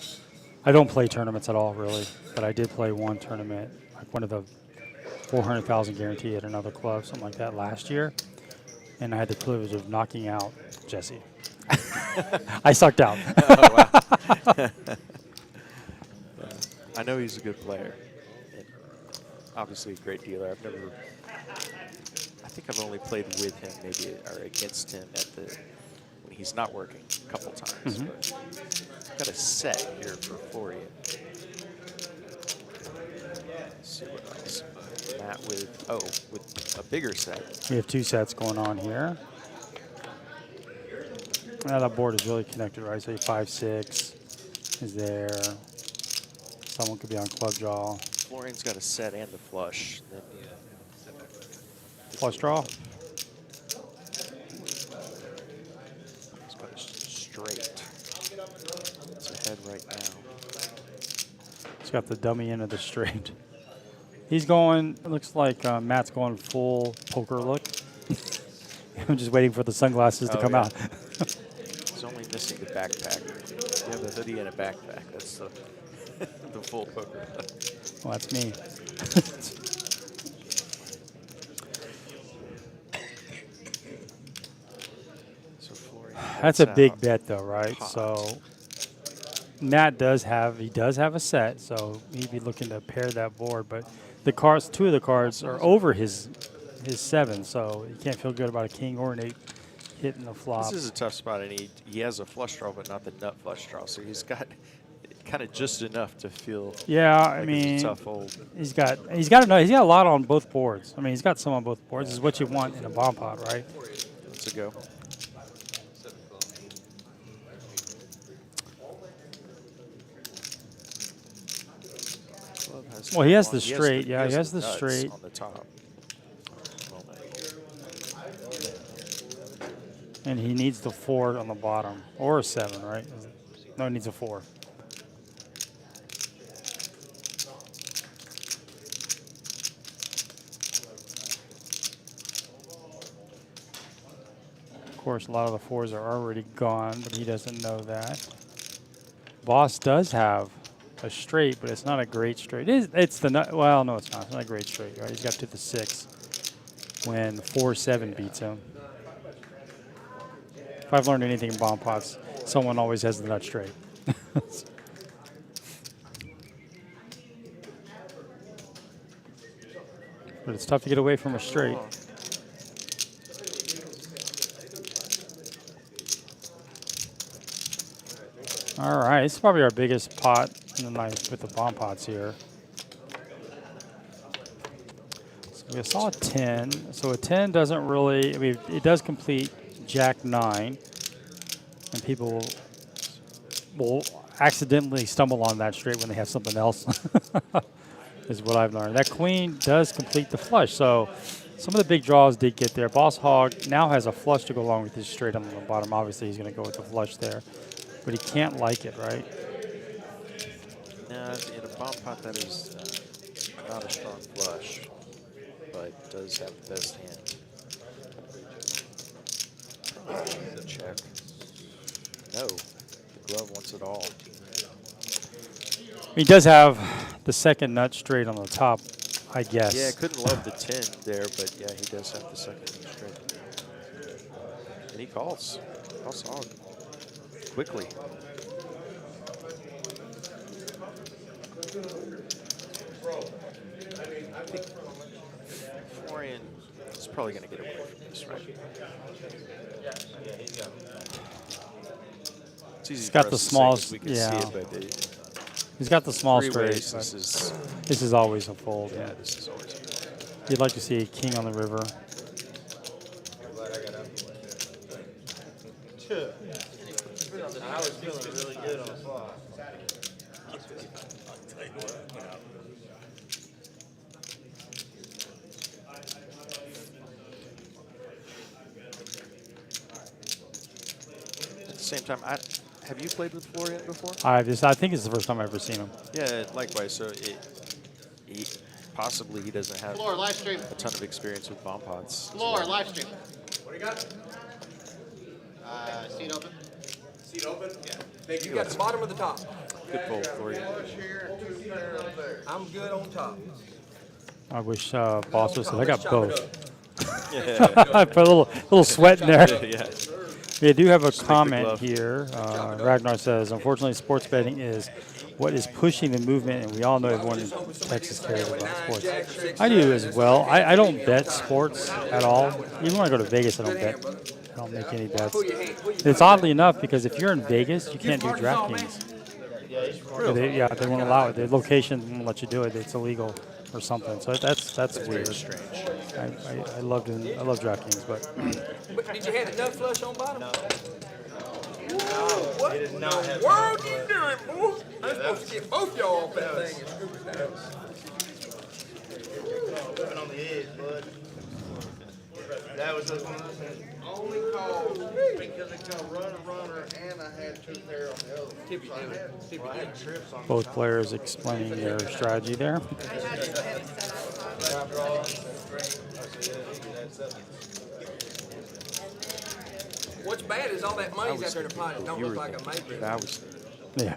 I don't play tournaments at all really, but I did play one tournament, like one of the 400,000 guarantee at another club, something like that last year, and I had the privilege of knocking out Jesse. I sucked out. Oh, wow. I know he's a good player. And obviously a great dealer. I think I've only played with him maybe or against him when he's not working a couple times. But got a set here for Florian. Let's see what else. Matt with a bigger set. We have 2 sets going on here. Now that board is really connected, right? So 5-6 is there. Someone could be on club draw. Florian's got a set and a flush. Then Flush draw. he's got a straight. It's ahead right now. He's got the dummy end of the straight. He's going, it looks like Matt's going full poker look. I'm just waiting for the sunglasses to come out. He's only missing the backpack. You have a hoodie and a backpack. That's the, the full poker look. Well, that's me. So Florian That's a gets big out. bet though, right? Pot. So Matt does have a set, so he'd be looking to pair that board, but the cards, 2 of the cards are over his 7, so you can't feel good about a king or an 8 hitting the flop. This is a tough spot, and he has a flush draw, but not the nut flush draw. So he's got kind of just enough to feel. Yeah, like I mean, it's a tough hold. he's got a lot on both boards. I mean, he's got some on both boards. This is what you want in a bomb pot, right? Let's a go. Well, he has the straight. Yeah, he has the nuts straight. on the top. And he needs the 4 on the bottom, or a 7, right? No, he needs a 4. Of course, a lot of the 4s are already gone, but he doesn't know that. Boss does have a straight, but it's not a great straight. It's the nut. Well, no, it's not. It's not a great straight, right? He's got to the 6 when 4-7 beats him. If I've learned anything in bomb pots, someone always has the nut straight. But it's tough to get away from a straight. All right, this is probably our biggest pot in the night with the bomb pots here. So we saw a 10. So a 10 doesn't really, I mean, it does complete Jack 9, and people will accidentally stumble on that straight when they have something else, is what I've learned. That queen does complete the flush, so some of the big draws did get there. Boss Hog now has a flush to go along with his straight on the bottom. Obviously, he's going to go with the flush there, but he can't like it, right? No, in a bomb pot that is not a strong flush, but does have the best hand. Check. No, the glove wants it all. He does have the second nut straight on the top, I guess. Yeah, couldn't love the 10 there, but yeah, he does have the second nut straight. And he calls. Calls solid. Quickly. I think Florian is probably going to get away from this, right? It's easy He's got for the us to say 'cause smallest- we can yeah. see it, but He's got the small three straight, ways, but this is this is always a fold. yeah, this is always a fold. You'd like to see a king on the river. I was feeling really good on the fly. At the same time, have you played with Florian before? I think it's the first time I've ever seen him. Yeah, likewise. So possibly he doesn't have Floor, live stream. a ton of experience with bomb pots. Floor, live stream. What do you got? Seat open. Seat open? Yeah. Thank you. You got the bottom or the top? Good pull, Florian. I'm good on top. I wish Boss was. I got Chop it both. Yeah. I put a little sweat in there. Yeah. We do have a Stick the comment glove. here. Ragnar says, unfortunately, sports betting is what is pushing the movement, and we all know everyone in Texas cares about sports. I do as well. I don't bet sports at all. Even when I go to Vegas, I don't bet. I don't make any bets. It's oddly enough because if you're in Vegas, you can't do DraftKings. They won't allow it. The location won't let you do it. It's illegal or something. So that's Very weird. strange. I love DraftKings, but But did you have enough flush on bottom? No. What It is in not the heavy. world you doing, boy? I'm supposed to get both y'all off that thing and scoop it down. Living on the edge, bud. That was just one of those things. Only call because it come runner, and I had two pair on the other. Tippy do. Well, I had trips on both players explaining their strategy there. I had it set up. What's bad is all that money's out there in the pot. It don't You look were like a thinking. maker. I was Yeah.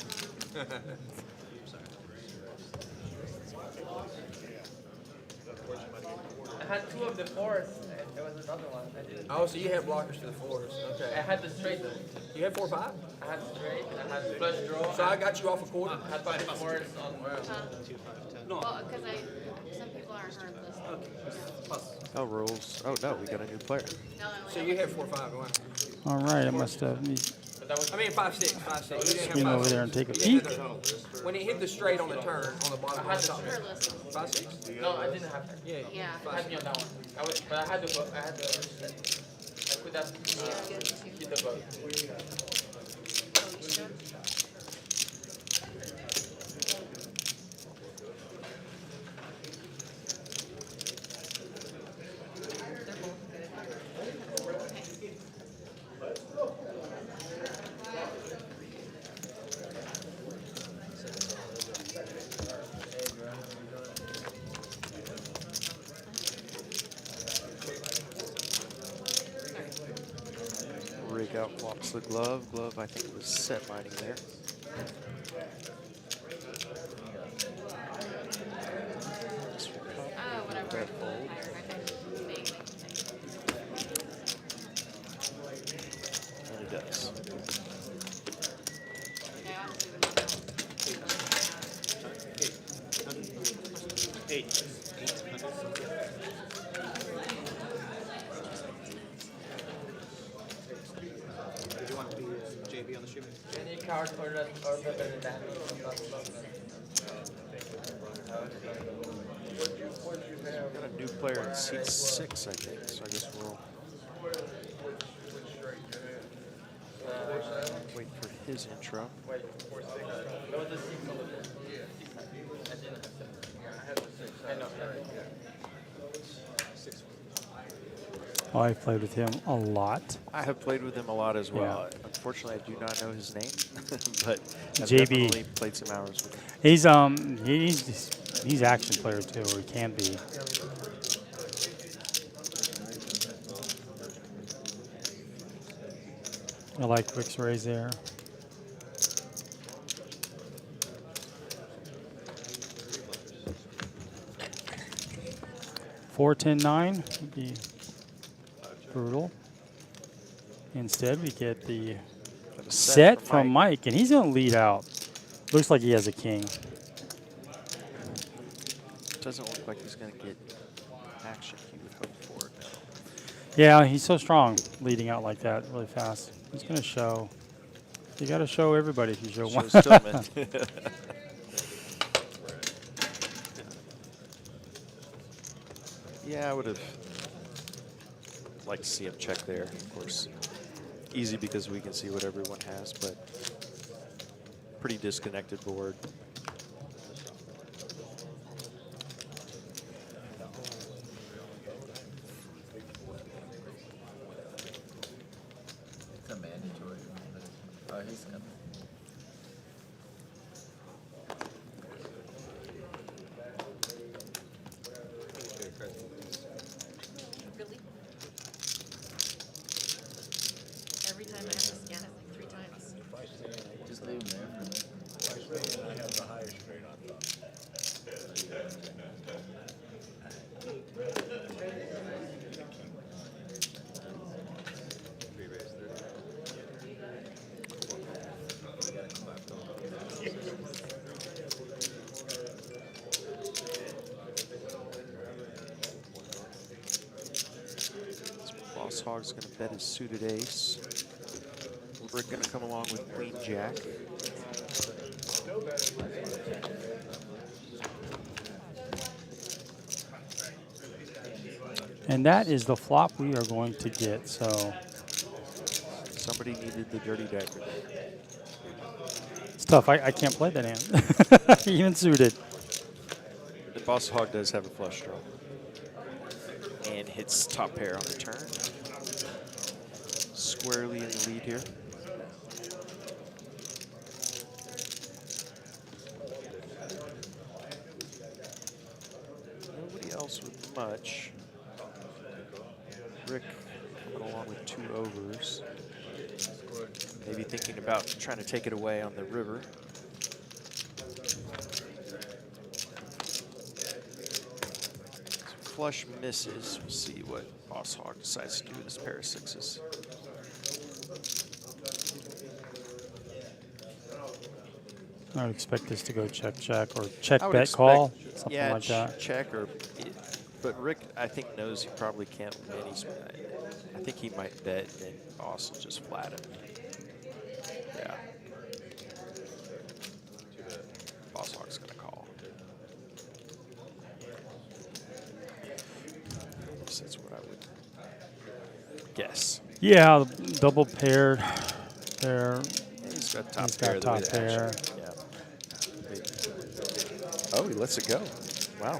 I had two of the fours, and there was another one. I didn't. Oh, so you have blockers to the fours. I Okay. had the straight though. You had 4-5? I had straight, I had flush draw. So I got you off a quarter? I had 5 fours on. Well, because some people aren't heard this. oh rolls. Oh no, we got a new player. No, I So only you had 4-5, wow. All right, I must have me But that was I mean 5-6, 5-6. You didn't swing have over 5-6. there and take a You peek. had the- When he hit the straight on the turn, on the bottom I had of the the top. heard listen. 5-6? no, I didn't have that. Yeah. Yeah. I had me on that one. But I had the I could have hit the boat. Oh, you sure? They're both good. Okay. Rig out walks the glove. Glove, I think it was set mining there. Oh, whatever. Red fold. Okay. And it does. Okay, I'll do it. Any card or better than that. Got a new player in seat 6, I think. So I guess we'll wait for his intro. Wait, 4, 6. That was the 6 over there. I didn't have 7. I had the 6. I know. Oh, I played with him a lot. I have played with him a lot as well. Yeah. Unfortunately, I do not know his name, but I've JB. definitely played some hours with him. He's action player too, or he can be. I like Rick's raise there. Four, 10, 9 would be brutal. Instead, we get the Got a set from Mike, and he's going to lead out. Looks like he has a king. Doesn't look like he's going to get action he would hope for. Yeah, he's so strong leading out like that really fast. He's going to show. You got to show everybody if you show one. Show Stillman. Yeah, I would have liked to see him check there, of course. Easy because we can see what everyone has, but pretty disconnected board. It's a mandatory. Oh, he's coming. Really? Every time I have to scan it like 3 times. Just leave him there. Hog's going to bet his suited ace. Rick going to come along with Queen Jack. And that is the flop we are going to get. So Somebody needed the dirty dagger there. it's tough. I can't play that hand, even suited. The Boss Hog does have a flush draw. And hits top pair on the turn. Squarely in the lead here. Nobody else with much. Rick coming along with 2 overs. Maybe thinking about trying to take it away on the river. Flush misses. We'll see what Boss Hog decides to do with this pair of 6s. I would expect this to go check, check, or check, I would bet, expect- call, something yeah, like that. check or. But Rick, I think, knows he probably can't win. I think he might bet, and then Boss will just flat him. Yeah. Boss Hog's gonna call. That's what I would guess. Yeah, double paired pair. He's got top He's pair. got the way top the pair. action- Yeah. Oh, he lets it go. Wow.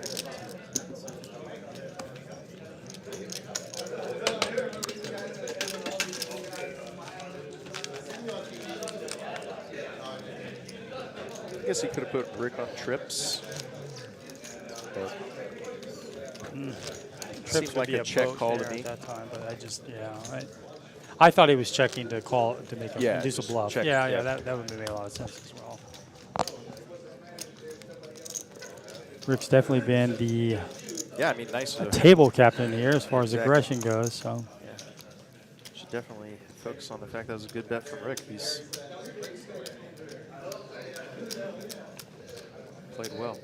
I guess he could have put Rick on trips. But Trips seemed would like be a check boat call to there me. at that time, but I just, yeah. I thought he was checking to call, to make a Yeah, induce a just bluff. check, Yeah, yeah. that would make a lot of sense as well. Rick's definitely been the yeah, I mean, nice. table captain here as far as Exactly. aggression goes. So Yeah. Should definitely focus on the fact that was a good bet from Rick. He's played well.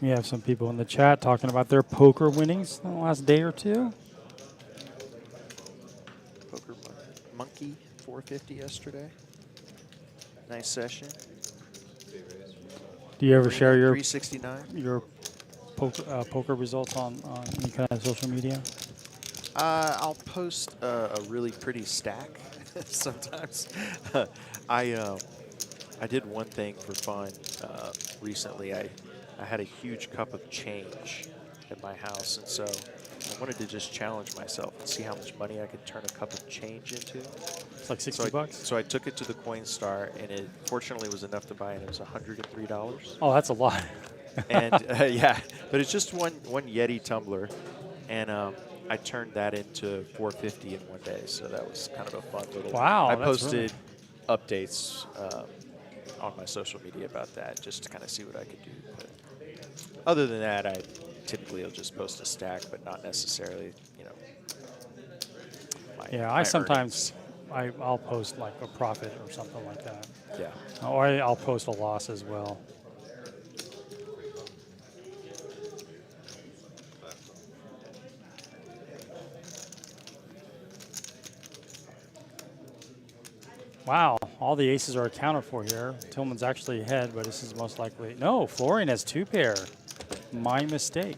we have some people in the chat talking about their poker winnings in the last day or two. Poker Monkey 450 yesterday. Nice session. Do you ever share your 369. poker results on any kind of social media? I'll post a really pretty stack sometimes. I did one thing for fun recently. I had a huge cup of change at my house, and so I wanted to just challenge myself and see how much money I could turn a cup of change into. It's like 60 So bucks. So I took it to the Coinstar, and it fortunately was enough to buy it. It was $103. Oh, that's a lot. And yeah, but it's just one Yeti tumbler, and I turned that into 450 in one day. So that was kind of a fun little. Wow, I that's posted updates on my social media about that just to kind of see what I could do. But other than that, I typically will just post a stack, but not necessarily, you know. Yeah, my I sometimes I'll post like a profit or something like that. earnings. Yeah. Or I'll post a loss as well. Wow, all the aces are accounted for here. Tillman's actually ahead, but this is most likely. No, Florian has 2 pair. My mistake.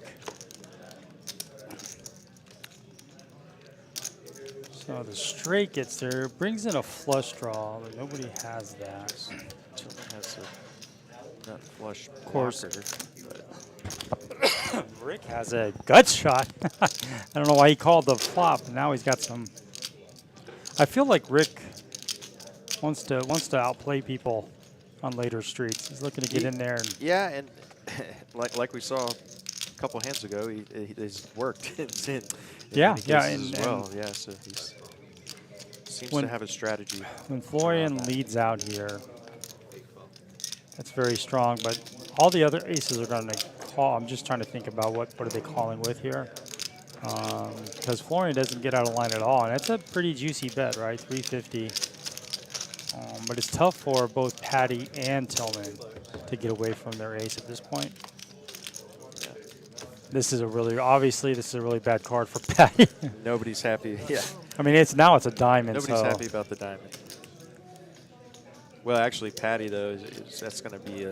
So the straight gets there, brings in a flush draw, but nobody has that. Tillman has a nut flush course. blocker, but Rick has a gut shot. I don't know why he called the flop. Now he's got some. I feel like Rick wants to outplay people on later streets. He's looking to get in there. And yeah, and like we saw a couple hands ago, he's worked in Yeah, many yeah, cases and- as well. Yeah, so he seems When- to have a strategy. when Florian leads out here, that's very strong. But all the other aces are going to call. I'm just trying to think about what are they calling with here. Because Florian doesn't get out of line at all, and that's a pretty juicy bet, right? 350. But it's tough for both Patty and Tillman to get away from their ace at this point. This is a really bad card for Patty. Nobody's happy. Yeah. I mean, it's a diamond. Nobody's so happy about the diamond. Well, actually, Patty though, that's going to be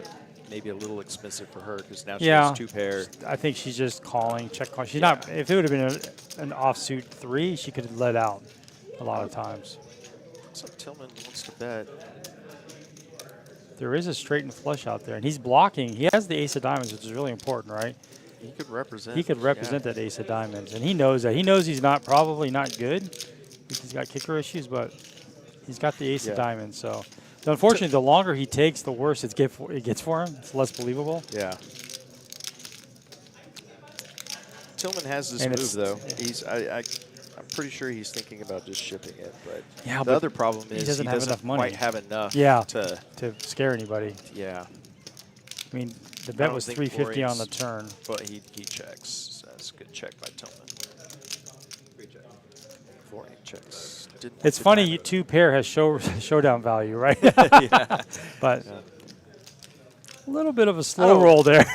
maybe a little expensive for her because now she has 2 pair. I think she's just calling, check call. She's not. If it would have been an offsuit 3, she could have let out a lot of times. Looks like Tillman wants to bet. There is a straight and flush out there, and he's blocking. He has the ace of diamonds, which is really important, right? He could represent. He could represent that ace of diamonds, and he knows that. He knows he's probably not good. He's got kicker issues, but he's got the ace of diamonds. So, unfortunately, the longer he takes, the worse it gets for him. It's less believable. Yeah. Tillman has this And move though. I'm pretty sure he's thinking about just shipping it, but Yeah, the but other problem is he doesn't have enough money. quite have enough to scare anybody. Yeah. I mean, the bet was 350 on the turn. But he checks. So that's a good check by Tillman. Florian checks. It's funny, 2 pair has showdown value, right? Yeah. But a little bit of a slow roll there.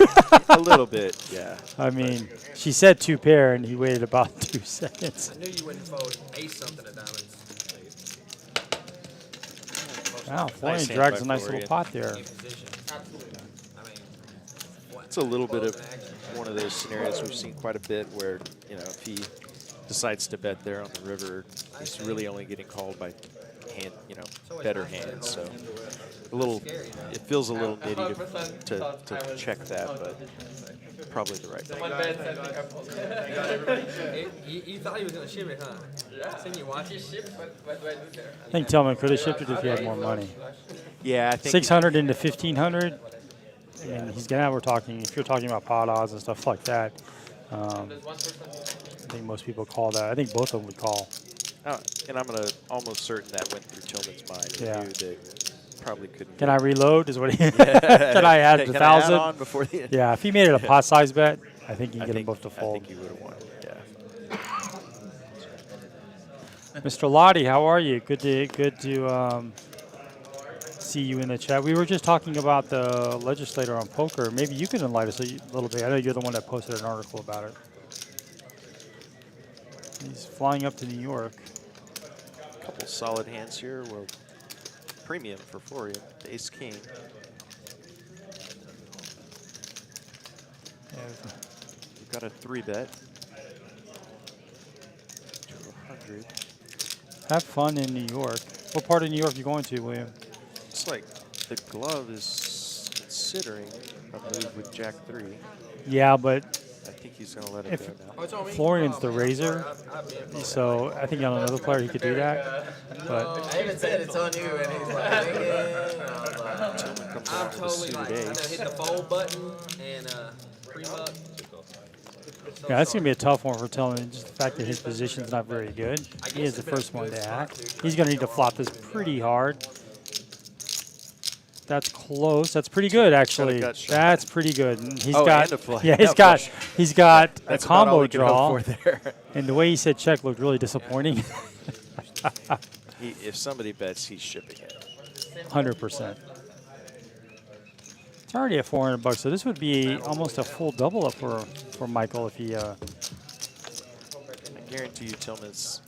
A little bit, yeah. I mean, she said 2 pair, and he waited about 2 seconds. I knew you wouldn't fold ace something of diamonds. Wow, Florian hand drags by a nice Florian. little pot there. It's a little bit of one of those scenarios we've seen quite a bit where, if he decides to bet there on the river, he's really only getting called by better hands. So it feels a little nitty to check that, but probably the right thing. You thought he was going to ship it, huh? Yeah. Seen you watch it ship, I think Tillman could have shipped it if he had more money. Yeah, I think 600 into 1,500. And if you're talking about pot odds and stuff like that, I think most people call that. I think both of them would call. Oh, and I'm almost certain that went through Tillman's mind. He knew that probably couldn't. Can I reload? Is what he. Can I add the 1,000? On before the end? Yeah, if he made it a pot size bet, I think you can get them both to fold. I think he would have won. Yeah. Mr. Lottie, how are you? Good to see you in the chat. We were just talking about the legislator on poker. Maybe you could enlighten us a little bit. I know you're the one that posted an article about it. He's flying up to New York. A couple solid hands here. Well, premium for Florian, the ace king. We've got a 3-bet. To 100. Have fun in New York. What part of New York are you going to, William? Looks like the glove is considering a move with Jack 3. Yeah, but I think he's going to let it go now. Florian's the razor, so I think on another player he could do that. But I even said it's on you, and he's like, I'm totally like, I know, hit the fold button and pre-muck. yeah, that's going to be a tough one for Tillman. Just the fact that his position's not very good. He is the first one to act. He's going to need to flop this pretty hard. That's close. That's pretty good, actually. That's pretty good. And he's he's got a combo draw. And the way he said check looked really disappointing. If somebody bets, he's shipping it. 100%. It's already at $400, so this would be almost a full double up for Michael if he. I guarantee you, Tillman's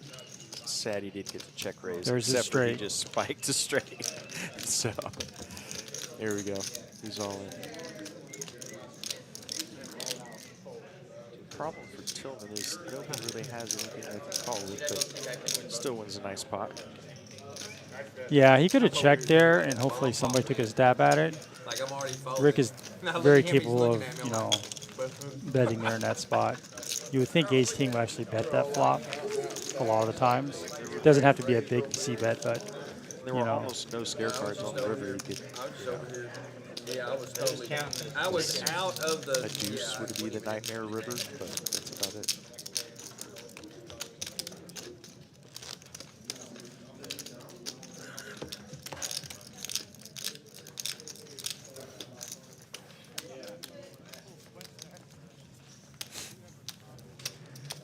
sad he didn't get the check raise. There's a except for he straight. just spiked a straight. So here we go. He's all in. The problem for Tillman is nobody really has anything they can call with, but still wins a nice pot. Yeah, he could have checked there, and hopefully somebody took a stab at it. Like I'm already folding. Rick is Now look very at him, he's capable looking of, at me, I'm like, betting there in that spot. You would think Ace King would actually bet that flop a lot of the times. It doesn't have to be a big C bet, but There were almost no scare cards on the river. You could. I was just over here. Yeah, I was totally. I was out of the. A deuce would be the nightmare river, but that's about it.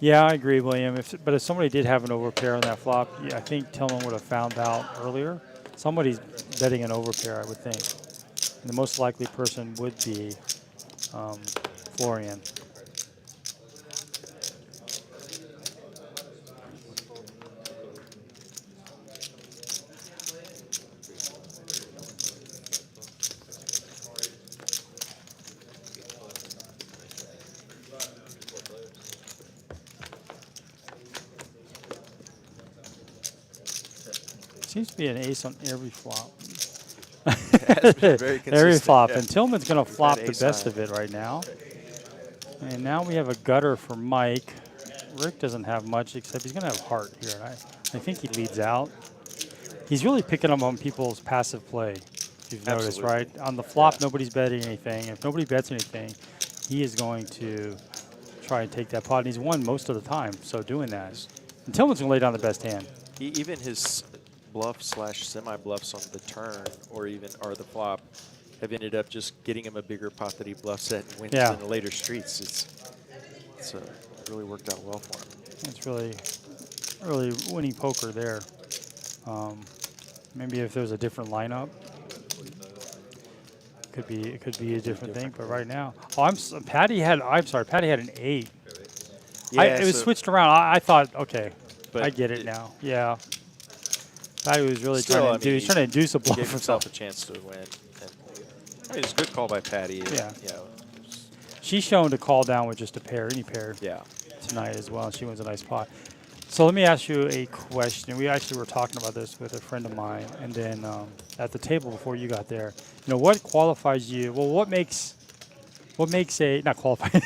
yeah, I agree, William. But if somebody did have an overpair on that flop, yeah, I think Tillman would have found out earlier. Somebody's betting an overpair, I would think. And the most likely person would be Florian. Seems to be an ace on every flop. Has been very Every consistent, flop. yeah. And Tillman's going to flop the ace best high. of it right now. And now we have a gutter for Mike. Rick doesn't have much, except he's going to have heart here. And I think he leads out. He's really picking up on people's passive play, if you've noticed, Absolutely. right? On the flop, Yeah. nobody's betting anything. If nobody bets anything, he is going to try and take that pot. And he's won most of the time, so doing that. And Tillman's going to lay down the best hand. Even his bluff / semi-bluffs on the turn or the flop have ended up just getting him a bigger pot that he bluffs at and wins Yeah. in the later streets. It's really worked out well for him. It's really winning poker there. Maybe if there's a different lineup, it could be a different thing. But right now, Patty had an 8. Yeah, It was so- switched around. I thought, okay, But I get it now. Yeah. Patty was really Still, trying to trying to induce a He bluff gave or himself a something. chance to win. And, I mean, it's a good call by Patty. Yeah. You know, She's shown to call down with just a pair, any pair yeah. tonight as well. She wins a nice pot. So let me ask you a question. We actually were talking about this with a friend of mine, and then at the table before you got there. You know, what qualifies you? Well, what makes a not qualified?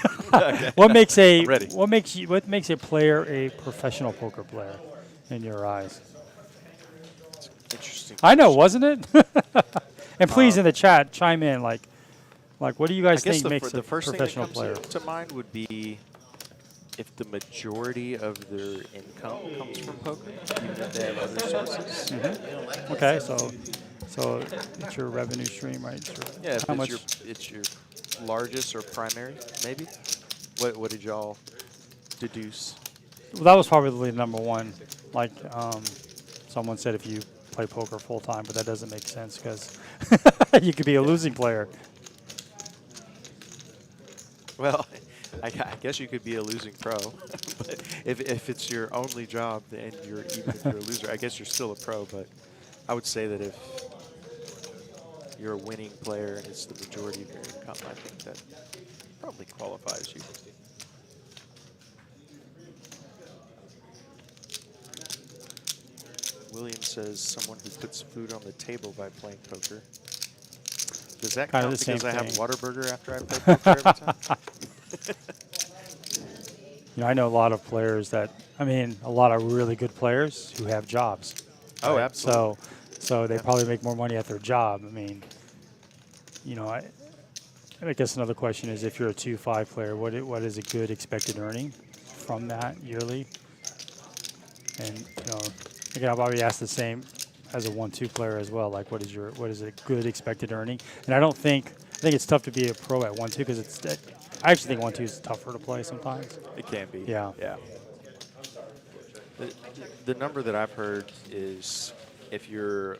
What makes a I'm ready. what makes a player a professional poker player in your eyes? Interesting. I know, wasn't it? And please in the chat chime in. Like what do you guys I guess think makes the a first professional thing player? that comes to mind would be if the majority of their income comes from poker, even if they have other sources. Okay, so it's your revenue stream, right? Yeah, if How much? it's your largest or primary, maybe. What did y'all deduce? Well, that was probably number one. Like someone said, if you play poker full time, but that doesn't make sense because you could be a losing player. Well, I guess you could be a losing pro, but if it's your only job and even if you're a loser, I guess you're still a pro. But I would say that if you're a winning player and it's the majority of your income, I think that probably qualifies you. William says someone who puts food on the table by playing poker. Does that Kind of count the same because I have thing. Whataburger after I play poker every time? You know, I know a lot of players a lot of really good players who have jobs. Oh, right? absolutely. So they probably make more money at their job. I mean, you know, I guess another question is if you're a 2-5 player, what is a good expected earning from that yearly? And you know, again, I'll probably ask the same as a 1-2 player as well. Like, what is a good expected earning? And I think it's tough to be a pro at 1-2 because I actually think 1-2 is tougher to play sometimes. It can be. Yeah. Yeah. The number that I've heard is if you're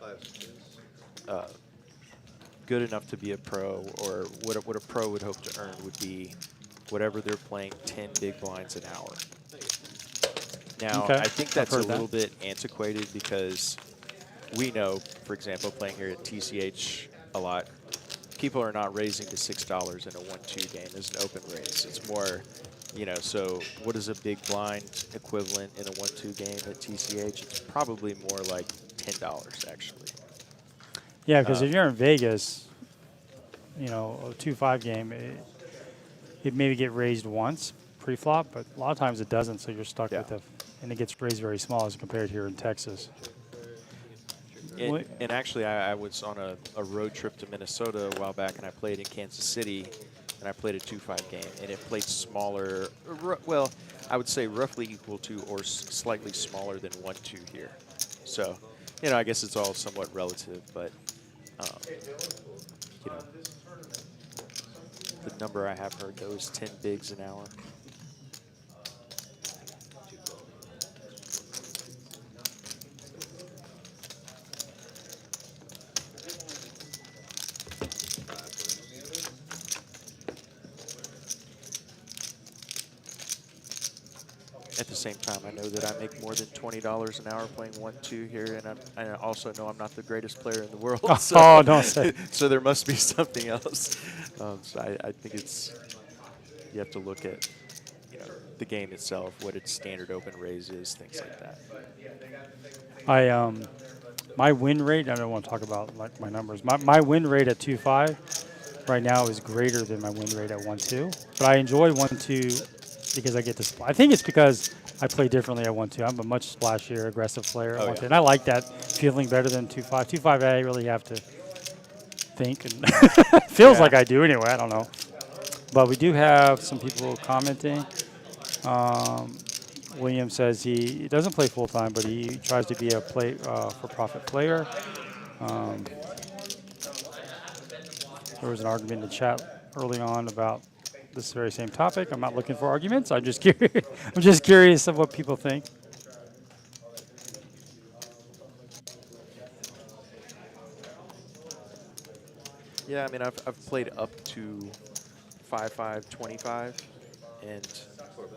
good enough to be a pro, or what a pro would hope to earn would be whatever they're playing 10 big blinds an hour. Now, Okay. I think I've that's a heard that. little bit antiquated because we know, for example, playing here at TCH a lot, people are not raising to $6 in a 1-2 game as an open raise. It's more, you know, so what is a big blind equivalent in a 1-2 game at TCH? It's probably more like $10, actually. Yeah, because if you're in Vegas, you know, a 2-5 game, it maybe get raised once pre-flop, but a lot of times it doesn't, so you're stuck with and it gets raised very small as compared here in Texas. And actually, I was on a road trip to Minnesota a while back, and I played in Kansas City, and I played a 2-5 game, and it played smaller. Well, I would say roughly equal to or slightly smaller than 1-2 here. So, you know, I guess it's all somewhat relative, but you know, the number I have heard though is 10 bigs an hour. at the same time, I know that I make more than $20 an hour playing 1-2 here, and I also know I'm not the greatest player in the world. So, Oh, don't say. so there must be something else. So I think you have to look at the game itself, what its standard open raise is, things like that. My win rate, I don't want to talk about like my numbers. My win rate at 2-5 right now is greater than my win rate at 1-2. But I enjoy 1-2 because I get to I think it's because I play differently at 1-2. I'm a much splashier, aggressive player at 1-2. And I like that feeling better than 2-5. 2-5, I really have to think. And feels like I do anyway. I don't know. But we do have some people commenting. William says he doesn't play full-time, but he tries to be a for-profit player. There was an argument in the chat early on about this very same topic. I'm not looking for arguments. I'm just curious. I'm just curious of what people think. Yeah, I mean, I've played up to 5-5, 25, and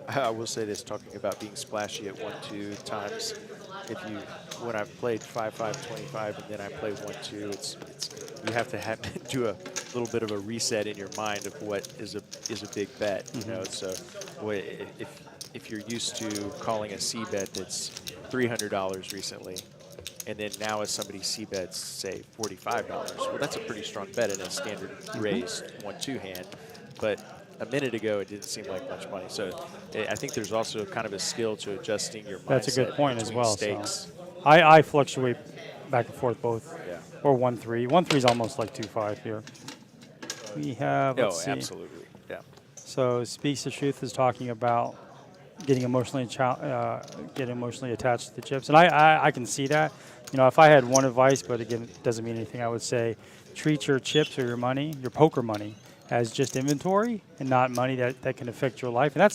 I will say this, talking about being splashy at 1-2 times, when I've played 5-5, 25, and then I play 1-2, you have to do a little bit of a reset in your mind of what is a big bet, you know. So if you're used to calling a C bet that's $300 recently, and then now as somebody C bets, say, $45, well, that's a pretty strong bet in a standard raised 1-2 hand. But a minute ago, it didn't seem like much money. So I think there's also kind of a skill to adjusting your mindset. That's a good point as well. Stakes. So I fluctuate back and forth both, Yeah. or 1-3. 1-3 is almost like 2-5 here. We have, let's see. Absolutely, yeah. So Speaks the Truth is talking about getting emotionally attached to the chips, and I can see that. You know, if I had one advice, but again, it doesn't mean anything, I would say treat your chips or your money, your poker money, as just inventory and not money that can affect your life, and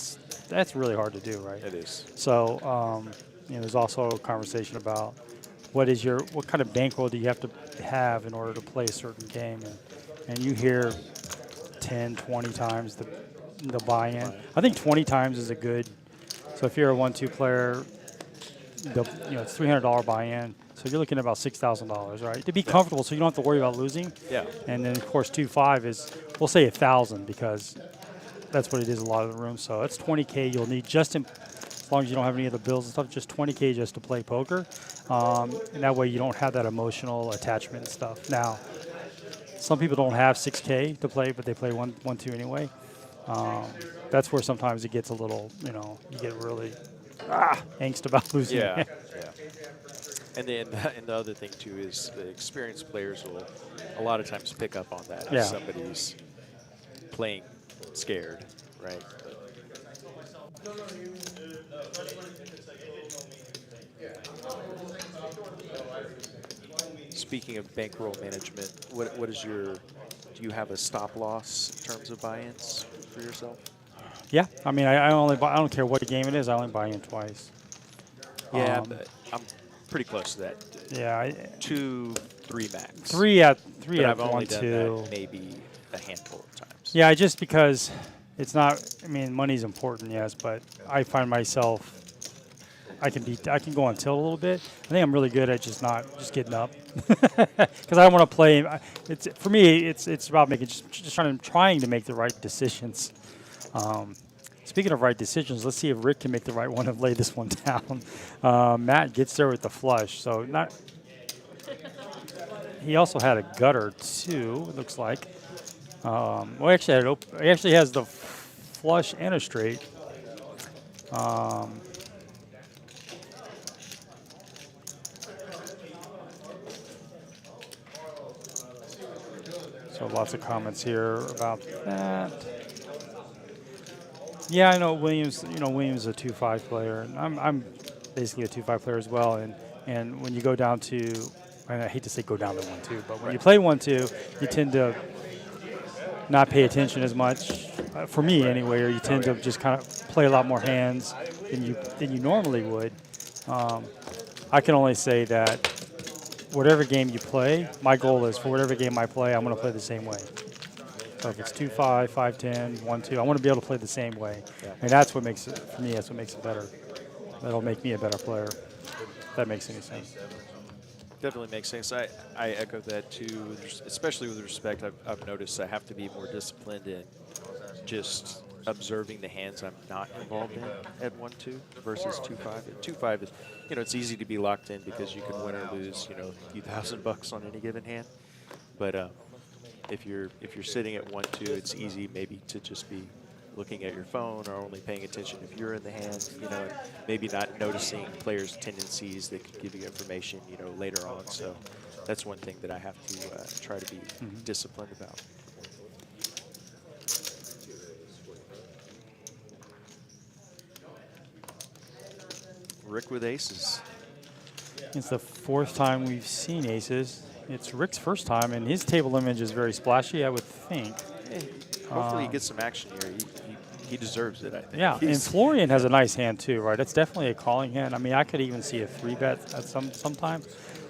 that's really hard to do, right? It is. So there's also a conversation about what kind of bankroll do you have to have in order to play a certain game, and you hear 10, 20 times the buy-in. I think 20 times is a good. So if you're a 1-2 player, it's $300 buy-in. So you're looking at about $6,000, right? To be comfortable, so you don't have to worry about losing. Yeah. And then of course 2-5 is, we'll say 1,000 because that's what it is a lot of the room. So that's 20K you'll need as long as you don't have any other bills and stuff, just 20K just to play poker. And that way you don't have that emotional attachment and stuff. Now, some people don't have 6K to play, but they play 1-2 anyway. That's where sometimes it gets a little, you get really angst about losing. Yeah, yeah. And the other thing too is the experienced players will a lot of times pick up on that if somebody's playing scared, right? Speaking of bankroll management, what is do you have a stop loss in terms of buy-ins for yourself? Yeah, I mean, I don't care what game it is, I only buy in twice. Yeah, but I'm pretty close to that. Yeah, 2, 3 max. Three at I've only 1-2. done that maybe a handful of times. Yeah, just because it's not. I mean, money's important, yes, but I find myself. I can go on tilt a little bit. I think I'm really good at just getting up, because I want to play. For me, it's about making just trying to make the right decisions. Speaking of right decisions, let's see if Rick can make the right one and lay this one down. Matt gets there with the flush, so not. He also had a gutter too. It looks like. Well, he actually has the flush and a straight. So lots of comments here about that. Yeah, I know Williams. Williams is a 2-5 player, and I'm basically a 2-5 player as well. And when you go down to, I hate to say go down to 1-2, but when you play 1-2, you tend to not pay attention as much. For me, anyway, or you tend to just kind of play a lot more hands than you normally would. I can only say that whatever game you play, my goal is for whatever game I play, I'm going to play the same way. So if it's 2-5, 5-10, 1-2, I want to be able to play the same way. Yeah. And that's what makes it, for me, that's what makes it better. that'll make me a better player. If that makes any sense. Definitely makes sense. I echo that too, especially with respect. I've noticed I have to be more disciplined in just observing the hands I'm not involved in at 1-2 versus 2-5. At 2-5 is, it's easy to be locked in because you can win or lose, a few $1,000 on any given hand. But if you're sitting at 1-2, it's easy maybe to just be looking at your phone or only paying attention if you're in the hand, and maybe not noticing players' tendencies that could give you information, later on. So that's one thing that I have to try to be disciplined about. Rick with aces. It's the 4th time we've seen aces. It's Rick's first time, and his table image is very splashy, I would think. Hopefully he gets some action here. He deserves it, I think. Yeah, and Florian has a nice hand too, right? It's definitely a calling hand. I mean, I could even see a 3-bet at sometime.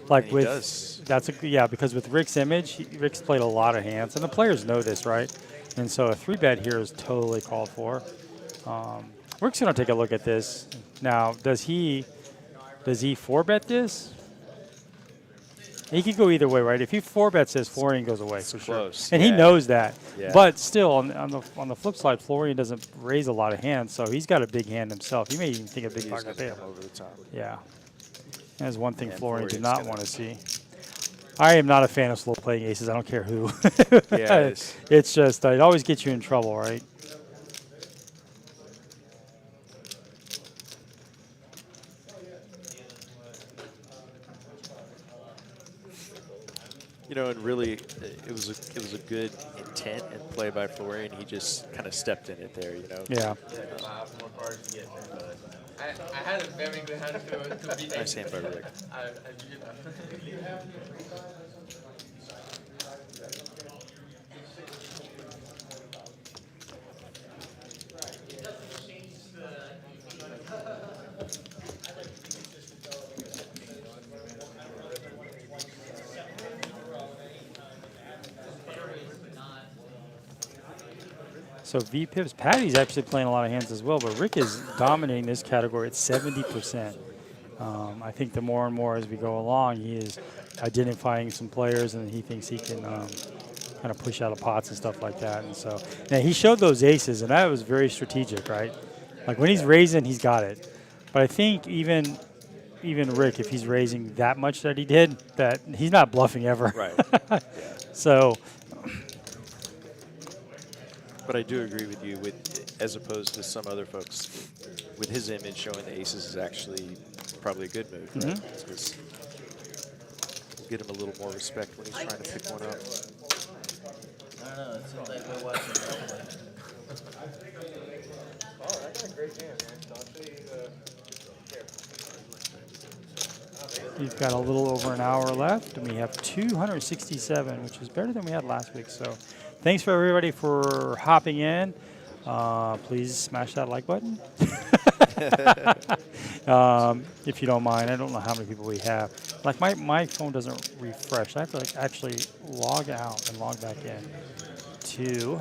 Like And with he does. because with Rick's image, Rick's played a lot of hands, and the players know this, right? And so a 3-bet here is totally called for. Rick's gonna take a look at this now. Does he 4-bet this? He could go either way, right? If he 4-bets this, Florian goes away for close, sure, and he yeah. knows that. Yeah. But still, on the flip side, Florian doesn't raise a lot of hands, so he's got a big hand himself. He may even think a big He's pocket gonna fail. come over the top. Yeah, that's one thing And Florian did Florian's not gonna- want to see. I am not a fan of slow playing aces. I don't care who. Yeah, it's just it always gets you in trouble, right? And really, it was a good intent and play by Florian. He just kind of stepped in it there, Yeah. I had a very good hand to beat Nice hand by Rick. I did that. So V-Pips, Patty's actually playing a lot of hands as well, but Rick is dominating this category at 70%. I think the more and more as we go along, he is identifying some players, and he thinks he can kind of push out of pots and stuff like that. And so now he showed those aces, and that was very strategic, right? Like when he's raising, he's got it. But I think even Rick, if he's raising that much that he did, that he's not bluffing ever. Right. So. But I do agree with you, as opposed to some other folks, with his image showing the aces is actually probably a good move. Right? Because we'll get him a little more respect when he's trying to pick one up. I don't know. It seems like we're watching something. Oh, that's a great hand, man. So I'll show you the. We've got a little over an hour left, and we have 267, which is better than we had last week. So thanks for everybody for hopping in. Please smash that like button. If you don't mind. I don't know how many people we have. Like my phone doesn't refresh. I have to like actually log out and log back in to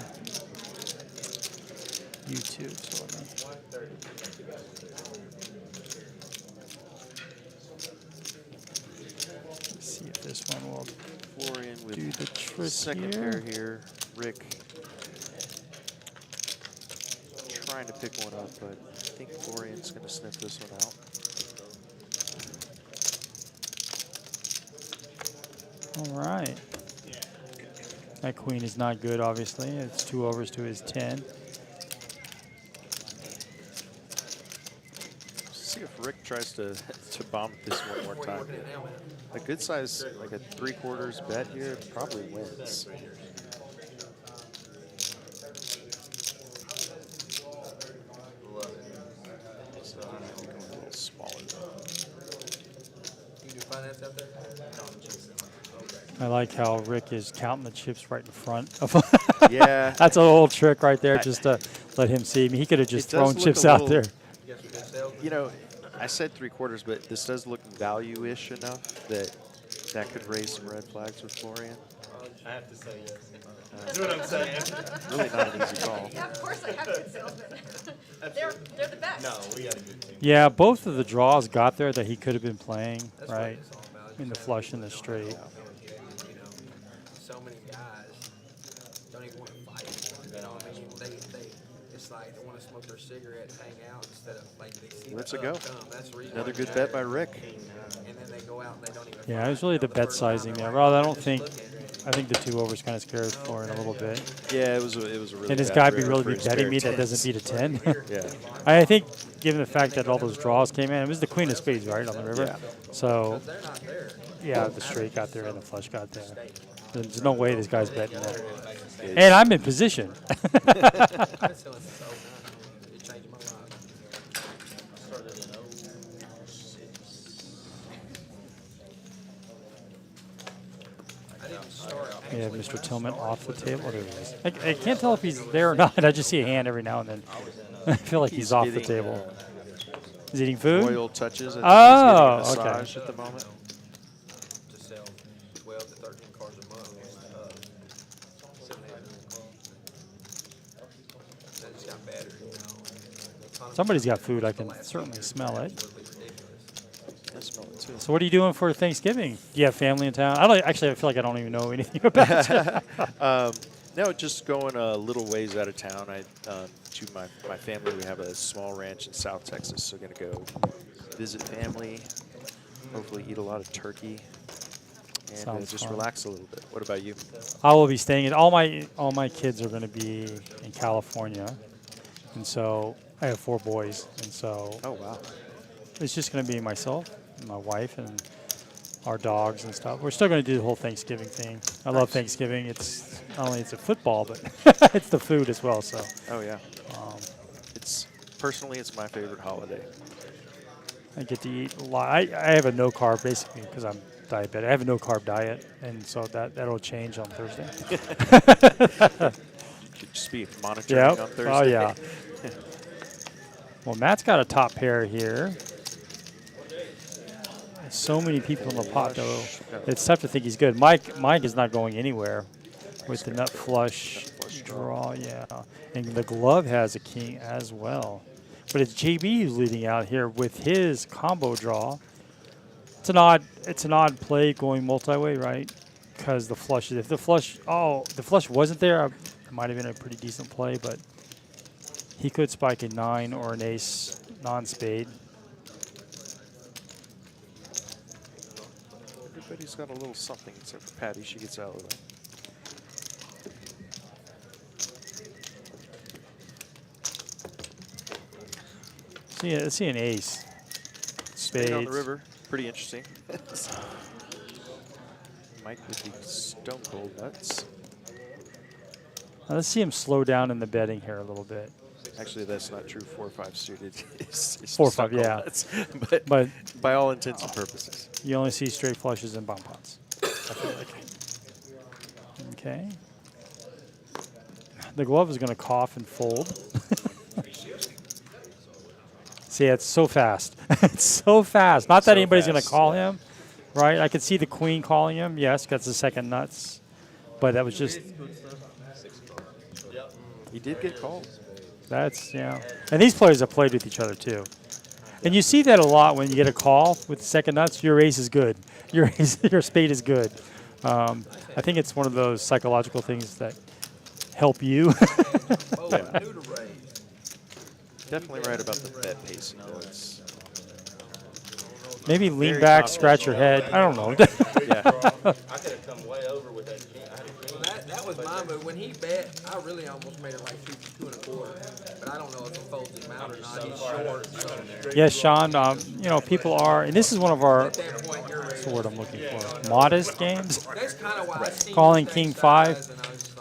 YouTube. So let me. See if this one will Florian with do the trick second here. pair here. Rick trying to pick one up, but I think Florian's going to sniff this one out. All right. That queen is not good, obviously. It's 2 overs to his 10. See if Rick tries to bomb this one more time. A good size, like a 3/4 bet here, probably wins. So I might be going a little smaller. You do finance out there? I like how Rick is counting the chips right in front of Yeah. That's an old trick right there, just to let him see. I mean, he could have just It does thrown look chips a out little- there. You got some good sales? You know, I said 3/4, but this does look value-ish enough that could raise some red flags with Florian. I have to say yes. That's what I'm saying. Really not an easy call. Yeah, of course I have good salesmen. they're the best. No, we got a good team. Yeah, both of the draws got there that he could have been playing, That's what right? it's all about. In the Just flush having and the people that straight. know, you know, so many guys don't even want to fight. You know what I mean? It's like they want to smoke their cigarettes, hang out instead of like they see Let's the go. come. That's the reason Another why good they bet go. by Rick. And then they go out and they don't even. Yeah, fight. it was really the You know, bet first time sizing they're there. like, Well, I "I'm don't just think. looking." I think the 2 overs kind of scared for it a little bit. Yeah, it was a really. And this bad guy be river really for be his betting pair me of that tens. doesn't beat a 10. Yeah. I think, given the fact that all those draws came in, it was the queen of spades, right, on the river. Yeah. So, They're not there. yeah, the straight got there and the flush got there. There's no way this guy's betting that. It's- And I'm in position. I've been selling since 09. It changed my life. Started in 06. I didn't start. We have Mr. Tillman off the table. There he is. I can't tell if he's there or not. I just see a hand every now and then. I feel like he's off the getting, table. Is he eating food? Royal touches. I think Oh, he's getting a okay. massage at the moment. To sell 12 to 13 cars a month. 7, 8. They just got better, you know. Somebody's got food. I can certainly smell it. Would be ridiculous. I smell it too. So what are you doing for Thanksgiving? Do you have family in town? I don't actually. I feel like I don't even know anything about it. No, just going a little ways out of town. To my family, we have a small ranch in South Texas, so going to go visit family. Hopefully, eat a lot of turkey, and Sounds just fun. relax a little bit. What about you? I will be staying in. All my kids are going to be in California, and so I have 4 boys, and so Oh wow. it's just going to be myself, and my wife, and our dogs and stuff. We're still going to do the whole Thanksgiving thing. I love Thanksgiving. It's not only it's a football, but it's the food as well. So Oh yeah. It's personally, it's my favorite holiday. I get to eat a lot. I have a no carb basically because I'm diabetic. I have a no carb diet, and so that'll change on Thursday. Should just be monitoring on Thursday. Oh yeah. Well, Matt's got a top pair here. So many people in the pot, though. It's tough to think he's good. Mike is not going anywhere with the nut flush draw. Yeah, and the glove has a king as well. But it's JB who's leading out here with his combo draw. It's an odd play going multi-way, right? Because the flush. If the flush wasn't there, it might have been a pretty decent play. But he could spike a 9 or an ace non-spade. Everybody's got a little something except for Patty. She gets out of the way. See an ace. Spades. On the river. Pretty interesting. Mike with the stone cold nuts. Now let's see him slow down in the betting here a little bit. Actually, that's not true. 4-5 suited. It's 4-5, stone cold yeah. nuts. But By all intents and purposes. you only see straight flushes and bomb pots. I feel like. Okay. The glove is going to cough and fold. See, it's so fast. It's so fast. Not that So anybody's going to fast, call yeah. him, right? I could see the queen calling him. Yes, got the second nuts. But that was just, He did get called. that's, yeah. And these players have played with each other, too. And you see that a lot when you get a call with the second nuts. Your ace is good. Your spade is good. I think it's one of those psychological things that help you. Oh, new to raise. Definitely right about the bet pacing, though. It's Maybe lean Very back, confident. scratch your head. I don't know. yeah. I could have come way over with that king. I had a king. That was my move. When he bet, I really almost made it like 2 1/4. But I don't know if he folds him out or not. He's short. So Yes, Sean. People are, and this is one of our, at that point, you're what's ready. the word I'm looking for? Modest games. That's kind of why I seen Calling the king same 5. size, and I was just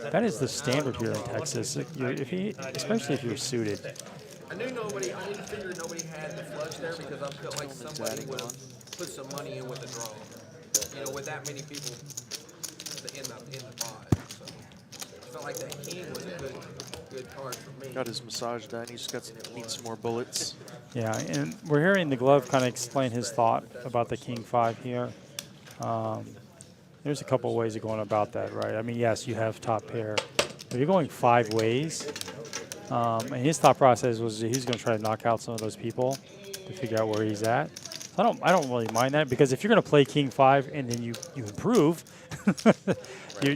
like, That is the standard here in Texas. Especially if you're suited. I didn't figure nobody had the flush there because I felt like somebody would have put some money in with the draw. You know, with that many people in the pot. So I felt like that king was a good card for me. Got his massage done. He's got needs some more bullets. Yeah, and we're hearing the glove kind of explain his thought about the king 5 here. there's a couple ways of going about that, right? I mean, yes, you have top pair. But you're going 5 ways. And his thought process was he's going to try to knock out some of those people to figure out where he's at. So I don't really mind that, because if you're going to play king 5 and then you improve, you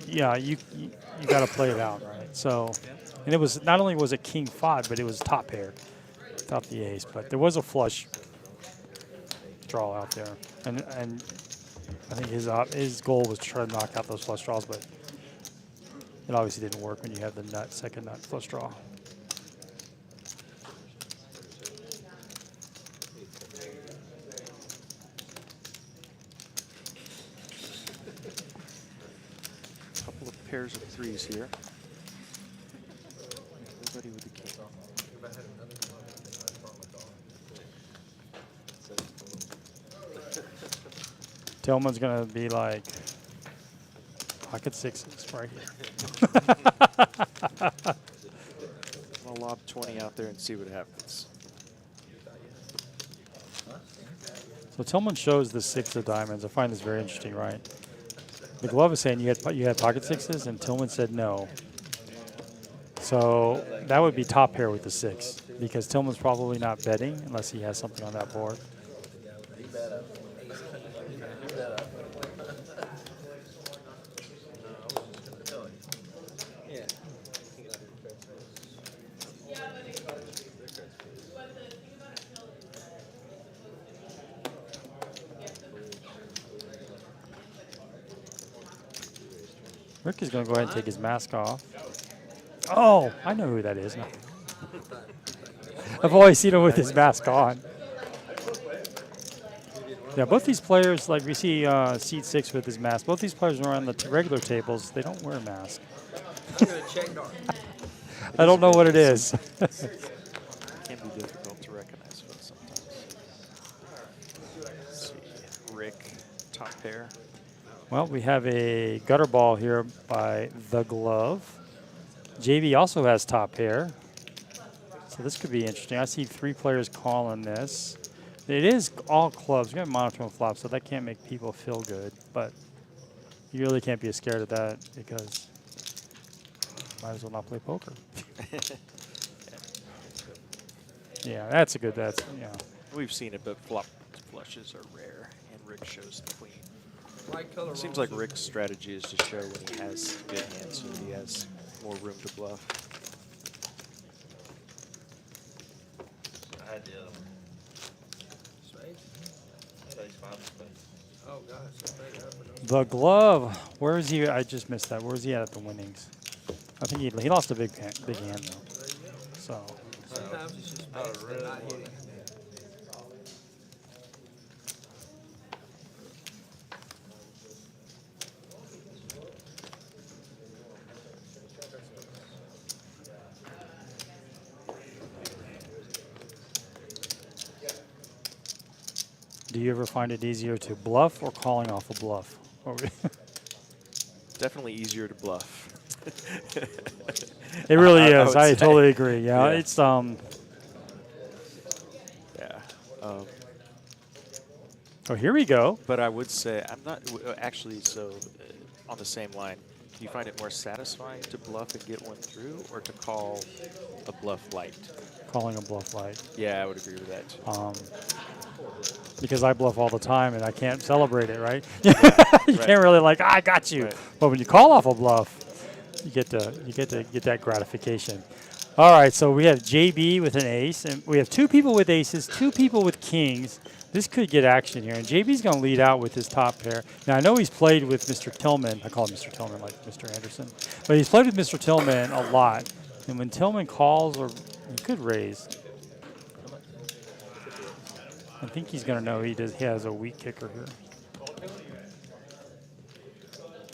got to play it out, right? So, and it was not only was it king 5, but it was top pair, top the ace. But there was a flush draw out there, and I think his goal was to try to knock out those flush draws, but it obviously didn't work when you have the second nut flush draw. Couple of pairs of threes here. Everybody with the king. Tillman's gonna be like pocket sixes right here. I'll lob 20 out there and see what happens. So Tillman shows the 6 of diamonds. I find this very interesting, right? The glove is saying you had pocket sixes, and Tillman said no. So that would be top pair with the 6, because Tillman's probably not betting unless he has something on that board. Rick is going to go ahead and take his mask off. Oh, I know who that is now. I've always seen him with his mask on. Yeah, both these players, like we see seat 6 with his mask, both these players are on the regular tables. They don't wear masks. I don't know what it is. Can be difficult to recognize sometimes. Let's see. Rick, top pair. Well, we have a gutter ball here by The Glove. JV also has top pair. So this could be interesting. I see 3 players calling this. It is all clubs. We have monotone flops, so that can't make people feel good. But you really can't be scared of that, because might as well not play poker. Yeah, that's a good, yeah. We've seen it, but flop flushes are rare, and Rick shows the queen. Seems like Rick's strategy is to show when he has good hands, so he has more room to bluff. I had oh gosh. The Glove, where is he? I just missed that. Where is he at the winnings? I think he lost a big hand though. So. Sometimes it's just best than not hitting. Do you ever find it easier to bluff or calling off a bluff? Definitely easier to bluff. It really is. I say. totally agree. Yeah, Yeah. it's Yeah. Oh, here we go. But I would say I'm not actually. So on the same line, do you find it more satisfying to bluff and get one through, or to call a bluff light? Calling a bluff light. Yeah, I would agree with that too. Because I bluff all the time and I can't celebrate it, right? You can't really I got you. Right. But when you call off a bluff, you get that gratification. All right, so we have JB with an ace, and we have 2 people with aces, 2 people with kings. This could get action here, and JB's going to lead out with his top pair. Now I know he's played with Mr. Tillman. I call him Mr. Tillman like Mr. Anderson, but he's played with Mr. Tillman a lot. And when Tillman calls, or he could raise. I think he's going to know he has a weak kicker here.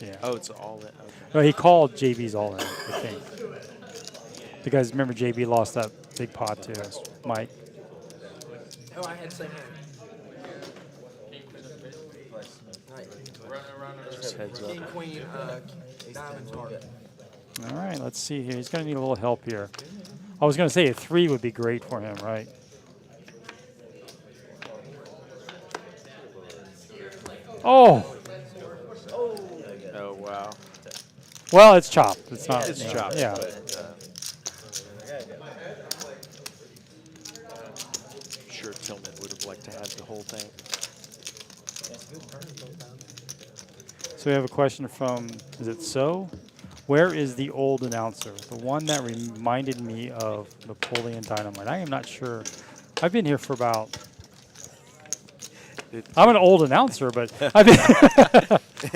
Yeah. Oh, it's all in. Okay. Well, he called JB's all in, I think. Because remember, JB lost that big pot to Mike. Oh, I had the same hand. Just heads up. King, queen, diamonds, heart. All right, let's see here. He's going to need a little help here. I was going to say a 3 would be great for him, right? Oh! Well, it's chopped. It's not. It's yeah, chopped. Yeah. But, I'm sure Tillman would have liked to have the whole thing. So we have a question from, is it So? Where is the old announcer? The one that reminded me of Napoleon Dynamite. I am not sure. I've been here for about, I'm an old announcer, but I've been,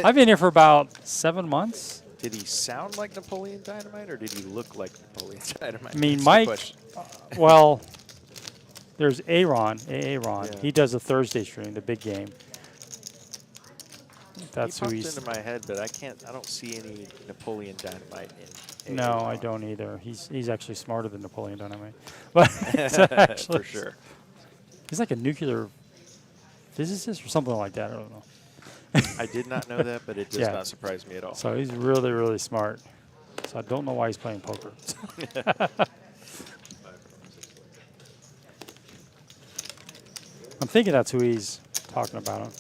I've been here for about 7 months. Did he sound like Napoleon Dynamite, or did he look like Napoleon Dynamite? I mean, That's the Mike, question. well, there's Aaron, Aaron. Yeah. He does a Thursday stream, the big game. That's he who popped he's. into my head, but I don't see any Napoleon Dynamite in. No, I don't either. He's actually smarter than Napoleon Dynamite. But he's actually, For sure. He's like a nuclear physicist or something like that. I don't know. I did not know that, but it does Yeah. not surprise me at all. So he's really, really smart. So I don't know why he's playing poker. I'm thinking that's who he's talking about.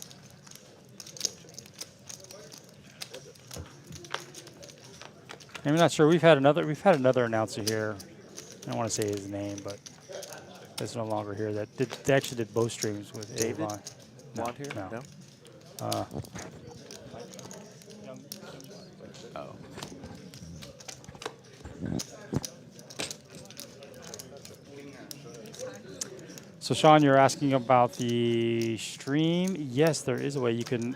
I'm not sure. We've had another announcer here. I don't want to say his name, but it's no longer here. They actually did both streams with David? Avon. No, Blonde here? no. Oh. So Sean, you're asking about the stream. Yes, there is a way you can.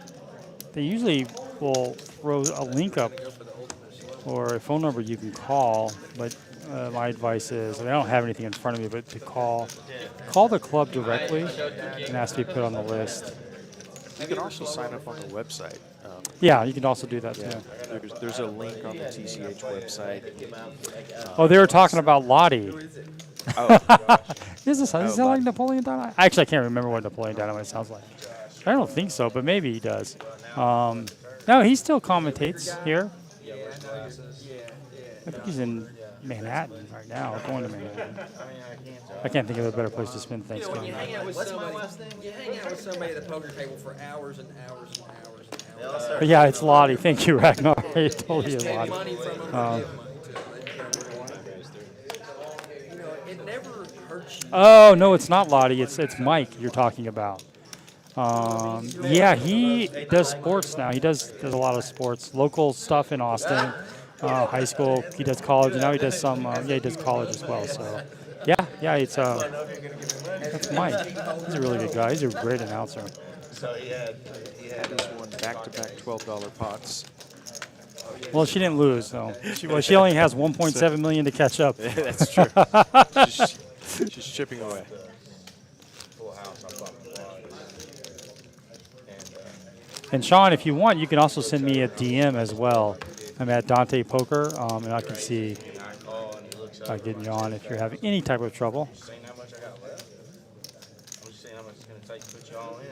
They usually will throw a link up or a phone number you can call, but my advice is, I don't have anything in front of me, but to call the club directly and ask to be put on the list. You can also sign up on the website. Yeah, you can also do that Yeah, too. there's a link on the TCH website. Oh, they were talking about Lottie. Oh, Does it sound like Napoleon Dynamite? Actually, I can't remember what Napoleon Dynamite sounds like. I don't think so, but maybe he does. No, he still commentates here. I think he's in Manhattan right now, or going to Manhattan. I can't think of a better place to spend When you Thanksgiving. hang out with somebody at the poker table for hours and hours and hours and hours. But yeah, it's Lottie. Thank you, Ragnar. It totally is Take Lottie. money from them, give money to them. You know, it never hurts you. Oh, no, it's not Lottie. It's Mike you're talking about. Yeah, he does sports now. He does a lot of sports, local stuff in Austin, high school. He does college, and now he does some. He does college as well. So, yeah, it's that's Mike. He's a really good guy. He's a great announcer. So he had he's won back-to-back $12 pots. Well, she didn't lose, so she only has 1.7 million to catch up. Yeah, that's true. She's chipping away. full house. I'm talking about. And Sean, if you want, you can also send me a DM as well. I'm at Dante Poker, and I can see getting you on if you're having any type of trouble. Saying how much I got left. I'm just saying how much it's going to take to put you all in.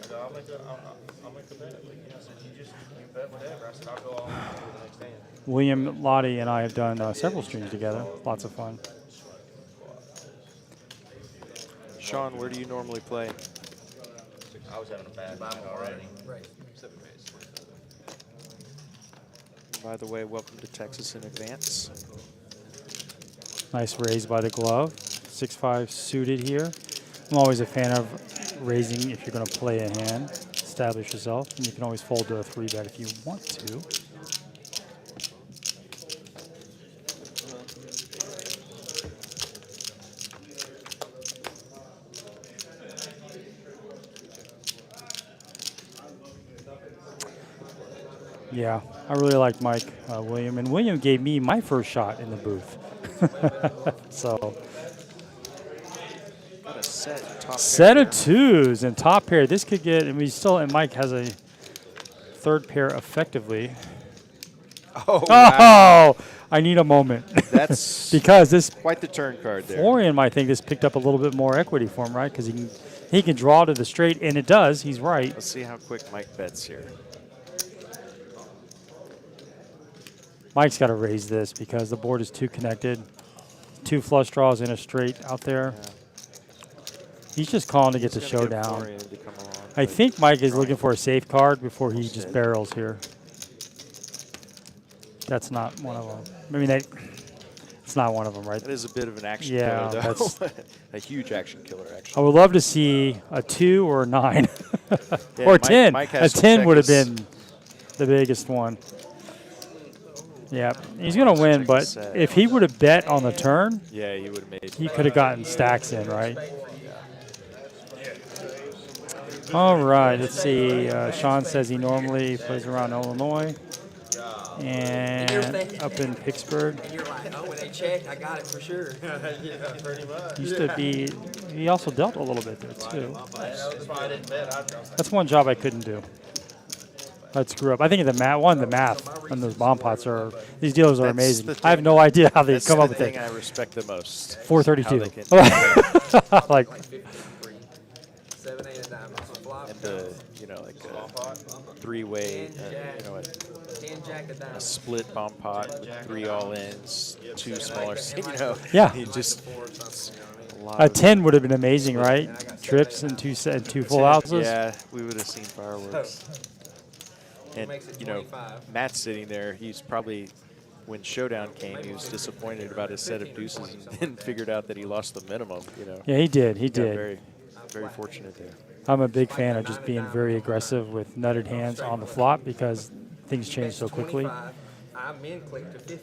I go, I'll make a bet. Like, you know, I said, you bet whatever. I said, I'll go all in until the next day. William, Lottie, and I have done several streams together. Lots of fun. Sean, where do you normally play? I was having a bad night already. Right. By the way, welcome to Texas in advance. Nice raise by the glove. 6-5 suited here. I'm always a fan of raising if you're going to play a hand. Establish yourself, and you can always fold to a 3-bet if you want to. Yeah, I really like Mike William, and William gave me my first shot in the booth. So Got a set top set pair of twos and top pair. This could get, and Mike has a third pair effectively. here. Oh, wow. Oh, I need a moment That's because this quite the turn card there. Florian might think this picked up a little bit more equity for him, right? Because he can draw to the straight, and it does. He's right. Let's see how quick Mike bets here. Mike's got to raise this because the board is too connected. 2 flush draws and a straight out there. Yeah. He's just calling to get the He's gonna get showdown. Florian to come along, I but think Mike is trying. looking for a safe card before he just Instead. barrels here. That's not one of them. I mean, it's not one of them, right? That is a bit of an action Yeah, killer, that's- though. A huge action killer, I actually. would love to see a 2 or a 9 Yeah, or Mike- 10. Mike A has some 10 would have checkers. been the biggest one. Yeah, he's going to win, Check but his set. if he would have bet on the turn, Yeah, he would have made. he could have gotten stacks in, right? All right, let's see. Sean says he normally plays around Illinois and up in Pittsburgh. And you're like, oh, when they check, I got it for sure. Yeah, pretty much. Used to be, he also dealt a little bit there too. That's why I didn't bet. That's one job I couldn't do. I'd screw up. I think the math on those bomb pots are, these dealers are That's amazing. the I have thing. no idea how they That's come the up with thing it. I respect the most. 432. How they can- Like, 53. 7, 8 of diamonds. Flop. and the, you know, like a three-way, you know, 10 jack of a diamonds. split bomb pot with 3 all-ins, 2 smaller, you know. Yeah. You just, Four or something, you know what I mean? a lot a of 10 would have been amazing, right? Trips and two full houses. Yeah, we would have seen fireworks. And, Makes it you know, 25. Matt's sitting there. He's probably, when Showdown came, he was disappointed about his set of deuces and then figured out that he lost the minimum, you know. Yeah, he did. He Got did. very, very fortunate there. I'm a big fan of just being very aggressive with nutted hands on the flop because things change so quickly. 25. I min click to 50.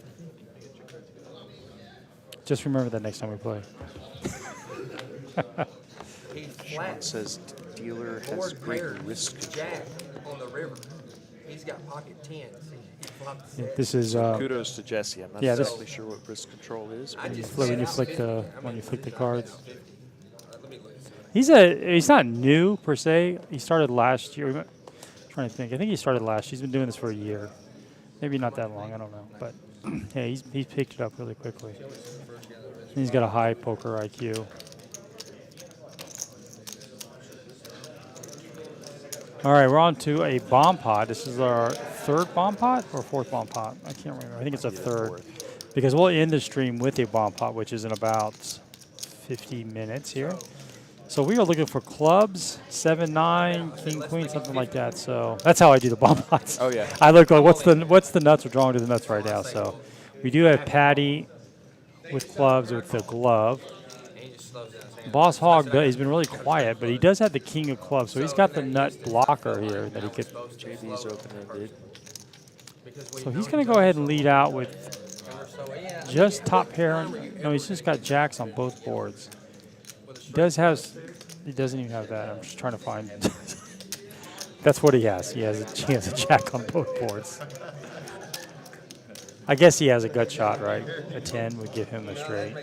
Just remember that next time we play. He's Sean flat. says dealer has Board great pairs. risk control. Jack on the river. He's got pocket 10s. He flopped the Yeah, six. this is Kudos to Jesse. I'm not yeah, this- exactly sure what risk control is. I But just when said you I'm flick 50. the I when mean, you flick the 50. cards. Let me look. He's not new per se. He started last year. I'm trying to think. I think he started last. He's been doing this for a year, maybe not that long. I don't know, but yeah, he's picked it up really quickly. And he's got a high poker IQ. All right, we're on to a bomb pot. This is our third bomb pot or fourth bomb pot. I can't remember. I think it's a third because we'll end the stream with a bomb pot, which is in about 50 minutes here. So we are looking for clubs, 7, 9, king, queen, something like that. So that's how I do the bomb pots. Oh, yeah. I look like what's the nuts? We're drawing to the nuts right now. So we do have Patty with clubs with the glove. And he just slows down his hand. Boss Hog, he's been really quiet, but he does have the king of clubs, so he's got the nut blocker here that he could. JB's open-ended. So he's going to go ahead and lead out with just top pair. No, he's just got jacks on both boards. He doesn't even have that. I'm just trying to find. That's what he has. He has a jack on both boards. I guess he has a gut shot, right? A 10 would give him a straight.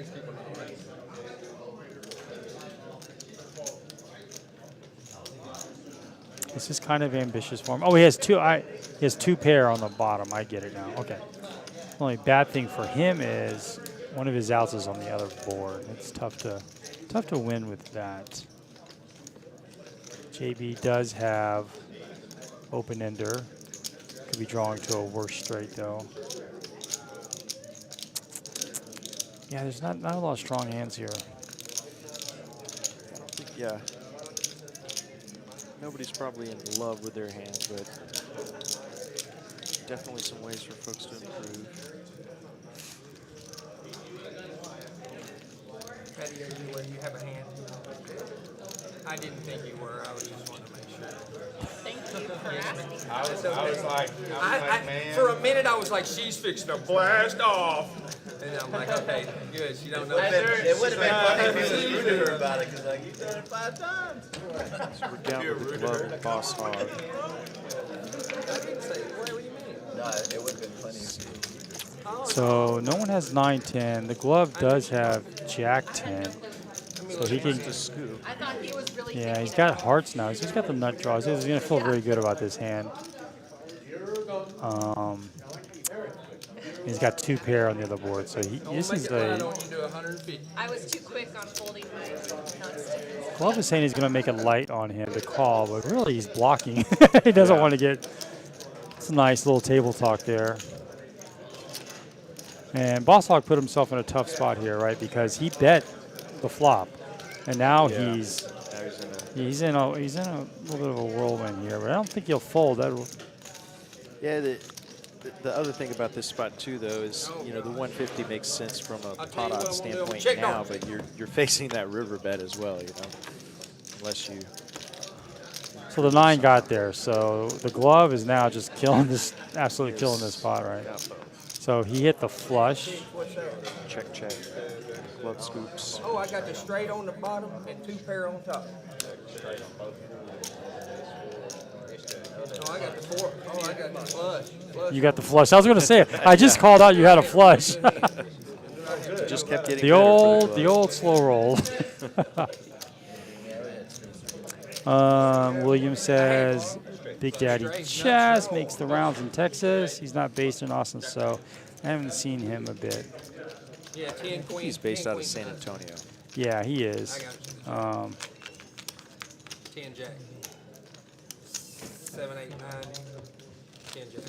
This is kind of ambitious for him. Oh, he has two pair on the bottom. I get it now. Okay. The only bad thing for him is one of his outs is on the other board. It's tough to win with that. JB does have open ender. Could be drawing to a worse straight though. Yeah, there's not a lot of strong hands here. Yeah. Nobody's probably in love with their hand, but definitely some ways for folks to improve. Patty, are you where you have a hand? I didn't think you were. I was just wanting to make sure. Thank you for asking. I was like, man. For a minute, I was like, she's fixing to blast off. And I'm like, okay, good. She don't know. It would have been funny if he was rude to her about it, because like, you've done it 5 times. So we're down with the glove and Boss Hog. I didn't say, what do you mean? No, it would have been funny if Oh, So no one has 9-10. The glove does have Jack 10. So he can. To scoop. I thought he was really Yeah, he's got hearts now. He's just got the nut draws. He's gonna feel very good about this hand. He's got 2 pair on the other board, so this is I don't a want you to do 150. I was too quick on folding my nuts. glove is saying he's gonna make it light on him to call, but really he's blocking. He doesn't want to get. It's a nice little table talk there. And Boss Hog put himself in a tough spot here, right? Because he bet the flop, and now Yeah. he's Now he's in a little bit of a whirlwind here. But I don't think he'll fold. That yeah, The other thing about this spot too, though, is the 150 makes sense from a I'll tell you pot what, odds we'll do. standpoint Check now, on. but you're facing that river bet as well, unless you. So the 9 got there. So the glove is now just killing this, absolutely killing this spot, right? Yeah, So he hit the flush. What's that? check, glove scoops. Oh, I got the straight on the bottom and 2 pair on top. Oh, I got the 4. Oh, I got the flush. You got the flush. I was going to say, I just called out you had a flush. Just kept getting the better old, for the old slow roll. William says, Big Daddy Chess makes the rounds in Texas. He's not based in Austin, so I haven't seen him a bit. Yeah, 10 queen. He's based 10 out of queen, San 9. Antonio. Yeah, he is. I got you. 10 jack. 7, 8, 9. 10 jack.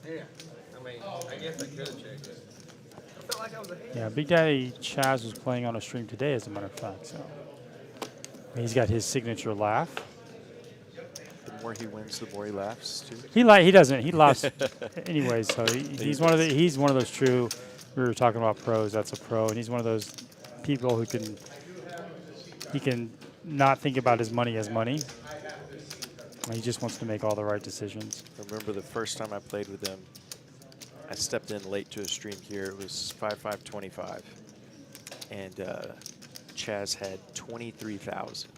Yeah, I mean, I guess I could have checked it. I felt like I was ahead. Yeah, Big Daddy Chaz was playing on a stream today, as a matter of fact. So he's got his signature laugh. The more he wins, the more he laughs too. He doesn't. He laughs anyways. So he's one of those true. We were talking about pros. That's a pro, and he's one of those people who can not think about his money as money. He just wants to make all the right decisions. I remember the first time I played with him, I stepped in late to a stream here. It was 5-5-25, and Chaz had 23,000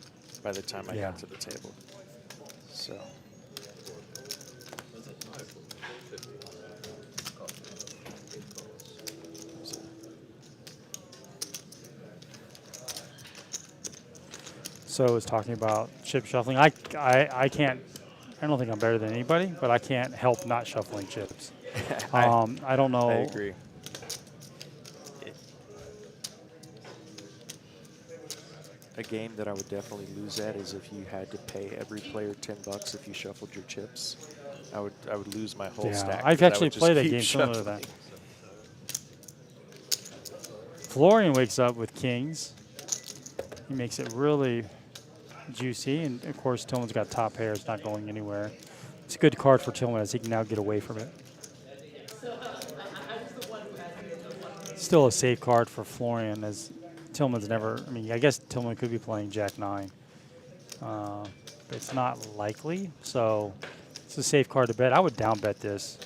by the time I got to the table. So. So it's talking about chip shuffling. I can't. I don't think I'm better than anybody, but I can't help not shuffling chips. I don't know. I agree. A game that I would definitely lose at is if you had to pay every player $10 if you shuffled your chips. I would lose my whole stack. I've actually played that game similar to that. Florian wakes up with kings. He makes it really juicy, and of course Tillman's got top pair. It's not going anywhere. It's a good card for Tillman as he can now get away from it. Still a safe card for Florian as Tillman's never. I mean, I guess Tillman could be playing Jack 9. But it's not likely, so it's a safe card to bet. I would down bet this.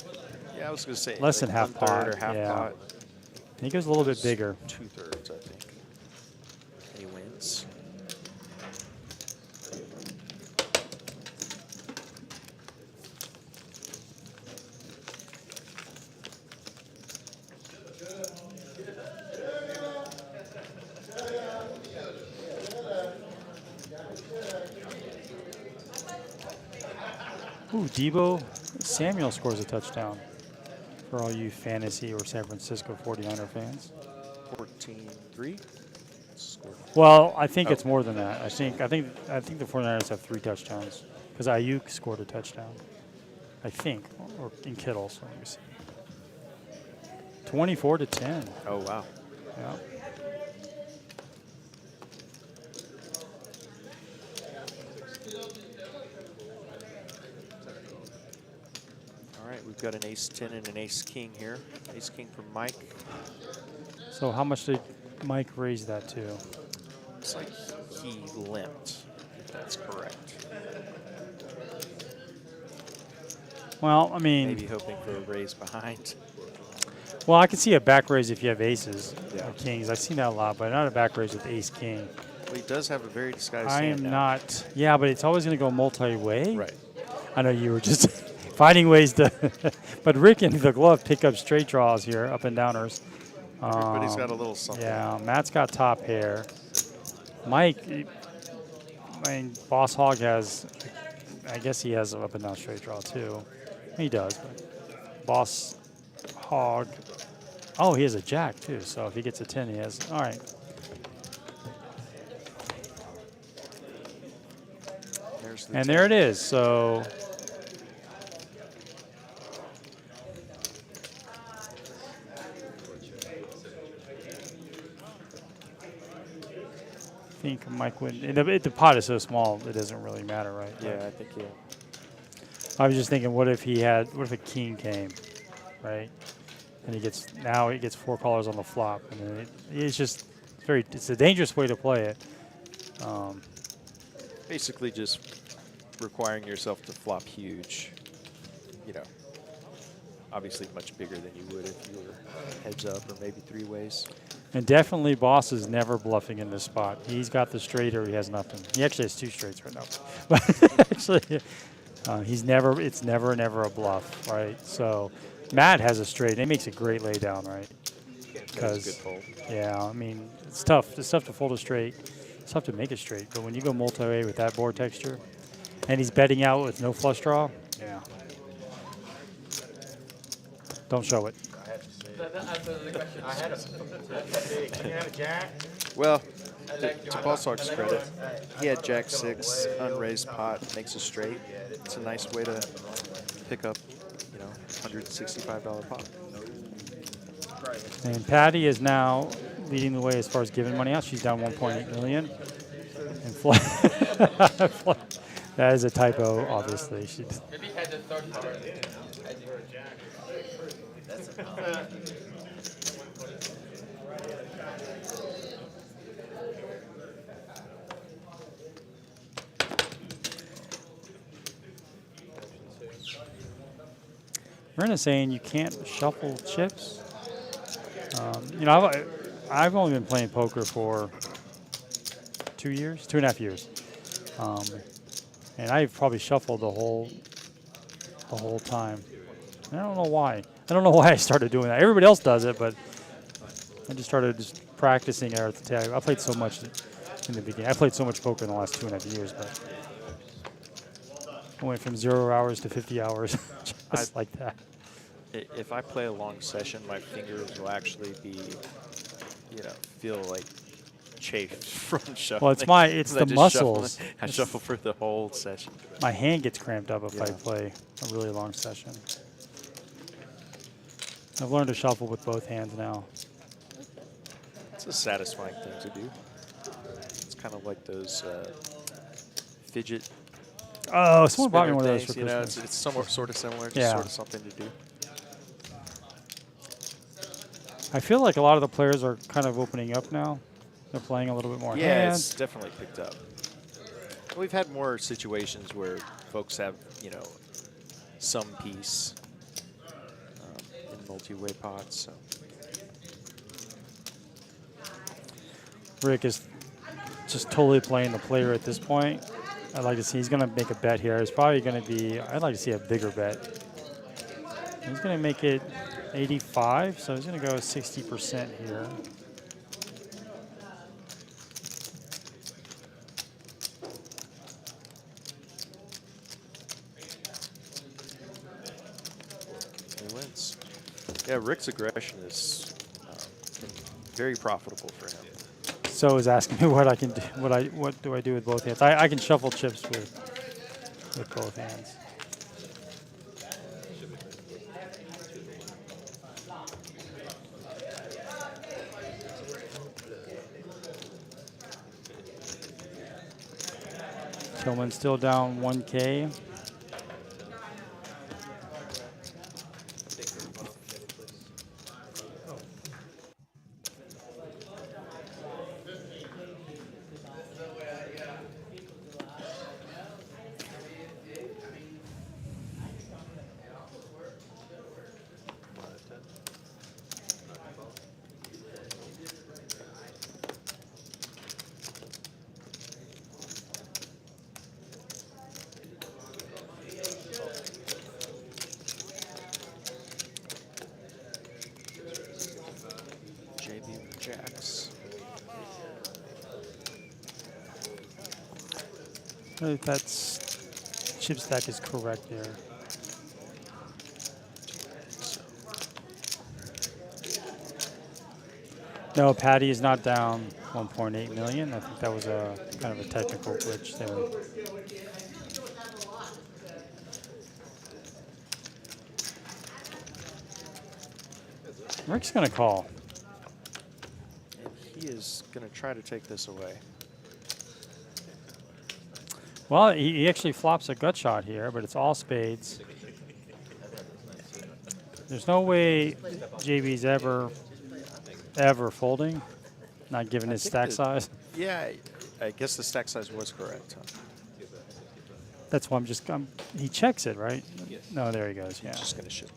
Yeah, I was going to say less than half pot. or half pot. I think it was a little bit bigger. 2/3, I think. And he wins. Ooh, Debo Samuel scores a touchdown for all you fantasy or San Francisco 49er fans. 14-3. Well, I think it's more than that. I think the 49ers have 3 touchdowns because Ayuk scored a touchdown. I think, or in Kittle. So let me see. 24-10. Oh wow. Yeah. All right, we've got an ace-10 and an ace-king here. Ace-king from Mike. So how much did Mike raise that to? Looks like he limped, if that's correct. Well, I mean, Maybe hoping for a raise behind. well, I can see a back raise if you have aces Yeah. or kings. I've seen that a lot, but not a back raise with ace king. Well, he does have a very disguised I hand am now. not. Yeah, but it's always going to go multi-way. Right. I know you were just finding ways to. But Rick and the glove pick up straight draws here, up and downers. Everybody's got a little something. Yeah, Matt's got top pair. Mike, I mean, Boss Hog has. I guess he has an up and down straight draw too. He does. But Boss Hog. Oh, he has a jack too. So if he gets a 10, he has. All right. And there it is. So think Mike would. And the pot is so small, it doesn't really matter, right? Yeah, I think, yeah. I was just thinking, what if a king came, right? And he gets 4 callers on the flop, and then it's a dangerous way to play it. Basically just requiring yourself to flop huge, you know, obviously much bigger than you would if you were heads up or maybe 3-ways. And definitely Boss is never bluffing in this spot. He's got the straight or he has nothing. He actually has 2 straights right now. But actually, it's never a bluff, right? So Matt has a straight, and it makes a great lay down, right? That's a good fold. Yeah, I mean, it's tough. It's tough to fold a straight. It's tough to make it straight. But when you go multi-way with that board texture, and he's betting out with no flush draw, yeah. Don't show it. That answers the question. I had a, you had a jack. Well, to Balsark's credit, he had Jack 6, unraised pot, makes a straight. It's a nice way to pick up, you know, $165 pot. And Patty is now leading the way as far as giving money out. She's down 1.8 million. And that is a typo, obviously. Maybe he had the third card. Rena's saying you can't shuffle chips. You know, I've only been playing poker for 2.5 years, and I've probably shuffled the whole time. I don't know why. I don't know why I started doing that. Everybody else does it, but I just started practicing it. I played so much in the beginning. I played so much poker in the last 2.5 years, but I went from 0 hours to 50 hours, just like that. If I play a long session, my fingers will actually be, you know, feel like chafed from shuffling. Well, it's the muscles. I shuffle for the whole session. My hand gets cramped up if I play a really long session. I've learned to shuffle with both hands now. It's a satisfying thing to do. It's kind of like those fidget. Oh, someone bought me one of those things, for you know, Christmas. it's somewhat sort of similar, just Yeah. sort of something to do. I feel like a lot of the players are kind of opening up now. They're playing a little bit more Yeah, hands. it's definitely picked up. We've had more situations where folks have, you know, some piece in multi-way pots. So. Rick is just totally playing the player at this point. I'd like to see, he's going to make a bet here. It's probably going to be, I'd like to see a bigger bet. He's going to make it 85, so he's going to go 60% here. He wins. Yeah, Rick's aggression is very profitable for him. So is asking me what I can do, what do I do with both hands? I can shuffle chips with both hands. Tillman's still down 1K. Jacks. That's chip stack is correct there. No, Patty is not down 1.8 million. I think that was a kind of a technical glitch there. Rick's gonna call. And he is going to try to take this away. Well, he actually flops a gut shot here, but it's all spades. There's no way JB's ever folding, not given his think stack that- size. Yeah, I guess the stack size was correct. Huh? That's why he checks it, right? No, there he goes. Yeah. Just gonna shift.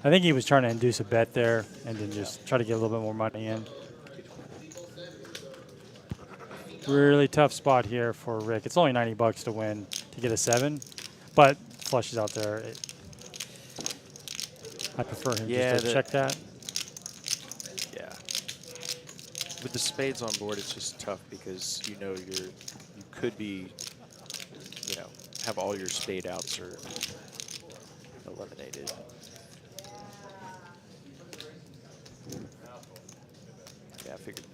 I think he was trying to induce a bet there and then just try to get a little bit more money in. Really tough spot here for Rick. It's only 90 bucks to win to get a 7, but flushes out there. I prefer him just to check that. Yeah. With the spades on board, it's just tough because you could be, have all your spade outs or eliminated. Yeah, I figured.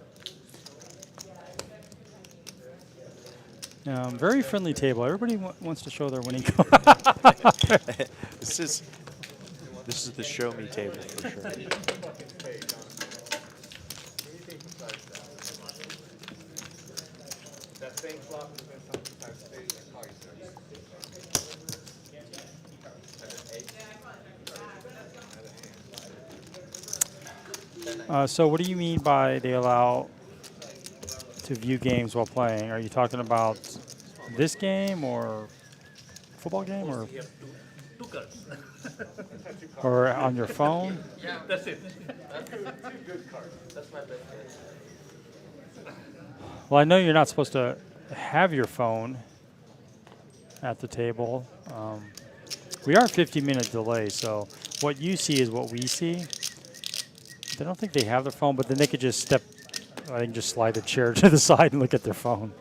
Very friendly table. Everybody wants to show their winning card. This is the show me table for sure. That same flop has been sometimes spades and cards. So what do you mean by they allow to view games while playing? Are you talking about this game or football game or on your phone? Yeah, that's it. That's my best bet. Well, I know you're not supposed to have your phone at the table. We are 15-minute delay, so what you see is what we see. I don't think they have their phone, but then they could just just slide the chair to the side and look at their phone.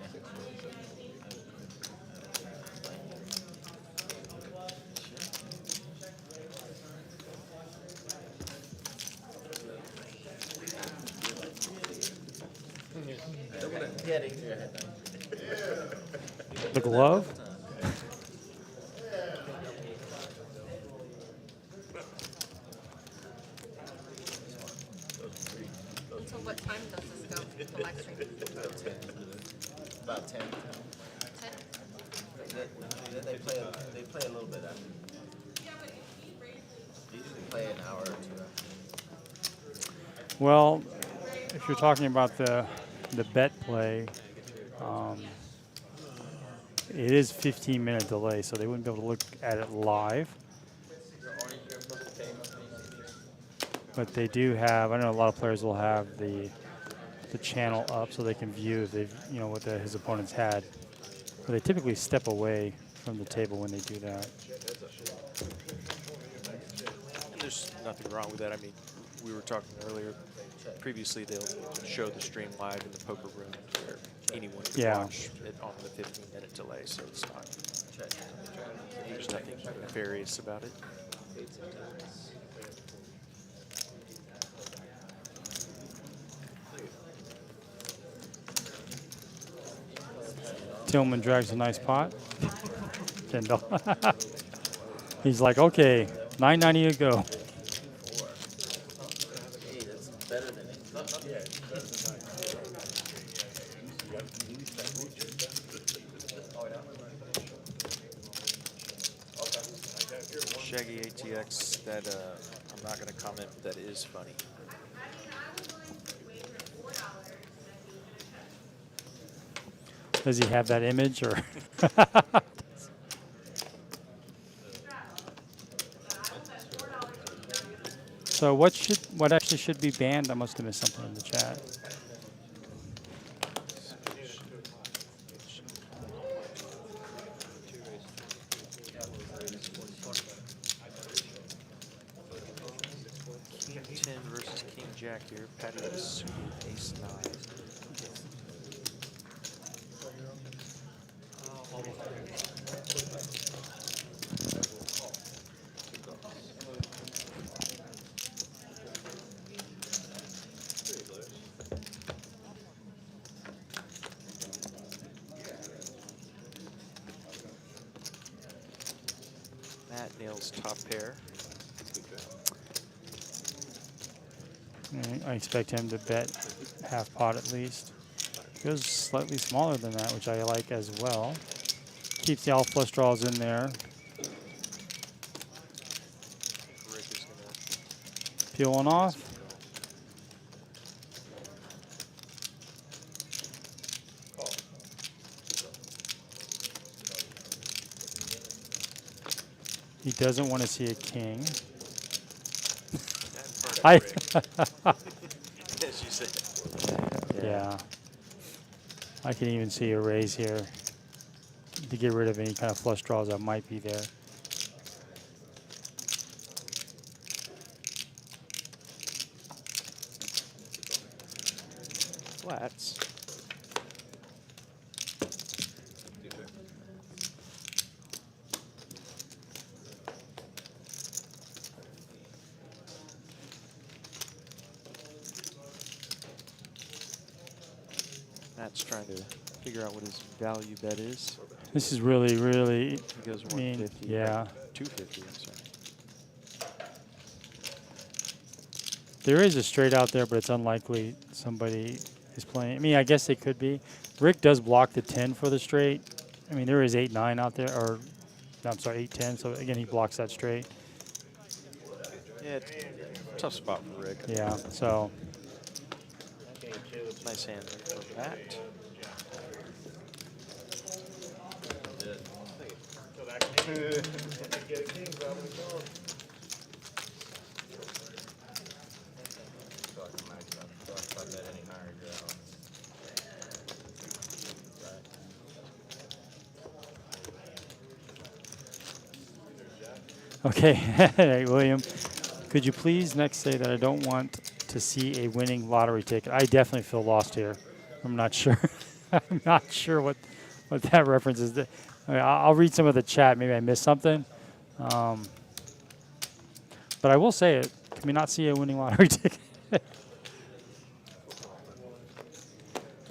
The glove? Until what time does this go, the live stream? About 10. 10? Then they play a little bit after. They usually play an hour or 2 after. Well, if you're talking about the bet play, it is 15-minute delay, so they wouldn't be able to look at it live. But they do have, I know a lot of players will have the channel up so they can view if they've, what his opponents had. But they typically step away from the table when they do that. There's nothing wrong with that. I mean, we were talking earlier. Previously, they'll show the stream live in the poker room where anyone can watch it on the 15-minute delay, so it's not. There's nothing nefarious about it. Tillman drags a nice pot. $10. He's like, okay, $9.90 to go. Hey, that's better than it. Shaggy ATX, that I'm not going to comment, but that is funny. Does he have that image or? So what actually should be banned? I must have missed something in the chat. King 10 versus King Jack here. Patty is ace 9. Matt nails top pair. I expect him to bet half pot at least. Goes slightly smaller than that, which I like as well. Keeps the all flush draws in there. Rick is gonna Peel one off. He doesn't want to see a king. I as you said. yeah. I can even see a raise here to get rid of any kind of flush draws that might be there. Flats. Matt's trying to figure out what his value bet is. This is really, really, He goes I mean, 150. yeah. 250, I'm sorry. There is a straight out there, but it's unlikely somebody is playing. I mean, I guess they could be. Rick does block the 10 for the straight. I mean, there is 8-9 out there, or I'm sorry, 8-10. So again, he blocks that straight. Yeah, it's a tough spot for Rick. Yeah. So Nice hand for Matt. okay, hey, William, could you please next say that I don't want to see a winning lottery ticket? I definitely feel lost here. I'm not sure. I'm not sure what that reference is. I mean, I'll read some of the chat. Maybe I missed something. But I will say it. Can we not see a winning lottery ticket?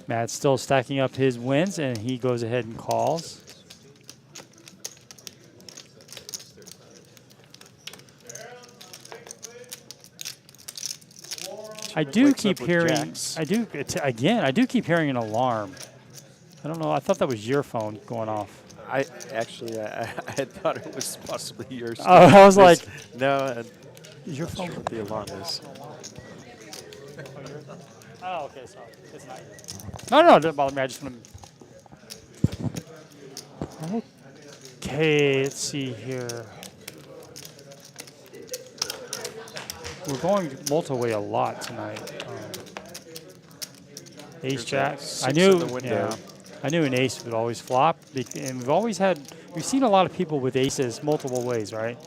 Matt's still stacking up his wins, and he goes ahead and calls. I do Wakes keep up with hearing. jacks. I do keep hearing an alarm. I don't know. I thought that was your phone going off. I actually, I had thought it was possibly yours. Oh, I was like, no, is your I'm phone? sure what the alarm is. Oh, okay, so it's not yours. No, it doesn't bother me. I just want to. Okay, let's see here. We're going multi-way a lot tonight. Ace There's jack. that I six knew. in the window. Yeah, I knew an ace would always flop, and we've seen a lot of people with aces multiple ways, right?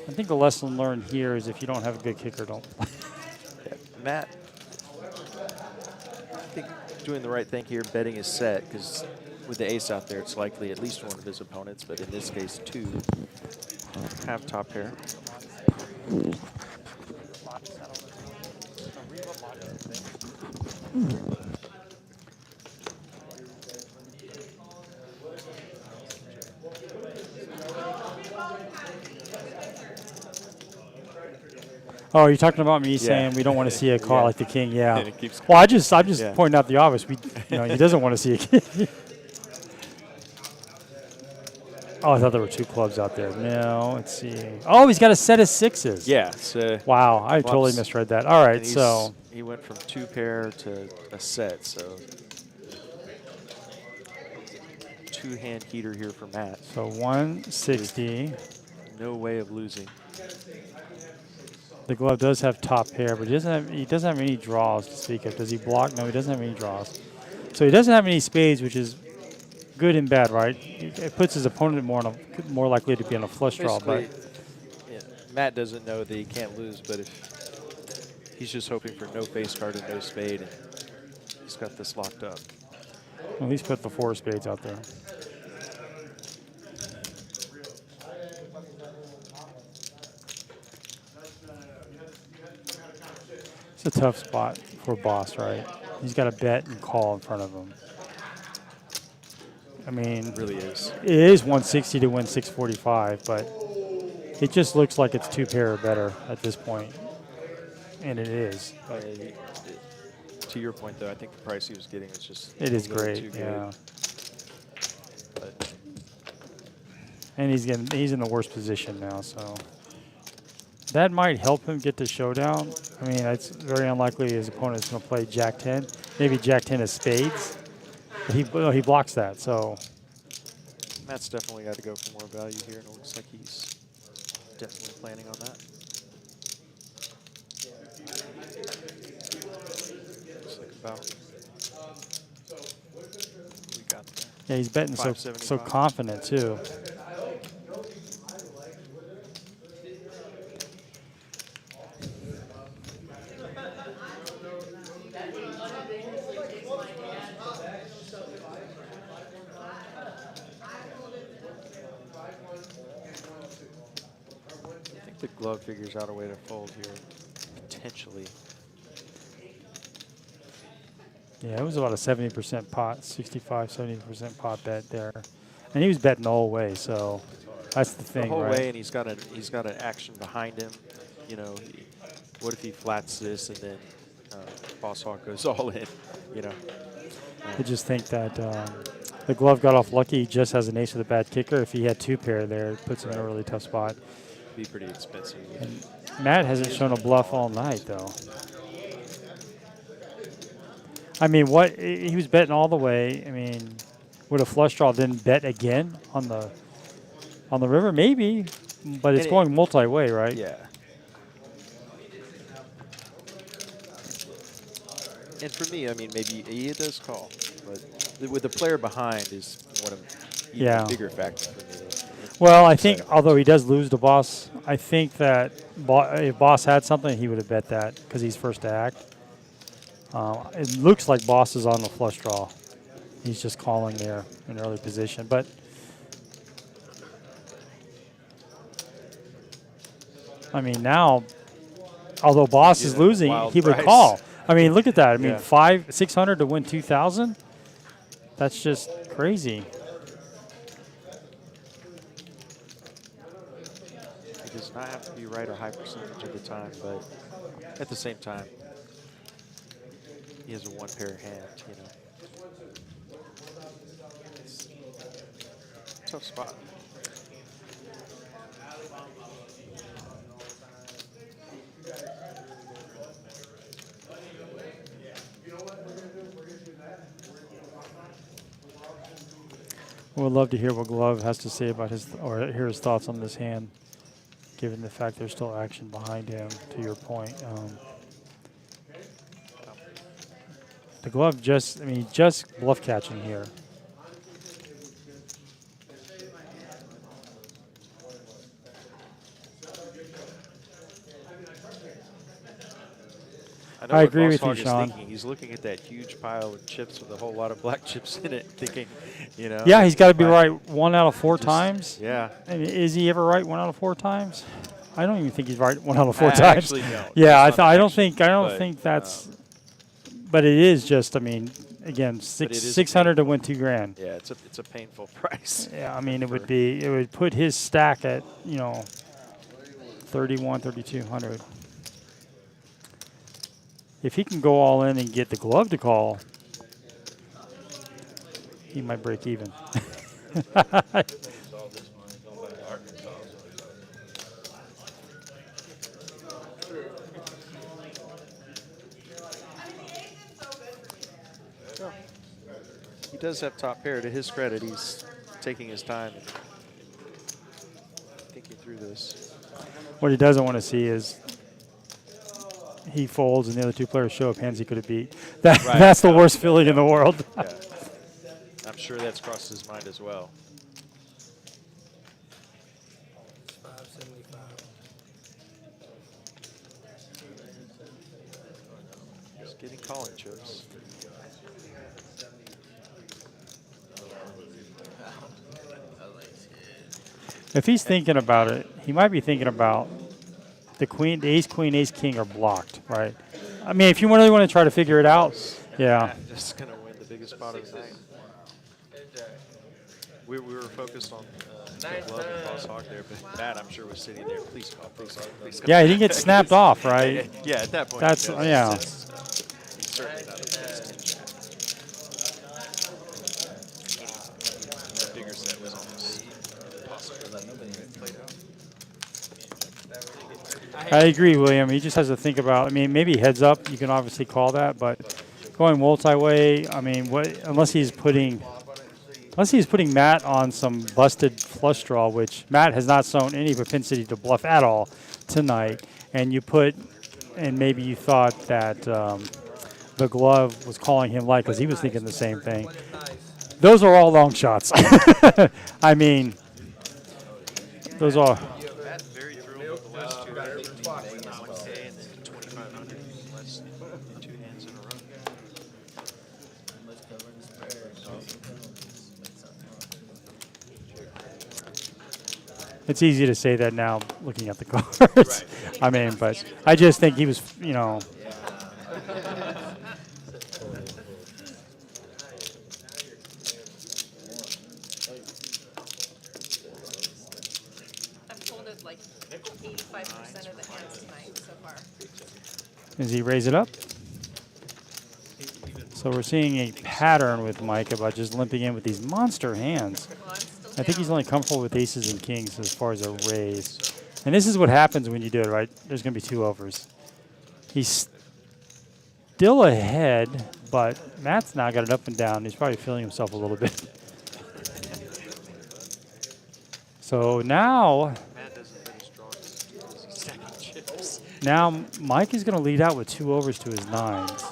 I think the lesson learned here is if you don't have a good kicker, don't. Matt, I think doing the right thing here, betting his set, because with the ace out there, it's likely at least one of his opponents, but in this case, two have top pair. Oh, you're talking about me Yeah. saying we don't want to see a call Yeah. like the king? Yeah. And it keeps Well, I'm just Yeah. pointing out the obvious. He doesn't want to see a king. Oh, I thought there were two clubs out there. No, let's see. Oh, he's got a set of sixes. Yeah, so Wow, I totally Bluffs. misread that. All right, and so he went from two pair to a set, so two-hand heater here for Matt. 160. No way of losing. The glove does have top pair, but he doesn't have any draws to speak of. Does he block? No, he doesn't have any draws. So he doesn't have any spades, which is good and bad, right? It puts his opponent more likely to be on a flush draw. But Yeah, Matt doesn't know that he can't lose, but if he's just hoping for no face card and no spade, and he's got this locked up. at least put the four spades out there. It's a tough spot for Boss, right? He's got a bet and call in front of him. I mean, It really is. it is 160 to win 645, but it just looks like it's two pair or better at this point, and it is. To your point, though, I think the price he was getting was just It is a little great, too good. yeah. But And he's in the worst position now, so that might help him get to showdown. I mean, it's very unlikely his opponent's going to play Jack 10, maybe Jack 10 of spades. But he blocks that, so Matt's definitely got to go for more value here, and it looks like he's definitely planning on that. Looks like about we got there. yeah, he's betting so 575. confident too. I think the glove figures out a way to fold here, potentially. Yeah, it was about a 70% pot, 65, 70% pot bet there, and he was betting the whole way. So that's the thing, The whole right? way, and he's got an action behind him. You know, what if he flats this and then Boss Hawk goes all in? You know. I just think that the glove got off lucky. He just has an ace with a bad kicker. If he had two pair there, it puts him in a really tough spot. Be pretty expensive. And Matt hasn't shown a bluff all night, though. I mean, what he was betting all the way. I mean, would a flush draw then bet again on the river? Maybe, but it's going multi-way, right? Yeah. And for me, I mean, maybe he does call, but with the player behind is one of the bigger factors for me. Well, I think although he does lose to Boss, I think that if Boss had something, he would have bet that because he's first to act. It looks like Boss is on the flush draw. He's just calling there in early position, but I mean now, although Boss is losing, he would call. I mean, look at that. I mean, 600 to win 2,000. That's just crazy. He does not have to be right a high percentage of the time, but at the same time, he has a one-pair hand, you know. Tough spot. We'd love to hear what Glove has to say about or hear his thoughts on this hand, given the fact there's still action behind him, to your point. The Glove just bluff catching here. I agree with you, Sean. He's looking at that huge pile of chips with a whole lot of black chips in it, thinking, you know. Yeah, he's got to be right 1 out of 4 times. Yeah. I mean, is he ever right 1 out of 4 times? I don't even think he's right 1 out of 4 times. Actually, no. Yeah, I don't think that's. But it is just. I mean, again, 600 to win $2,000. Yeah, it's a painful price. Yeah, I mean, it would put his stack at 3,200. If he can go all in and get the Glove to call, he might break even. He does have top pair. To his credit, he's taking his time and thinking through this. What he doesn't want to see is he folds and the other two players show up hands he could have beat. That's the worst feeling in the world. Yeah. I'm sure that's crossed his mind as well. 575. Just getting calling chips. If he's thinking about it, he might be thinking about the queen, the ace, queen, ace, king are blocked, right? I mean, if you really want to try to figure it out, yeah. Just going to win the biggest spot of the night. We were focused on Glove and Boss Hawk there, but Matt, I'm sure, was sitting there. Please call, please call, please call. Yeah, he didn't get snapped off, right? Yeah, at that point. That's, he Certainly not as big as 10 jack. That bigger set was almost impossible. I agree, William. He just has to think about. I mean, maybe heads up. You can obviously call that, but going multi-way. I mean, unless he's putting Matt on some busted flush draw, which Matt has not shown any propensity to bluff at all tonight, and maybe you thought that the glove was calling him light because he was thinking the same thing. Those are all long shots. I mean, those are. Matt's very thrilled with the last two. 1K and then 2,500 less 2 hands in a row. Much covering the square. It's easy to say that now, looking at the cards. I mean, but I just think he was, you know. I've folded like 85% of the hands tonight so far. Does he raise it up? So we're seeing a pattern with Mike about just limping in with these monster hands. Well, I'm still I think he's down. only comfortable with aces and kings as far as a raise. And this is what happens when you do it, right? There's going to be 2 overs. He's still ahead, but Matt's now got it up and down. He's probably feeling himself a little bit. So now, Matt doesn't finish drawing his second chips. now Mike is going to lead out with 2 overs to his 9s.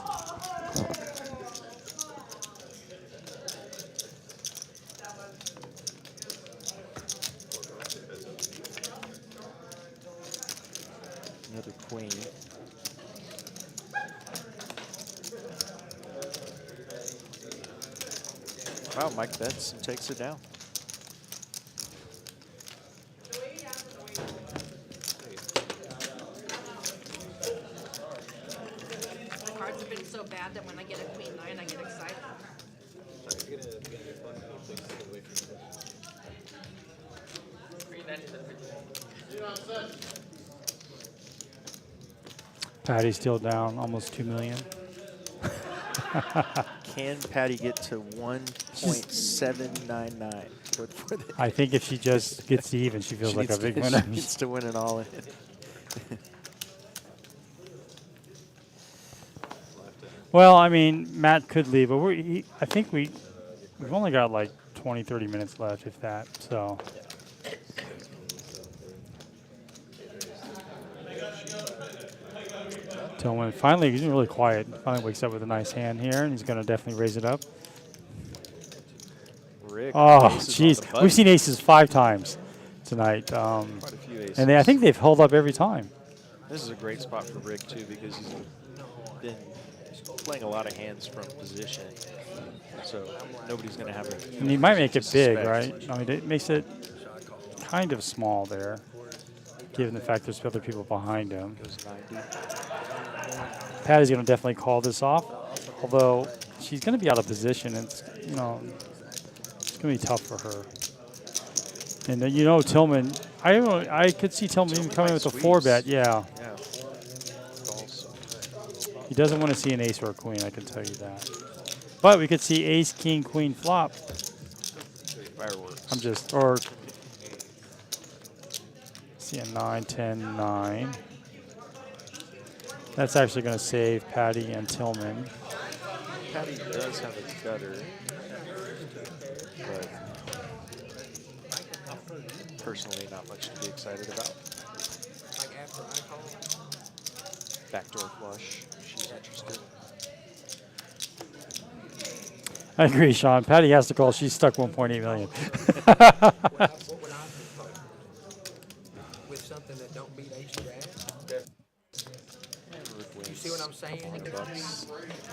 Another queen. Wow, Mike bets and takes it down. The cards have been so bad that when I get a queen 9, I get excited. Patty's still down almost 2 million. Can Patty get to 1.799? I think if she just gets even, she feels like a big winner. She needs to win it all in. Well, I mean, Matt could leave, but I think we've only got like 20, 30 minutes left, if that. So. Tillman finally, he's been really quiet. Finally wakes up with a nice hand here, and he's going to definitely raise it up. Rick, Oh, aces on jeez. the button. We've seen aces 5 times tonight. Quite a few aces. And I think they've held up every time. This is a great spot for Rick, too, because he's been playing a lot of hands from position. So nobody's going to have a huge And he might make it big, suspect. right? I mean, it makes it kind of small there, given the fact there's other people behind him. Goes 90. Patty's going to definitely call this off, although she's going to be out of position. It's, you know, it's going to be tough for her. And then, you know, Tillman, I could see Tillman even coming with a squeeze. 4-bet, yeah. Yeah. Calls. He doesn't want to see an ace or a queen, I can tell you that. But we could see ace, king, queen flop. Fireworks. Or see a 9, 10, 9. That's actually going to save Patty and Tillman. Patty does have a gutter, but personally not much to be excited about. Like after I call. Backdoor flush, she's interested. I agree, Sean. Patty has to call. She's stuck 1.8 million. What would I do with something that don't beat ace jack? You see what I'm saying?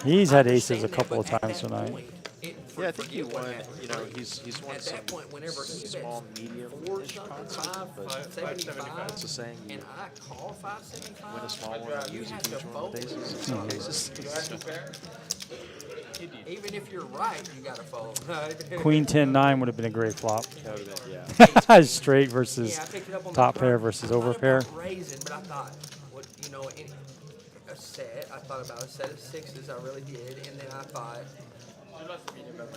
He's had aces a couple of times tonight. Yeah, I think he won. You know, he's won At some that point, whenever he small, bets medium-ish pots, but 575, it's a saying you and I call 575, win a small one and you use a have to huge one fold. with aces in some cases. Even if you're right, you got to fold. Queen 10, 9 would have been a great flop. That would have been, yeah. Straight versus Yeah, I picked it up on top the pair turn. versus I over thought pair. about raising, but I thought, what, you know, a set. I I thought about a set of sixes, I really did, and then I thought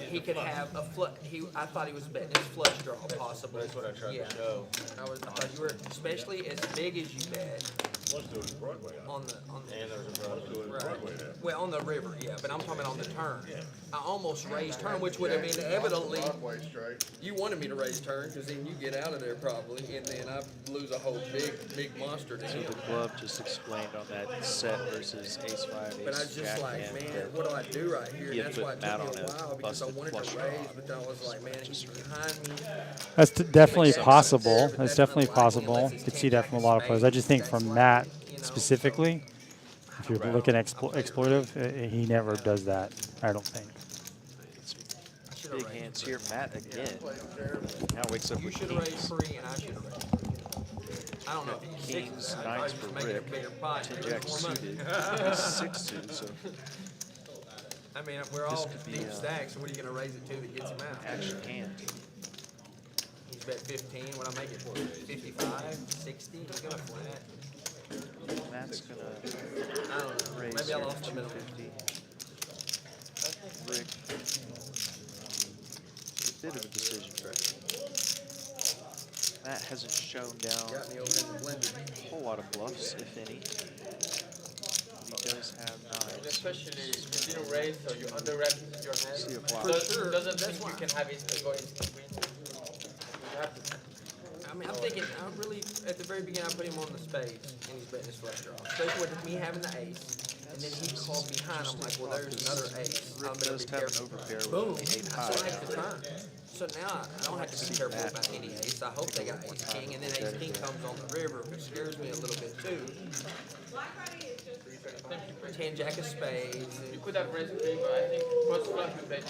he could have a I thought he was betting his flush draw possibly. That's what I tried Yeah. to show. I thought you were, especially as big as you bet Let's do it Broadway. on the And there's a Let's do it Broadway then. well, on the river, yeah, but I'm talking about on the turn. I almost raised turn, which would have been evidently, Broadway straight. you wanted me to raise turn, because then you get out of there probably, and then I lose a whole big monster So down. the glove just explained on that set versus ace 5, But I ace was jack just like, hand man, that what do I do right here? And you that's put why it Matt took me on a a while, because I busted wanted flush to draw. raise, but then I was like, man, he's behind me. That's definitely Makes possible. sense. That's definitely possible. You could see that from a lot of players. I just think from Matt specifically, if you're looking exploitive, he never does that. I don't think. Big hands here. Matt again. Now wakes up You with should have raised kings. free, and I should have raised. I don't know. Kings, nines for Rick. Ten jack suited. Ace 6 suited. So I mean, we're all could be, deep stacks, so what are you going to raise it to that gets him out? action hand. He's bet 15. What I make it for? 55, 60? He's going to flat. Matt's gonna I don't know. raise Maybe I here lost to the middle. 250. Rick. A bit of a decision. Matt hasn't shown down Got me over in the blender. a whole lot of bluffs, if any. He does have nines. Especially if you didn't raise, so you underwrap your hand. See a flop. Doesn't think you can have it go into queen. You have to. I mean, I'm thinking, I really, at the very beginning, I put him on the spades, and he's betting his flush draw. Especially with me having the ace, and then he called behind. I'm like, well, there's another ace. I'm Rick gonna does be have an careful. overpair Boom. with an 8 I still high. have the turn. So now I don't have to be careful about any ace. I hope they got ace king, and then ace king comes on the river, which scares me a little bit too. 10 jack of spades. You And could have raised three, but I think first flush you bet.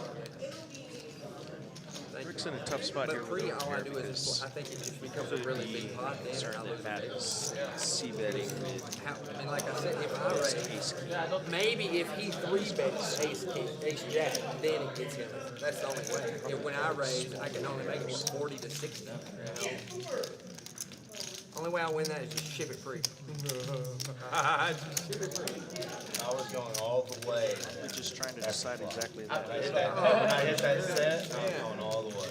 Rick's in a tough spot here but with free, all I overpair do is, because I think it just becomes a really big pot then. concerned I that lose Matt the is c-betting with I mean, like I said, if I raise, ace king. maybe if he three bets ace king, ace jack, then it gets him. That's the only way. If when I raise, I can only make him 40 to 60. You know? Only way I win that is just ship it free. Just ship it free. I was going all the way. We're just trying to decide exactly When that. I hit that set, I was going all the way.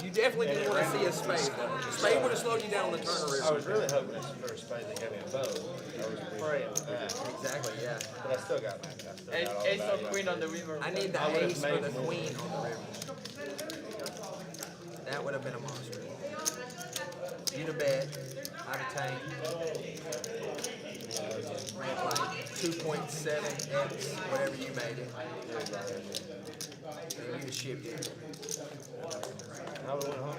You definitely didn't want to see a spade. Though. Spade would have slowed you down on the turn I river. was really hoping this first spade they gave me a bow. I was praying for that. Exactly, yeah. But I still got mine. I still got all the Ace or value. queen on the river. I need the I would've ace for made the more. queen on the river. That would have been a monster. You'd have bet. I'd have tanked. Ran like 2.7x, whatever you made it. And you'd have shipped it. I would've went home.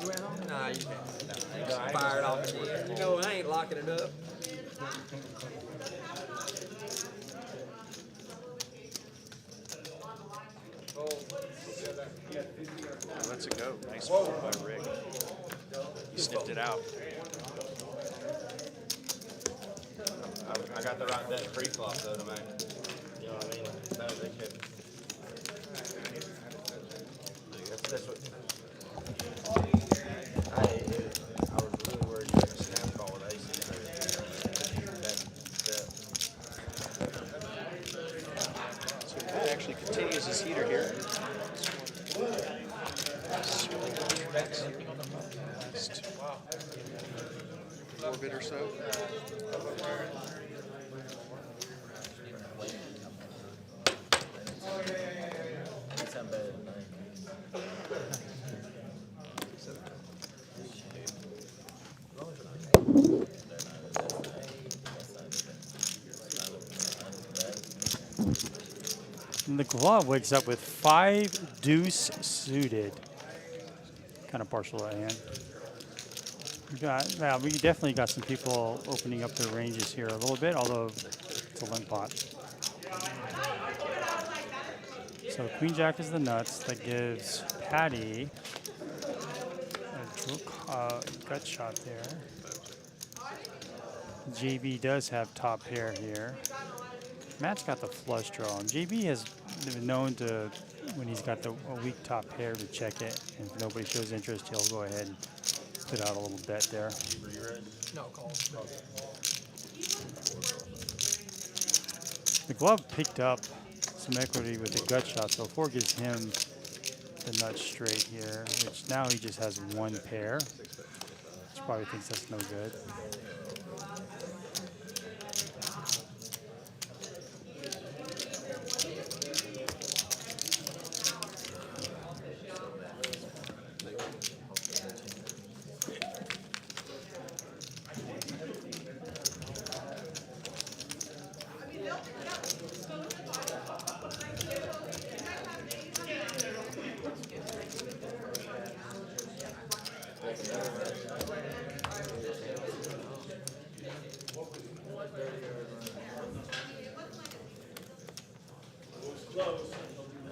You went home? Nah, you can't. Fired off again. You know, I ain't locking it up. Let's it go. Nice move by Rick. He sniffed it out. I got the right bet pre-flop though to make. You know what I mean? No, they couldn't. That's what. I was really worried you were gonna snap call with aces. So Matt actually continues his heater here. Orbit or so. It's not better than mine. And the glove wakes up with 5 deuce suited. Kind of partial to that hand. We definitely got some people opening up their ranges here a little bit, although it's a limp pot. So queen jack is the nuts. That gives Patty a gut shot there. JB does have top pair here. Matt's got the flush draw, and JB has been known to, when he's got a weak top pair, to check it. And if nobody shows interest, he'll go ahead and put out a little bet there. No, call. The glove picked up some equity with the gut shot, so 4 gives him the nut straight here, which now he just has 1 pair. He probably thinks that's no good.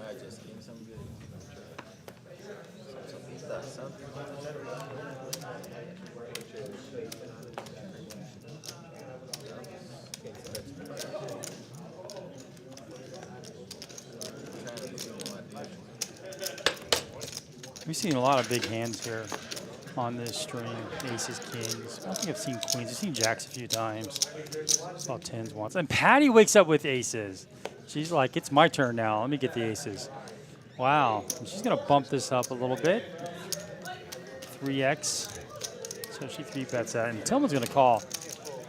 I just give me some good. Something. We've seen a lot of big hands here on this stream. Aces, kings. I don't think I've seen queens. I've seen jacks a few times. Saw 10s once. And Patty wakes up with aces. She's like, it's my turn now. Let me get the aces. Wow. And she's going to bump this up a little bit. 3x. So she 3-bets that. And Tillman's going to call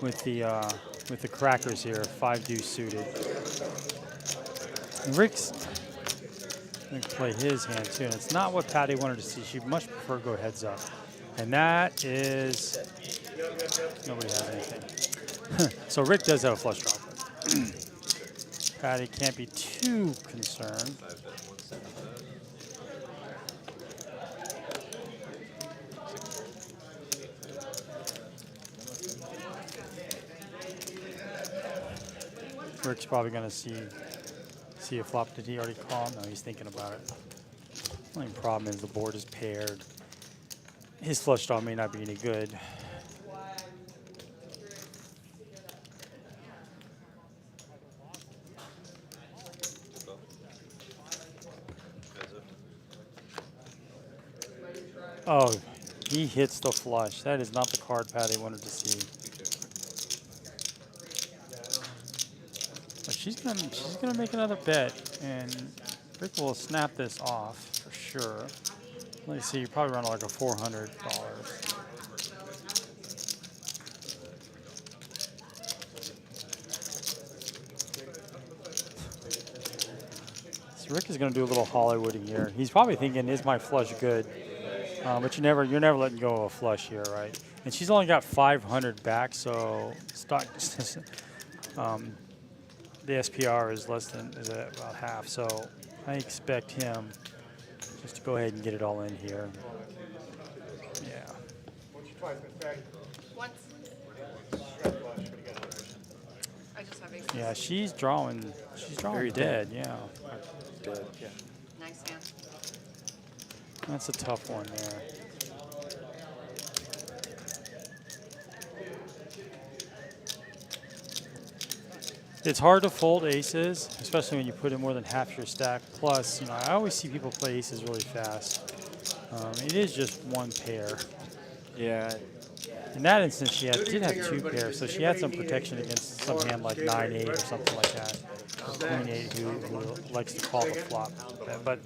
with the crackers here. 5 deuce suited. And Rick's going to play his hand too. And it's not what Patty wanted to see. She'd much prefer go heads up. And that is, nobody has anything. So Rick does have a flush draw. Patty can't be too concerned. Rick's probably going to see a flop. Did he already call? No, he's thinking about it. The only problem is the board is paired. His flush draw may not be any good. Oh, he hits the flush. That is not the card Patty wanted to see. But she's gonna make another bet, and Rick will snap this off for sure. Let's see, you probably run like a $400. So Rick is gonna do a little Hollywooding here. He's probably thinking, is my flush good? But you're never letting go of a flush here, right? And she's only got 500 back, so stock, the SPR is at about half. So I expect him just to go ahead and get it all in here. Yeah. Once. I just have aces. Yeah, she's drawing Very dead. Yeah. Dead, yeah. Nice hand. That's a tough one there. It's hard to fold aces, especially when you put in more than half your stack. Plus, you know, I always see people play aces really fast. It is just 1 pair. Yeah. In that instance, she did have 2 pairs, so she had some protection against some hand like 9-8 or something like that. Queen 8 who likes to call the flop. But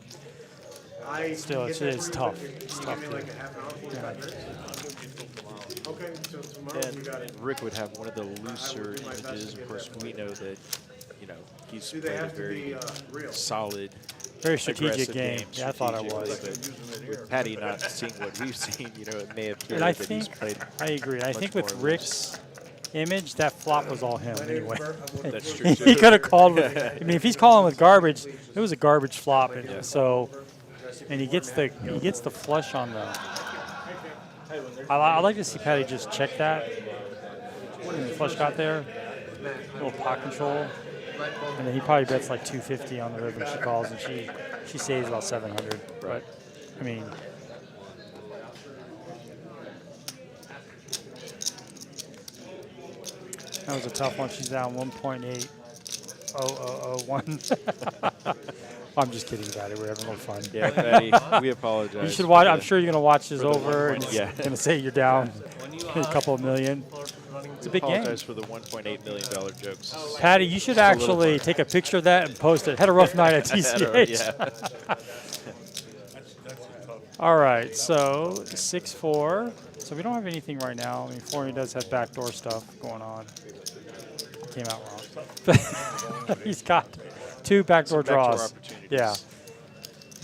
still, it's tough. It's tough to Okay, so tomorrow we got it. And Rick would have one of the looser images. Of course, we know that, you know, he's Do played they a have to be very real? solid, very strategic aggressive game. Yeah, I thought I was. strategically, but with Patty not seeing what we've seen, you know, it may appear And I that he's think, played. I agree. I much think more with loose. Rick's image, that flop was all him anyway. That's true, too. He could have called with, I mean, if he's calling with garbage, it was a garbage flop. And so, and he gets the flush on the. I like to see Patty just check that when the flush got there, a little pot control, and then he probably bets like 250 on the river. She calls and she saves about 700. But I mean. That was a tough one. She's down 1.8001. I'm just kidding about it. We're having a little fun. Yeah, Patty, we apologize. You should watch. for I'm sure you're going to watch this for the over and 1 it's yeah. going to say you're down a couple of million. It's a big game. Apologize for the $1.8 million jokes. Patty, you should Just a little actually fun. take a picture of that and post it. Had a rough night at TCH. Yeah. All right, so 6-4. So we don't have anything right now. I mean, Florian does have backdoor stuff going on. Came out wrong. He's got 2 backdoor Some backdoor draws. opportunities. Yeah.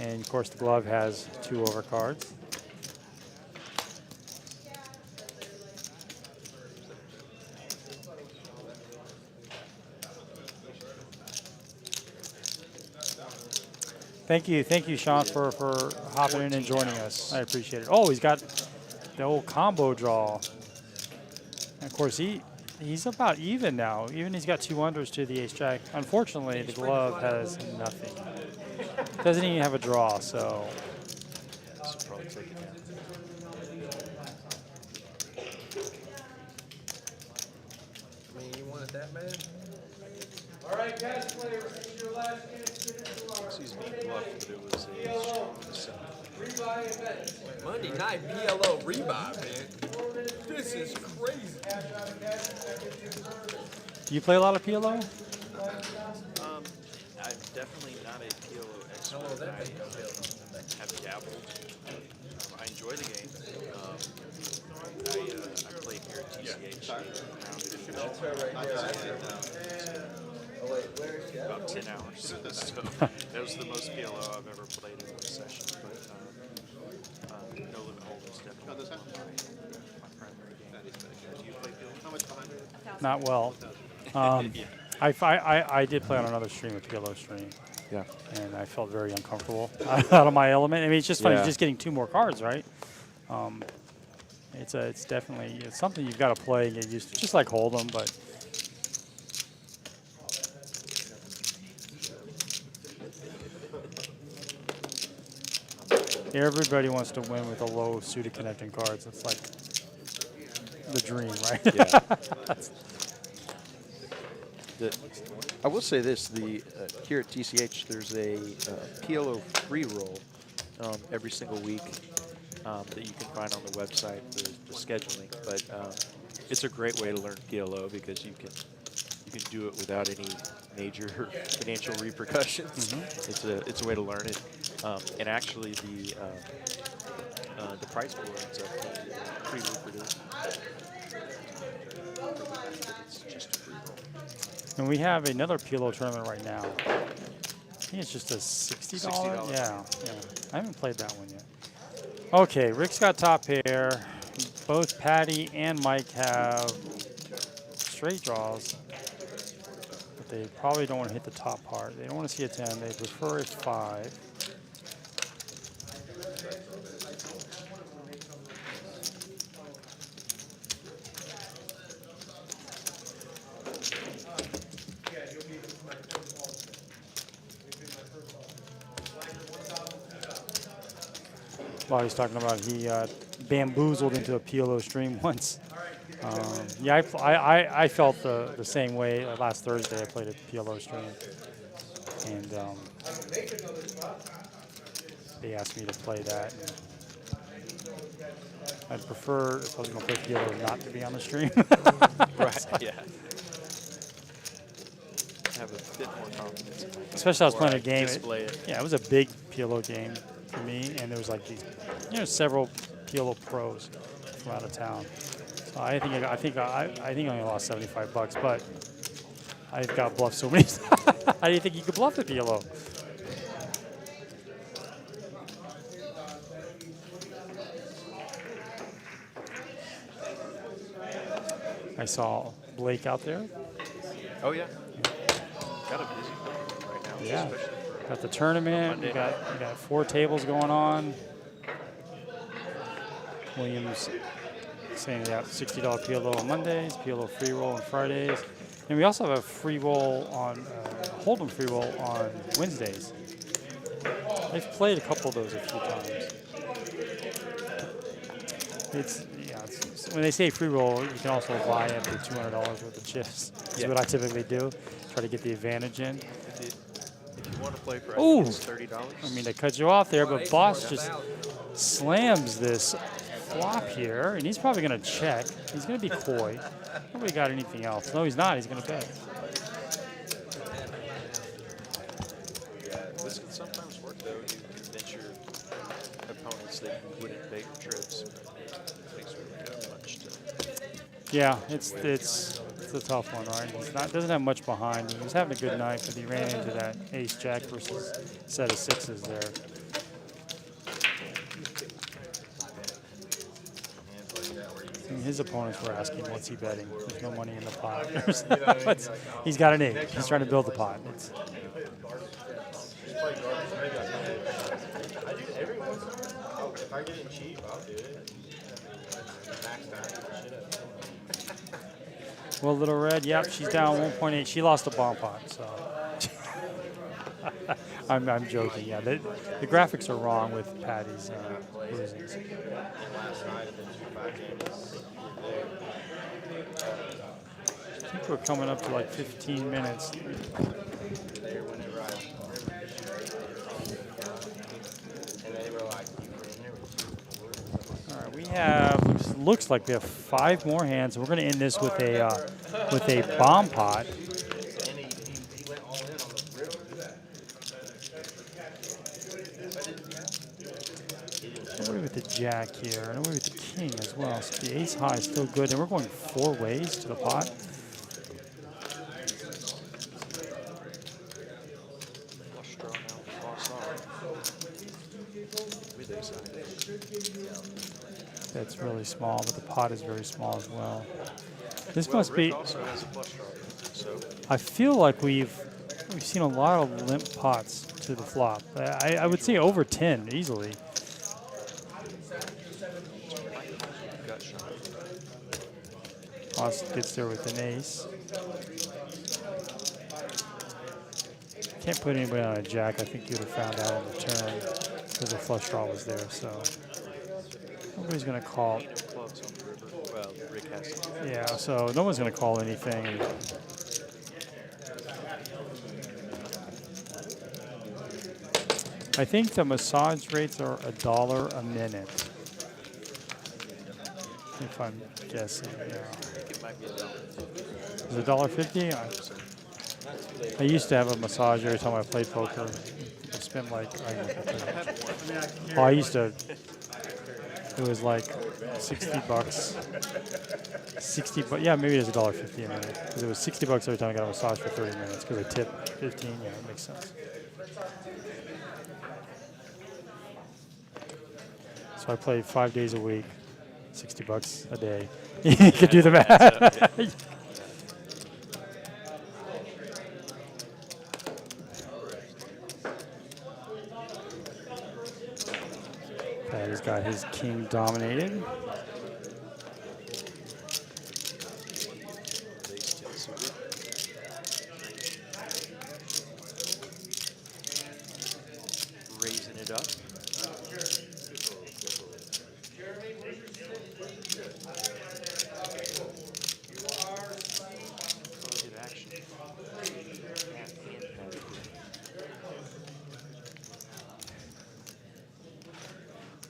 And of course, the glove has 2 overcards. Thank you, Sean, for hopping in and joining us. I appreciate it. Oh, he's got the old combo draw. And of course, he's about even now. Even he's got 2 unders to the ace jack. Unfortunately, the glove has nothing. Doesn't even have a draw, so. Should probably take it down. I mean, you want it that bad? All right, guys, players, this is your last chance to finish the line. He's being bluffed, but it was a strong descent. Rebuy event. Monday night PLO rebuy, man. This is crazy. Do you play a lot of PLO? I'm definitely not a PLO expert. Oh, that makes no I have dabbled. I enjoy the game. I played here at TCH. About 10 hours. So that was the most PLO I've ever played in one session. But No Limit Hold'em's definitely my primary game. Do you play PLO? How much behind it? Not well. I did play on another stream, a PLO stream. Yeah. And I felt very uncomfortable out of my element. I mean, it's just funny, Yeah. just getting 2 more cards, right? It's definitely something you've got to play and get used to, just like Hold'em, but. Everybody wants to win with a low suited connecting cards. It's like the dream, right? Yeah. I will say this: here at TCH, there's a PLO free roll every single week that you can find on the website, the scheduling. But it's a great way to learn PLO because you can do it without any major financial repercussions. It's a way to learn it, and actually the price pool ends up pretty lucrative. It's just a free roll. And we have another PLO tournament right now. I think it's just a $60. $60. Yeah. I haven't played that one yet. Okay, Rick's got top pair. Both Patty and Mike have straight draws. But they probably don't want to hit the top part. They don't want to see a 10. They prefer a 5. While he's talking about he bamboozled into a PLO stream once. Yeah, I felt the same way last Thursday. I played a PLO stream, and they asked me to play that. And I'd prefer, if I was going to play PLO, not to be on the stream. Right. Yeah. Have a bit more confidence. Especially I was playing a game. Display it. Yeah, it was a big PLO game for me, and there was like these, several PLO pros from out of town. So I think I only lost $75, but I've got bluffed so many. How do you think you could bluff the PLO? I saw Blake out there. Oh yeah. Got a busy one right now. Yeah. especially for Got the tournament. We got 4 tables going on. Williams saying they have $60 PLO on Mondays, PLO free roll on Fridays, and we also have a free roll on Hold'em free roll on Wednesdays. I've played a couple of those a few times. It's when they say free roll, you can also buy up to $200 worth of chips. That's what I typically do. Try to get the advantage in. if you want to play for Ooh. it's $30. I mean, they cut you off there, but Boss just slams this flop here, and he's probably going to check. He's going to be coy. Nobody got anything else. No, he's not. He's gonna bet. This can sometimes work though. You convince your opponents that you wouldn't bet your trips. It makes really got much to. Yeah, it's a tough one, right? He's not doesn't have much behind him. He was having a good night, but he ran into that ace jack versus set of sixes there. I mean, his opponents were asking, "What's he betting?" There's no money in the pot. He's got an eight. He's trying to build the pot. It's, I do every once in a while. If I get it cheap, I'll do it. Maxed out. Shit up. well, Little Red, yep, she's down 1.8. She lost a bomb pot, so. I'm joking. Yeah, the graphics are wrong with Patty's losings. And last night at the 2-5 game, I think we're coming up to like 15 minutes. there whenever I and they were like, you were in there with All right, we have looks like we have 5 more hands. We're going to end this with a bomb pot. and he went all in on the riddle. Away with the jack here, and away with the king as well. So the ace high is still good, and we're going 4 ways to the pot. Flush draw now. Lost on. With ace high. That's really small, but the pot is very small as well. This Well, must Rick be. also has a flush draw. So I feel like we've seen a lot of limp pots to the flop. I would say over 10 easily. gut shot. Austin gets there with an ace. Can't put anybody on a jack. I think you'd have found out on the turn because the flush draw was there. So nobody's going to call. Ain't no clubs on the river. Well, Rick has some. Yeah, so no one's going to call anything. I think the massage rates are $1 a minute. If I'm guessing, yeah. I think it might be $1. Is it $1.50? I used to have a massage every time I played poker. I spent like, I used to, it was like 60 bucks. 60 bucks, yeah, maybe it is $1.50 a minute. Because it was 60 bucks every time I got a massage for 30 minutes. Because I tipped 15, yeah, it makes sense. So I played 5 days a week, 60 bucks a day. You could do the math. Patty's got his king dominated. Ace 10 suited. Raising it up. Good action.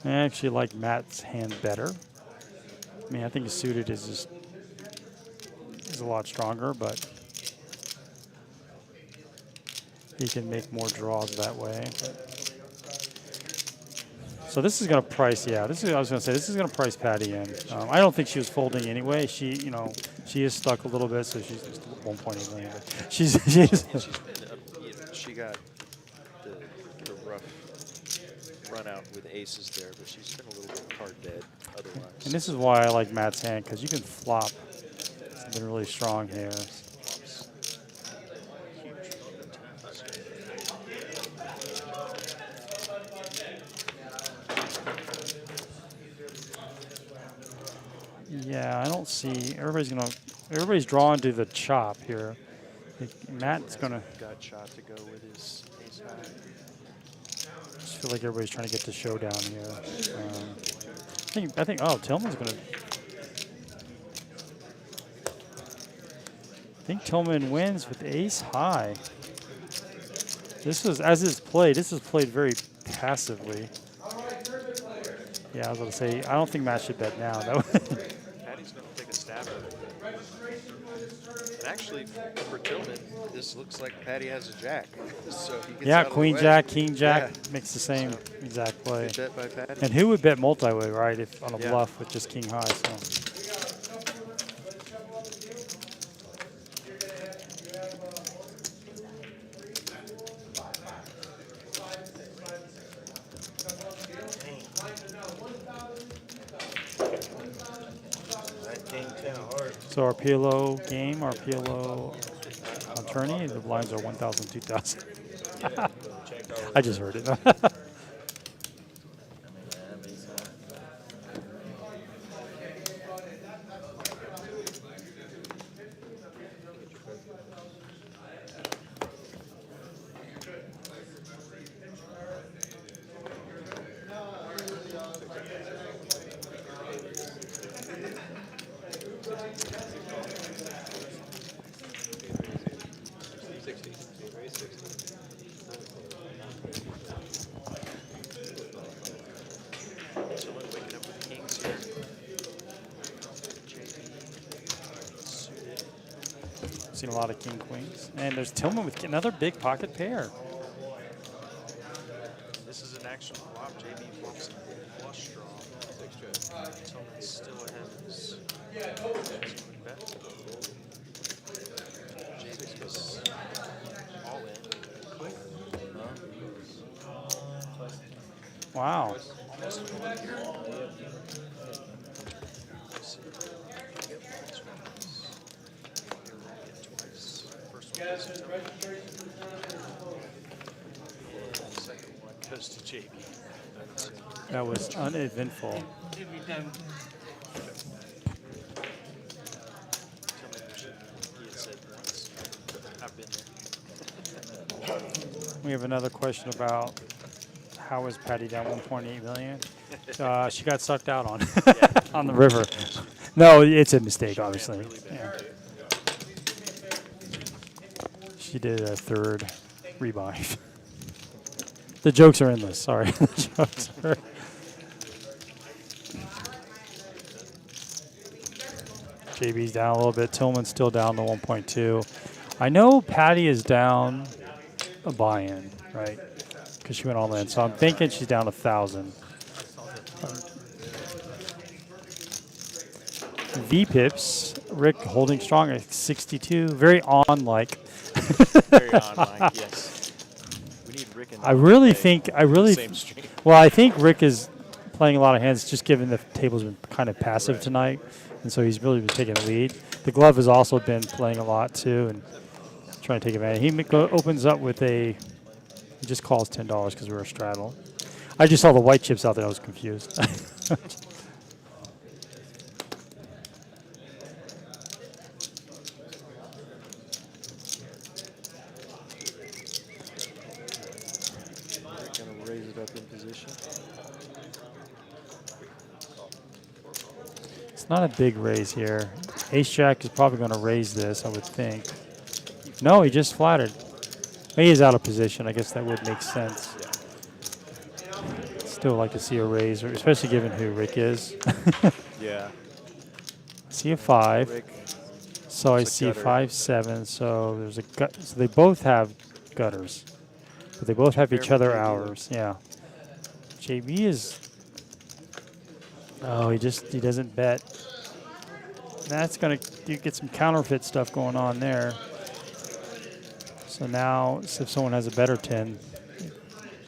I actually like Matt's hand better. I mean, I think his suited is a lot stronger, but he can make more draws that way. So this is going to price, yeah. I was going to say this is going to price Patty in. I don't think she was folding anyway. She is stuck a little bit, so she's just 1.8 million. But she's She's been she got the rough run out with aces there, but she's been a little bit card dead otherwise. and this is why I like Matt's hand, because you can flop. It's been really strong here. Yeah, I don't see. Everybody's drawn to the chop here. Matt's gonna. Got shot to go with his ace high. Just feel like everybody's trying to get to showdown here. I think. Oh, Tillman's gonna. I think Tillman wins with ace high. This was as it's played. This is played very passively. Yeah, I was going to say. I don't think Matt should bet now. Patty's going to take a stab at it. actually, for Tillman, this looks like Patty has a jack. So he gets Yeah, out of the queen way. jack, king jack Yeah. makes the same exact play. Good bet by Patty. And who would bet multi-way, right, if on a Yeah. bluff with just king high? So That king 10 of hearts. so our PLO game, our PLO attorney, the blinds are 1,000, 2,000. I just heard it. Tillman waking up with kings here. Seen a lot of king queens. And there's Tillman with another big pocket pair. This is an actual flop. JB flips a flush draw. Tillman's still ahead of his bet. JB's all in. Wow. Second one goes to JB. That was uneventful. Tillman, he had said once, I've been there. We have another question about how is Patty down 1.8 million? She got sucked out on on the river. No, it's a mistake, obviously. Yeah. She did a third rebuy. The jokes are endless. Sorry. The jokes are. JB's down a little bit. Tillman's still down to 1.2. I know Patty is down a buy-in, right? Because she went all in. So I'm thinking she's down 1,000. V-pips. Rick holding strong at 62. Very on-like. Very on-like, yes. We need Rick and I really play think, I same stream. well, I think Rick is playing a lot of hands just given the table's been kind of passive tonight. And so he's really been taking the lead. The glove has also been playing a lot too and trying to take advantage. He opens up with he just calls $10 because we're a straddle. I just saw the white chips out there. I was confused. Rick gonna raise it up in position. It's not a big raise here. Ace-Jack is probably going to raise this, I would think. No, he just flattered. He is out of position. I guess that would make sense. Still like to see a raise, especially given who Rick is. Yeah. See a 5. Rick. So I It's a see gutter. 5-7. So there's a gut. So they both have gutters, but they both have each Fair other play, hours. Yeah. JB is. Oh, he doesn't bet. That's gonna get some counterfeit stuff going on there. So now, if someone has a better 10,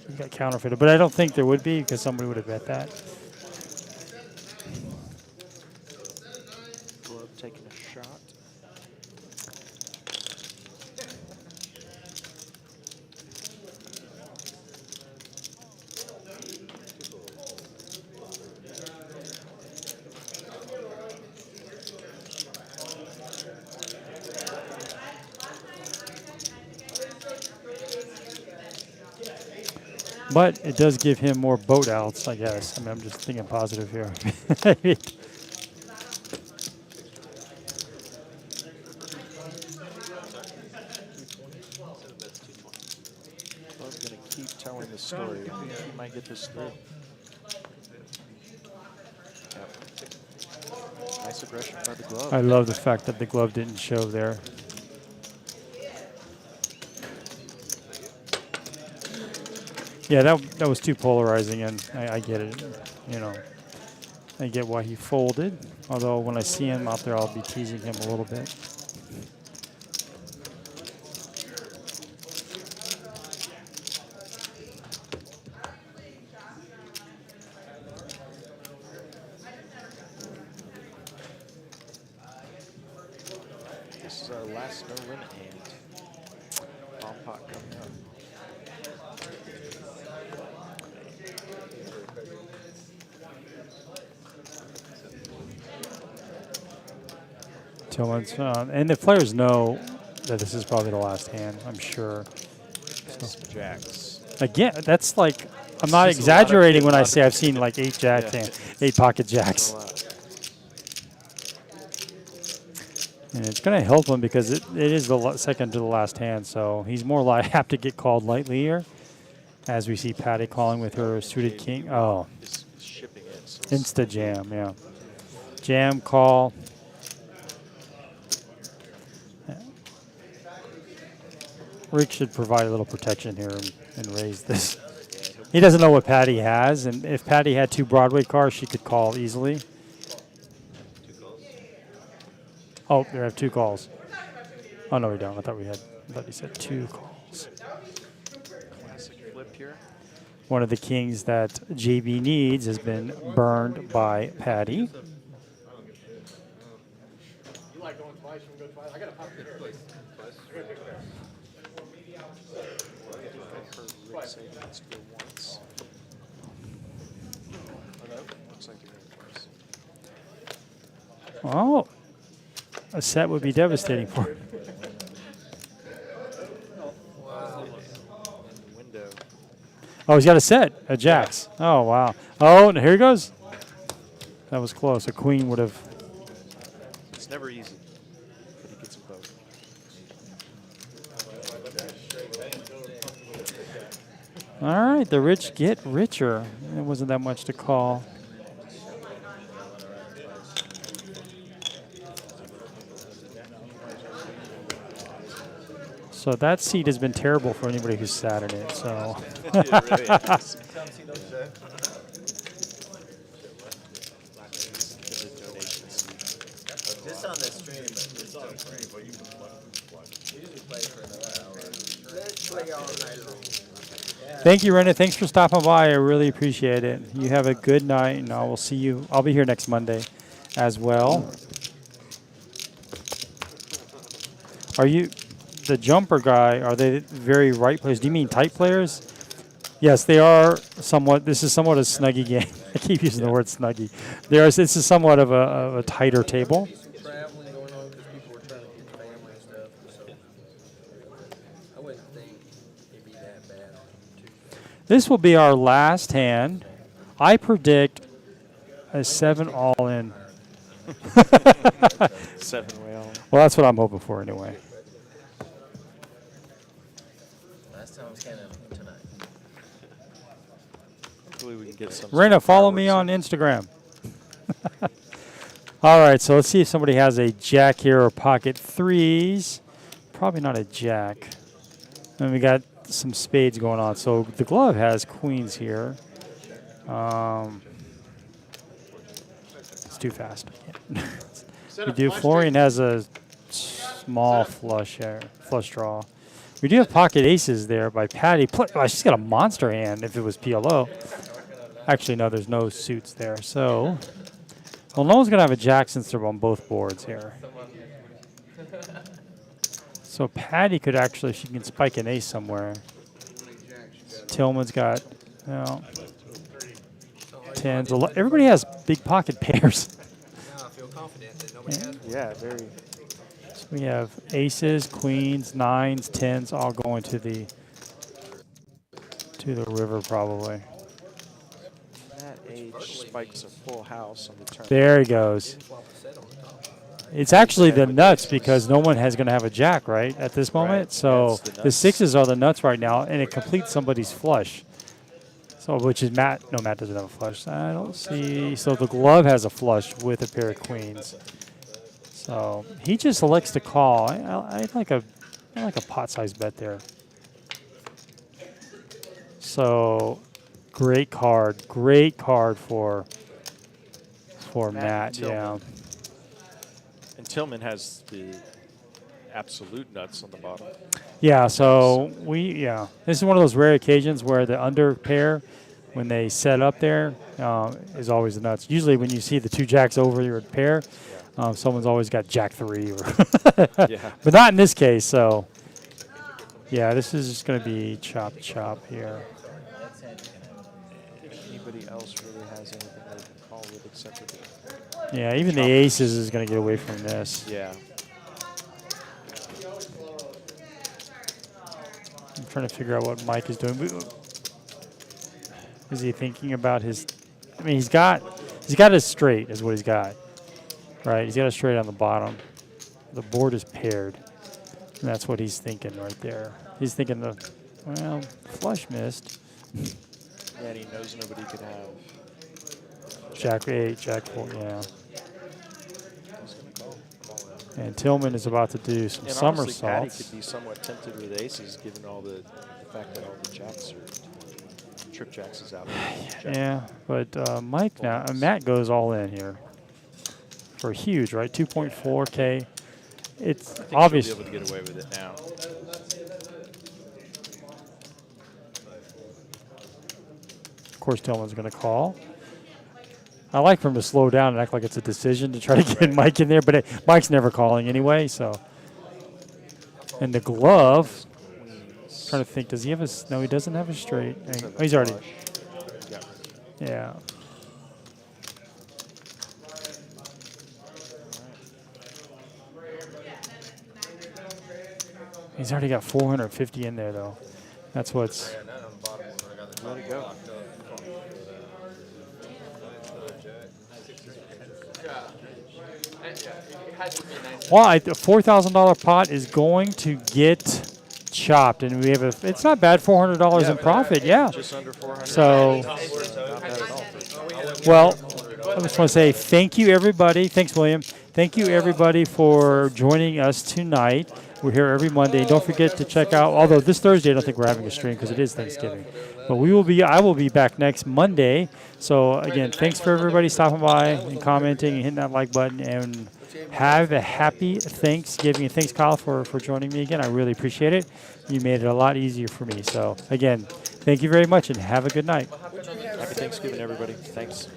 you got counterfeited. But I don't think there would be because somebody would have bet that. Glove taking a shot. But it does give him more boat outs, I guess. I mean, I'm just thinking positive here. Glove's gonna keep telling the story. I think he might get this through. Yep. Nice aggression by the glove. I love the fact that the glove didn't show there. Yeah, that was too polarizing, and I get it. You know, I get why he folded. Although when I see him out there, I'll be teasing him a little bit. This is our last no limit hand. Bomb pot coming up. Tillman's, and the players know that this is probably the last hand, I'm sure. Six jacks. Again, that's like, I'm not Sees a lot of exaggerating good when I lot say of- I've seen like 8 jacks Yeah. and 8 pocket A jacks. lot. And it's going to help him because it is the second to the last hand, so he's more apt to get called lightly here. As we see Patty calling with her suited king. Oh, Is shipping it. So insta jam, yeah. Jam, call. Yeah. Rick should provide a little protection here and raise this. He doesn't know what Patty has, and if Patty had 2 Broadway cars, she could call easily. Oh, they have 2 calls. Oh no, we don't. I thought he said 2 calls. classic flip here. One of the kings that JB needs has been burned by Patty. You like going twice, you go twice. I got a pop there. Twice. I got a pick there. Rick saying he wants to go once. Oh no, looks like you're going twice. Oh, a set would be devastating for him. Window. Oh, he's got a set, a jacks. Oh, wow. Oh, and here he goes. That was close. A queen would have. It's never easy, but he gets them both. All right, the rich get richer. It wasn't that much to call. So that seat has been terrible for anybody who's sat in it. So It really is. Just on the stream, just on the stream, but you usually play for another hour. Let's play all night long. thank you, Rena. Thanks for stopping by. I really appreciate it. You have a good night, and I will see you. I'll be here next Monday as well. Are you the jumper guy? Are they very right players? Do you mean tight players? Yes, they are somewhat. This is somewhat a snuggy game. I keep using the word snuggy. This is somewhat of a tighter table. Traveling going on because people were trying to get family and stuff. So I wouldn't think it'd be that bad on Tuesday. This will be our last hand. I predict a 7 all in. 7-way all. Well, that's what I'm hoping for anyway. Last time was kind of tonight. Hopefully we can get some. Rena, follow me on Instagram. All right, so let's see if somebody has a jack here or pocket threes. Probably not a jack. And we got some spades going on. So the glove has queens here. It's too fast. I can't. We do. Florian has a small flush here, flush draw. We do have pocket aces there by Patty. Oh, she's got a monster hand if it was PLO. Actually, no, there's no suits there. So, well, no one's going to have a jack since they're on both boards here. So Patty could actually, she can spike an ace somewhere. Tillman's got, you know, tens. Everybody has big pocket pairs. Now I feel confident that nobody has one. Yeah, very. So we have aces, queens, nines, tens, all going to the river probably. That age spikes a full house on the turn. There he goes. Swap a set on the top. It's actually the nuts because no one has going to have a jack, right, at this moment. Right. So That's the the nuts. sixes are the nuts right now, and it completes somebody's flush. So, which is Matt. No, Matt doesn't have a flush. I don't see. So the glove has a flush with a pair of queens. So he just elects to call. I like a pot-sized bet there. So great card for Matt. Tillman. Yeah. And Tillman has the absolute nuts on the bottom. Yeah, so this is one of those rare occasions where the under pair, when they set up there, is always the nuts. Usually when you see the 2 jacks over your pair, someone's always got jack 3. Yeah. But not in this case, so yeah, this is just going to be chop here. If anybody else really has anything they can call with except for the Yeah, even the aces is going to get away from this. yeah. I'm trying to figure out what Mike is doing. Is he thinking about his? I mean, he's got a straight, is what he's got, right? He's got a straight on the bottom. The board is paired, and that's what he's thinking right there. He's thinking flush missed. Yeah, and he knows nobody could have. Jack 8, Jack 4, yeah. He's gonna call. And Tillman is about to do some And honestly, Patty somersaults. could be somewhat tempted with aces, given all the fact that all the jacks are trip jacks is out. Yeah, but Mike now, Matt goes all in here for huge, right? 2.4K. It's I think obvious. she'll be able to get away with it now. Of course, Tillman's going to call. I like for him to slow down and act like it's a decision to try to get Mike in there, but Mike's never calling anyway, so. And the glove, trying to think, does he have a, no, he doesn't have a straight. Oh, he's already, yeah. He's already got 450 in there, though. That's what's. Let it go. Well, the $4,000 pot is going to get chopped, and we have a. It's not bad, $400 in profit. Yeah. Just under 400. So, Not bad at all. well, I just want to say thank you, everybody. Thanks, William. Thank you, everybody, for joining us tonight. We're here every Monday. Don't forget to check out. Although this Thursday, I don't think we're having a stream because it is Thanksgiving. But we will be. I will be back next Monday. So again, thanks for everybody stopping by and commenting and hitting that like button. And have a happy Thanksgiving. And thanks, Kyle, for joining me again. I really appreciate it. You made it a lot easier for me. So again, thank you very much and have a good night. Happy Thanksgiving, everybody. Thanks.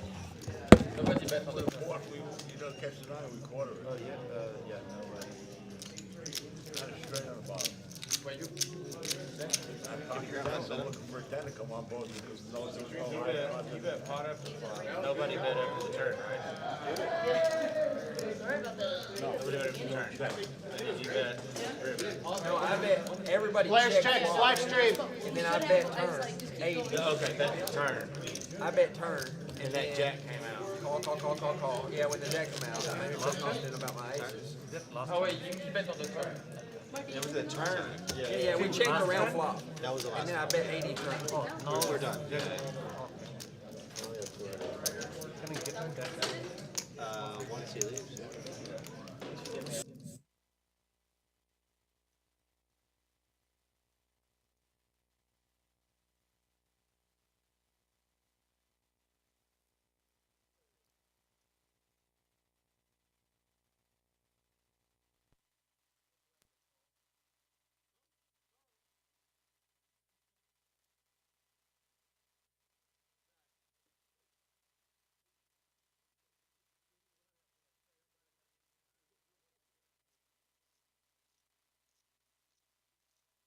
You bet pot after pot. Nobody bet after the turn, right? Nobody bet after the turn. Did you bet? No, I bet everybody Flash checked checks, flop, live stream. and then I bet turn 80. Okay, bet the turn. I bet turn, And that jack came out. Call. Yeah, when the jack come out, I was confident about my aces. Oh wait, you bet on the turn. It was a turn. Yeah, we checked the round flop. That was the last. And then I bet 80 turn. Oh, we're done. Once he leaves.